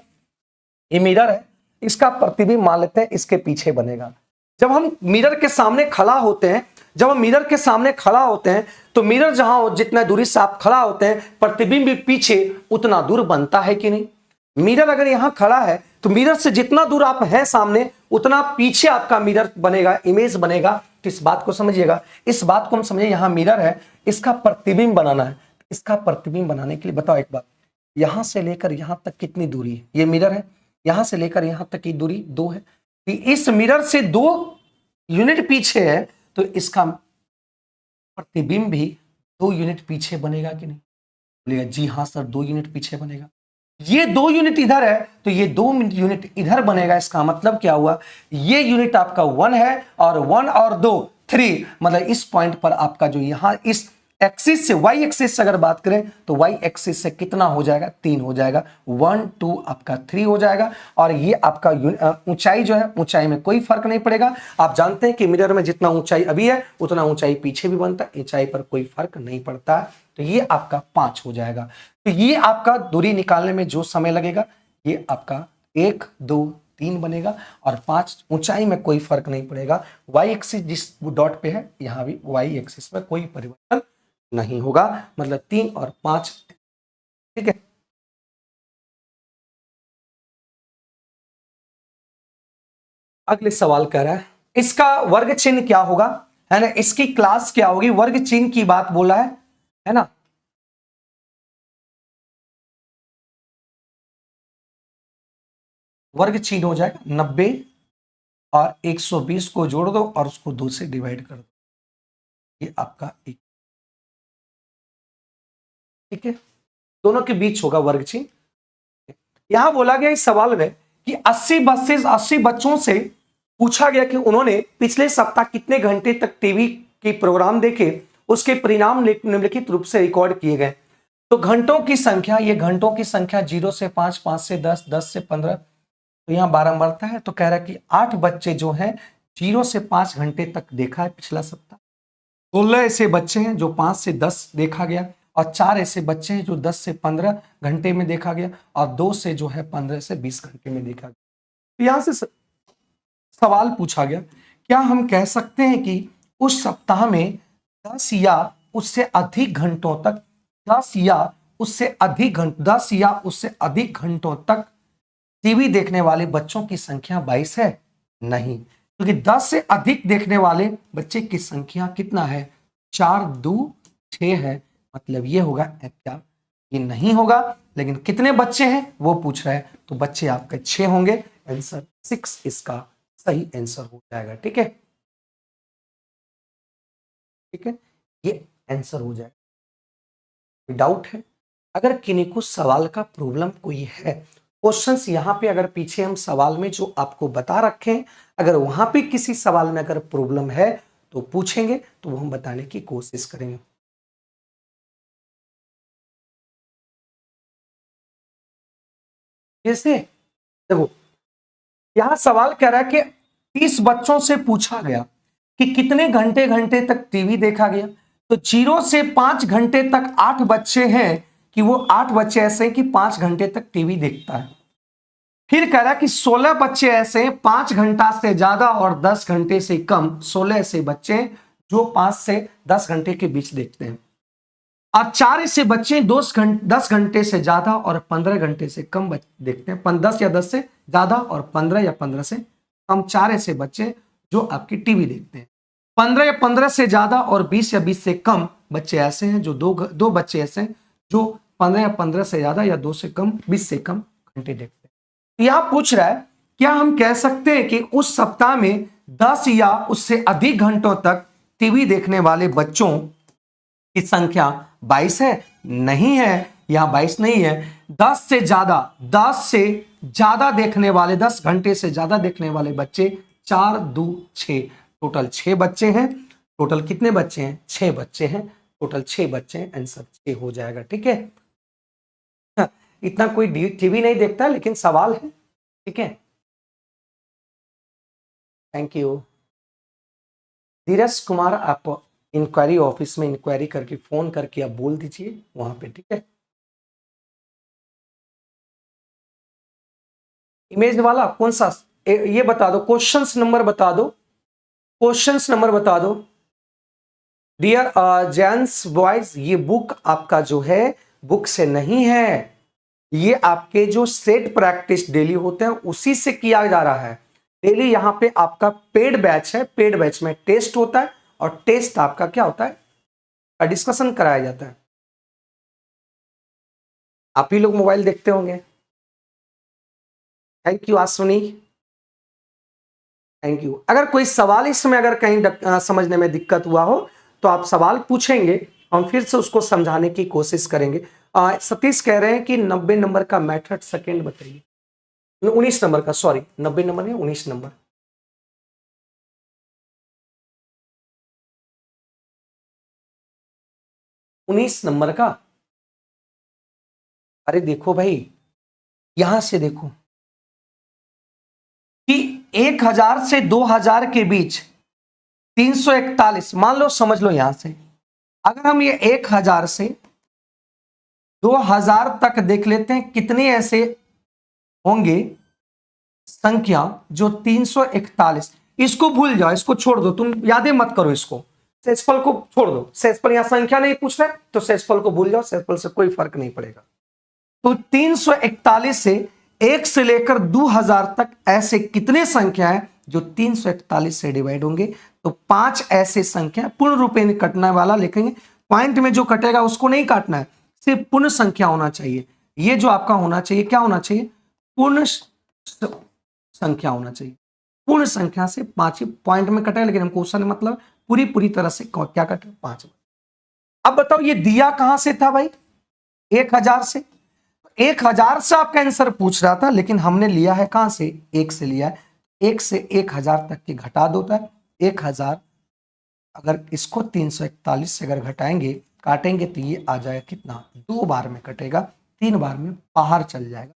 ये मिरर है, इसका प्रतिबिंब मान लेते हैं इसके पीछे बनेगा। जब हम मिरर के सामने खड़ा होते हैं, जब हम मिरर के सामने खड़ा होते हैं तो मिरर जहां हो, जितना दूरी से आप खड़ा होते हैं, प्रतिबिंब भी पीछे उतना दूर बनता है कि नहीं? मिरर अगर यहां खड़ा है तो मिरर से जितना दूर आप हैं सामने, उतना पीछे आपका मिरर बनेगा, इमेज बनेगा। तो इस बात को समझिएगा, इस बात को हम समझे, यहां मिरर है, इसका प्रतिबिंब बनाना है। इसका प्रतिबिंब बनाने के लिए बताओ एक बात, यहां से लेकर यहां तक कितनी दूरी है? ये मिरर है, यहां से लेकर यहां तक की दूरी 2 है, कि इस मिरर से 2 यूनिट पीछे है, तो इसका प्रतिबिंब भी 2 यूनिट पीछे बनेगा कि नहीं? बोलेगा जी हाँ सर 2 यूनिट पीछे बनेगा। ये 2 यूनिट इधर है तो ये 2 यूनिट इधर बनेगा। इसका मतलब क्या हुआ, ये यूनिट आपका 1 है और 1 और 2 3, मतलब इस पॉइंट पर आपका जो यहां इस एक्सिस से, वाई एक्सिस से अगर बात करें तो वाई एक्सिस से कितना हो जाएगा, 3 हो जाएगा, 1 2 आपका 3 हो जाएगा। और ये आपका ऊंचाई जो है, ऊंचाई में कोई फर्क नहीं पड़ेगा। आप जानते हैं कि मिरर में जितना ऊंचाई अभी है उतना ऊंचाई पीछे भी बनता है, ऊंचाई पर कोई फर्क नहीं पड़ता है। तो ये आपका 5 हो जाएगा। तो ये आपका दूरी निकालने में जो समय लगेगा, ये आपका 1 2 3 बनेगा, और 5 ऊंचाई में कोई फर्क नहीं पड़ेगा। वाई एक्सिस जिस डॉट पे है, यहां भी वाई एक्सिस में कोई परिवर्तन नहीं होगा, मतलब 3 और 5, ठीक है। अगले सवाल कह रहा है इसका वर्ग चिन्ह क्या होगा, है ना, इसकी क्लास क्या होगी, वर्ग चिन्ह की बात बोला है ना। वर्ग चिन्ह हो जाएगा 90 और 120 को जोड़ दो और उसको 2 से डिवाइड कर दो, ये आपका एक, ठीक है, दोनों के बीच होगा वर्ग चिन्ह। यहां बोला गया इस सवाल में कि 80 बच्चों से पूछा गया कि उन्होंने पिछले सप्ताह कितने घंटे तक टीवी के प्रोग्राम देखे, उसके परिणाम निम्नलिखित रूप से रिकॉर्ड किए गए। तो घंटों की संख्या, ये घंटों की संख्या 0 से 5, 5 से 10, 10 से 15, तो यहां 12 बढ़ता है। तो कह रहा है कि 8 बच्चे जो हैं 0 से 5 घंटे तक देखा है पिछला सप्ताह, 16 ऐसे बच्चे हैं जो 5 से 10 देखा गया, और 4 ऐसे बच्चे हैं जो 10 से 15 घंटे में देखा गया, और 2 से जो है 15 से 20 घंटे में देखा गया। तो यहां से सवाल पूछा गया, क्या हम कह सकते हैं कि उस सप्ताह में 10 या उससे अधिक घंटों तक, 10 या उससे अधिक घंटों तक टीवी देखने वाले बच्चों की संख्या 22 है? नहीं, क्योंकि 10 से अधिक देखने वाले बच्चे की संख्या कितना है, 4 2 6 है, मतलब ये होगा क्या, ये नहीं होगा। लेकिन कितने बच्चे हैं वो पूछ रहा है, तो बच्चे आपके 6 होंगे, आंसर 6 इसका सही आंसर हो जाएगा, ठीक है, ठीक है, ये आंसर हो जाएगा। कोई डाउट है? अगर किन्हीं को सवाल का प्रॉब्लम कोई है, क्वेश्चंस यहां पे अगर पीछे हम सवाल में जो आपको बता रखे हैं, अगर वहां पे किसी सवाल में अगर प्रॉब्लम है तो पूछेंगे, तो वो हम बताने की कोशिश करेंगे। जैसे देखो, यहां सवाल कह रहा है कि 30 बच्चों से पूछा गया कि कितने घंटे घंटे तक टीवी देखा गया, तो 0 से 5 घंटे तक 8 बच्चे हैं, कि वो 8 बच्चे ऐसे हैं कि 5 घंटे तक टीवी देखता है। फिर कह रहा है कि 16 बच्चे ऐसे हैं 5 घंटा से ज्यादा और 10 घंटे से कम, 16 ऐसे बच्चे जो 5 से 10 घंटे के बीच देखते हैं, और 4 ऐसे बच्चे 10 घंटे से ज्यादा और 15 घंटे से कम देखते हैं, 10 या 10 से ज्यादा और 15 या 15 से कम, 4 ऐसे बच्चे जो आपकी टीवी देखते हैं। 15 या 15 से ज्यादा और 20 या 20 से कम बच्चे ऐसे हैं जो दो बच्चे ऐसे हैं जो 15 या 15 से ज्यादा या 2 से कम 20 से कम घंटे देखते हैं। यह पूछ रहा है क्या हम कह सकते हैं कि उस सप्ताह में 10 या उससे अधिक घंटों तक टीवी देखने वाले बच्चों की संख्या 22 है? नहीं है, यहां 22 नहीं है। 10 से ज्यादा देखने वाले, 10 घंटे से ज्यादा देखने वाले बच्चे 4 2 6, टोटल 6 बच्चे हैं। टोटल कितने बच्चे हैं? 6 बच्चे हैं, टोटल 6 बच्चे हैं, आंसर 6 हो जाएगा। ठीक है, इतना कोई टीवी नहीं देखता लेकिन सवाल है। ठीक है, थैंक यू। धीरज कुमार, आप इंक्वायरी ऑफिस में इंक्वायरी करके फोन करके आप बोल दीजिए वहां पे। ठीक है, इमेज वाला कौन सा, ये बता दो, क्वेश्चंस नंबर बता दो, क्वेश्चंस नंबर बता दो। डियर जेंट्स बॉयज, ये बुक आपका जो है बुक से नहीं है, ये आपके जो सेट प्रैक्टिस डेली होते हैं उसी से किया जा रहा है। डेली यहाँ पे आपका पेड बैच है, पेड बैच में टेस्ट होता है और टेस्ट आपका क्या होता है, डिस्कशन कराया जाता है। आप ही लोग मोबाइल देखते होंगे। Thank you Asuni, thank you. अगर कोई सवाल इसमें अगर कहीं समझने में दिक्कत हुआ हो तो आप सवाल पूछेंगे, हम फिर से उसको समझाने की कोशिश करेंगे। सतीश कह रहे हैं कि 90 नंबर का मेथड सेकंड बताइए। 19 नंबर का, सॉरी 90 नंबर नहीं, 19 नंबर। उन्नीस नंबर का, अरे देखो भाई, यहां से देखो कि 1000 से 2000 के बीच 341, मान लो, समझ लो यहां से अगर हम ये 1000 से 2000 तक देख लेते हैं, कितने ऐसे होंगे संख्या जो 341, इसको भूल जाओ, इसको छोड़ दो, तुम यादें मत करो, इसको सेजफल को छोड़ दो। सेजफल यहां संख्या नहीं पूछ रहे तो सेजफल को भूल जाओ, सेजफल से कोई फर्क नहीं पड़ेगा। तो 341 से 1 से लेकर 2000 तक ऐसे कितने संख्या है जो 341 से डिवाइड होंगे? तो 5 ऐसे संख्या, पूर्ण रूपे नहीं कटने वाला, लिखेंगे पॉइंट में जो कटेगा उसको नहीं काटना है, सिर्फ पूर्ण संख्या होना चाहिए। ये जो आपका होना चाहिए, क्या होना चाहिए? पूर्ण संख्या होना चाहिए। पूर्ण संख्या से 5 पॉइंट में कटे, लेकिन हमको क्वेश्चन मतलब पूरी तरह से क्या कटे? 5। अब बताओ ये दिया कहां से था भाई? 1000 से। 1000 से आपका आंसर पूछ रहा था, लेकिन हमने लिया है कहां से? 1 से लिया है। 1 से 1000 तक की घटा दो है 1000, अगर इसको 341 से अगर घटाएंगे, काटेंगे तो ये आ जाएगा कितना? 2 बार में कटेगा, 3 बार में बाहर चल जाएगा।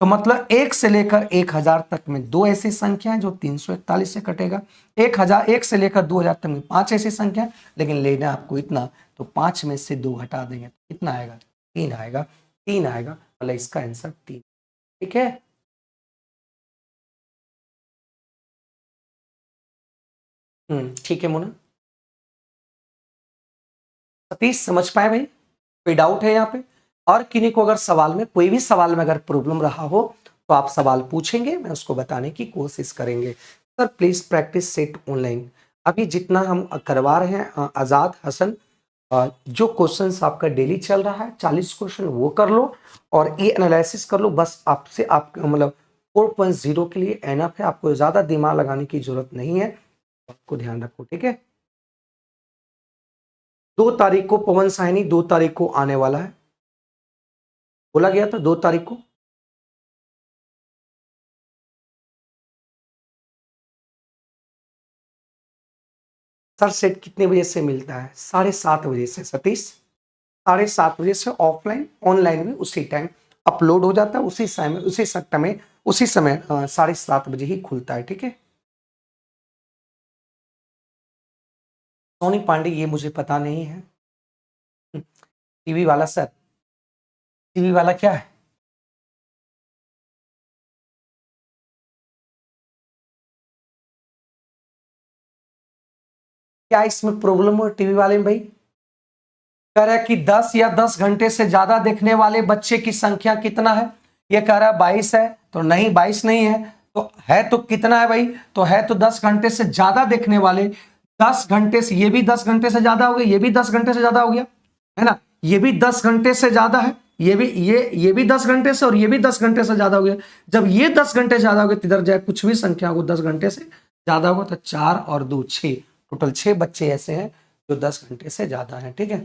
तो मतलब 1 से लेकर 1000 तक में 2 ऐसी संख्या है जो 341 से कटेगा। 1 से लेकर 2000 तक में 5 ऐसी संख्या, लेकिन लेना आपको इतना, तो 5 में से 2 हटा देंगे तो कितना आएगा? 3 आएगा। 3 आएगा, मतलब इसका आंसर 3। ठीक है, ठीक है मोना। सतीश समझ पाए भाई? कोई डाउट है यहाँ पे? और किन्हीं को अगर सवाल में, कोई भी सवाल में अगर प्रॉब्लम रहा हो तो आप सवाल पूछेंगे, मैं उसको बताने की कोशिश करेंगे। Sir please practice set online, अभी जितना हम करवा रहे हैं आजाद हसन, जो क्वेश्चंस आपका डेली चल रहा है 40 क्वेश्चन वो कर लो और ये एनालिसिस कर लो, बस आपसे आप मतलब 4.0 के लिए एनफ है, आपको ज्यादा दिमाग लगाने की जरूरत नहीं है, आपको ध्यान रखो। ठीक है, 2 तारीख को पवन साहनी 2 तारीख को आने वाला है, बोला गया था 2 तारीख को। सर सेट कितने बजे से मिलता है? 7:30 बजे से सतीश, 7:30 बजे से ऑफलाइन, ऑनलाइन में उसी टाइम अपलोड हो जाता है, उसी समय 7:30 बजे ही खुलता है। ठीक है, सोनी पांडे ये मुझे पता नहीं है। टीवी वाला सर, टीवी वाला क्या है? क्या इसमें प्रॉब्लम हो टीवी वाले में भाई? कह रहा है कि 10 या 10 घंटे से ज्यादा देखने वाले बच्चे की संख्या कितना है? ये कह रहा है 22 है, तो नहीं 22 नहीं है, तो है तो कितना है भाई? तो है तो 10 घंटे से ज्यादा देखने वाले, 10 घंटे से, ये भी 10 घंटे से ज्यादा हो गया, ये भी 10 घंटे से ज्यादा हो गया, है ना, ये भी 10 घंटे से ज्यादा है, ये भी 10 घंटे से, और ये भी 10 घंटे से ज्यादा हो गया। जब ये 10 घंटे ज्यादा हो गए, इधर जाए कुछ भी संख्या को 10 घंटे से ज्यादा होगा, तो 4 और 2 6, टोटल 6 बच्चे ऐसे हैं जो 10 घंटे से ज्यादा है। ठीक है।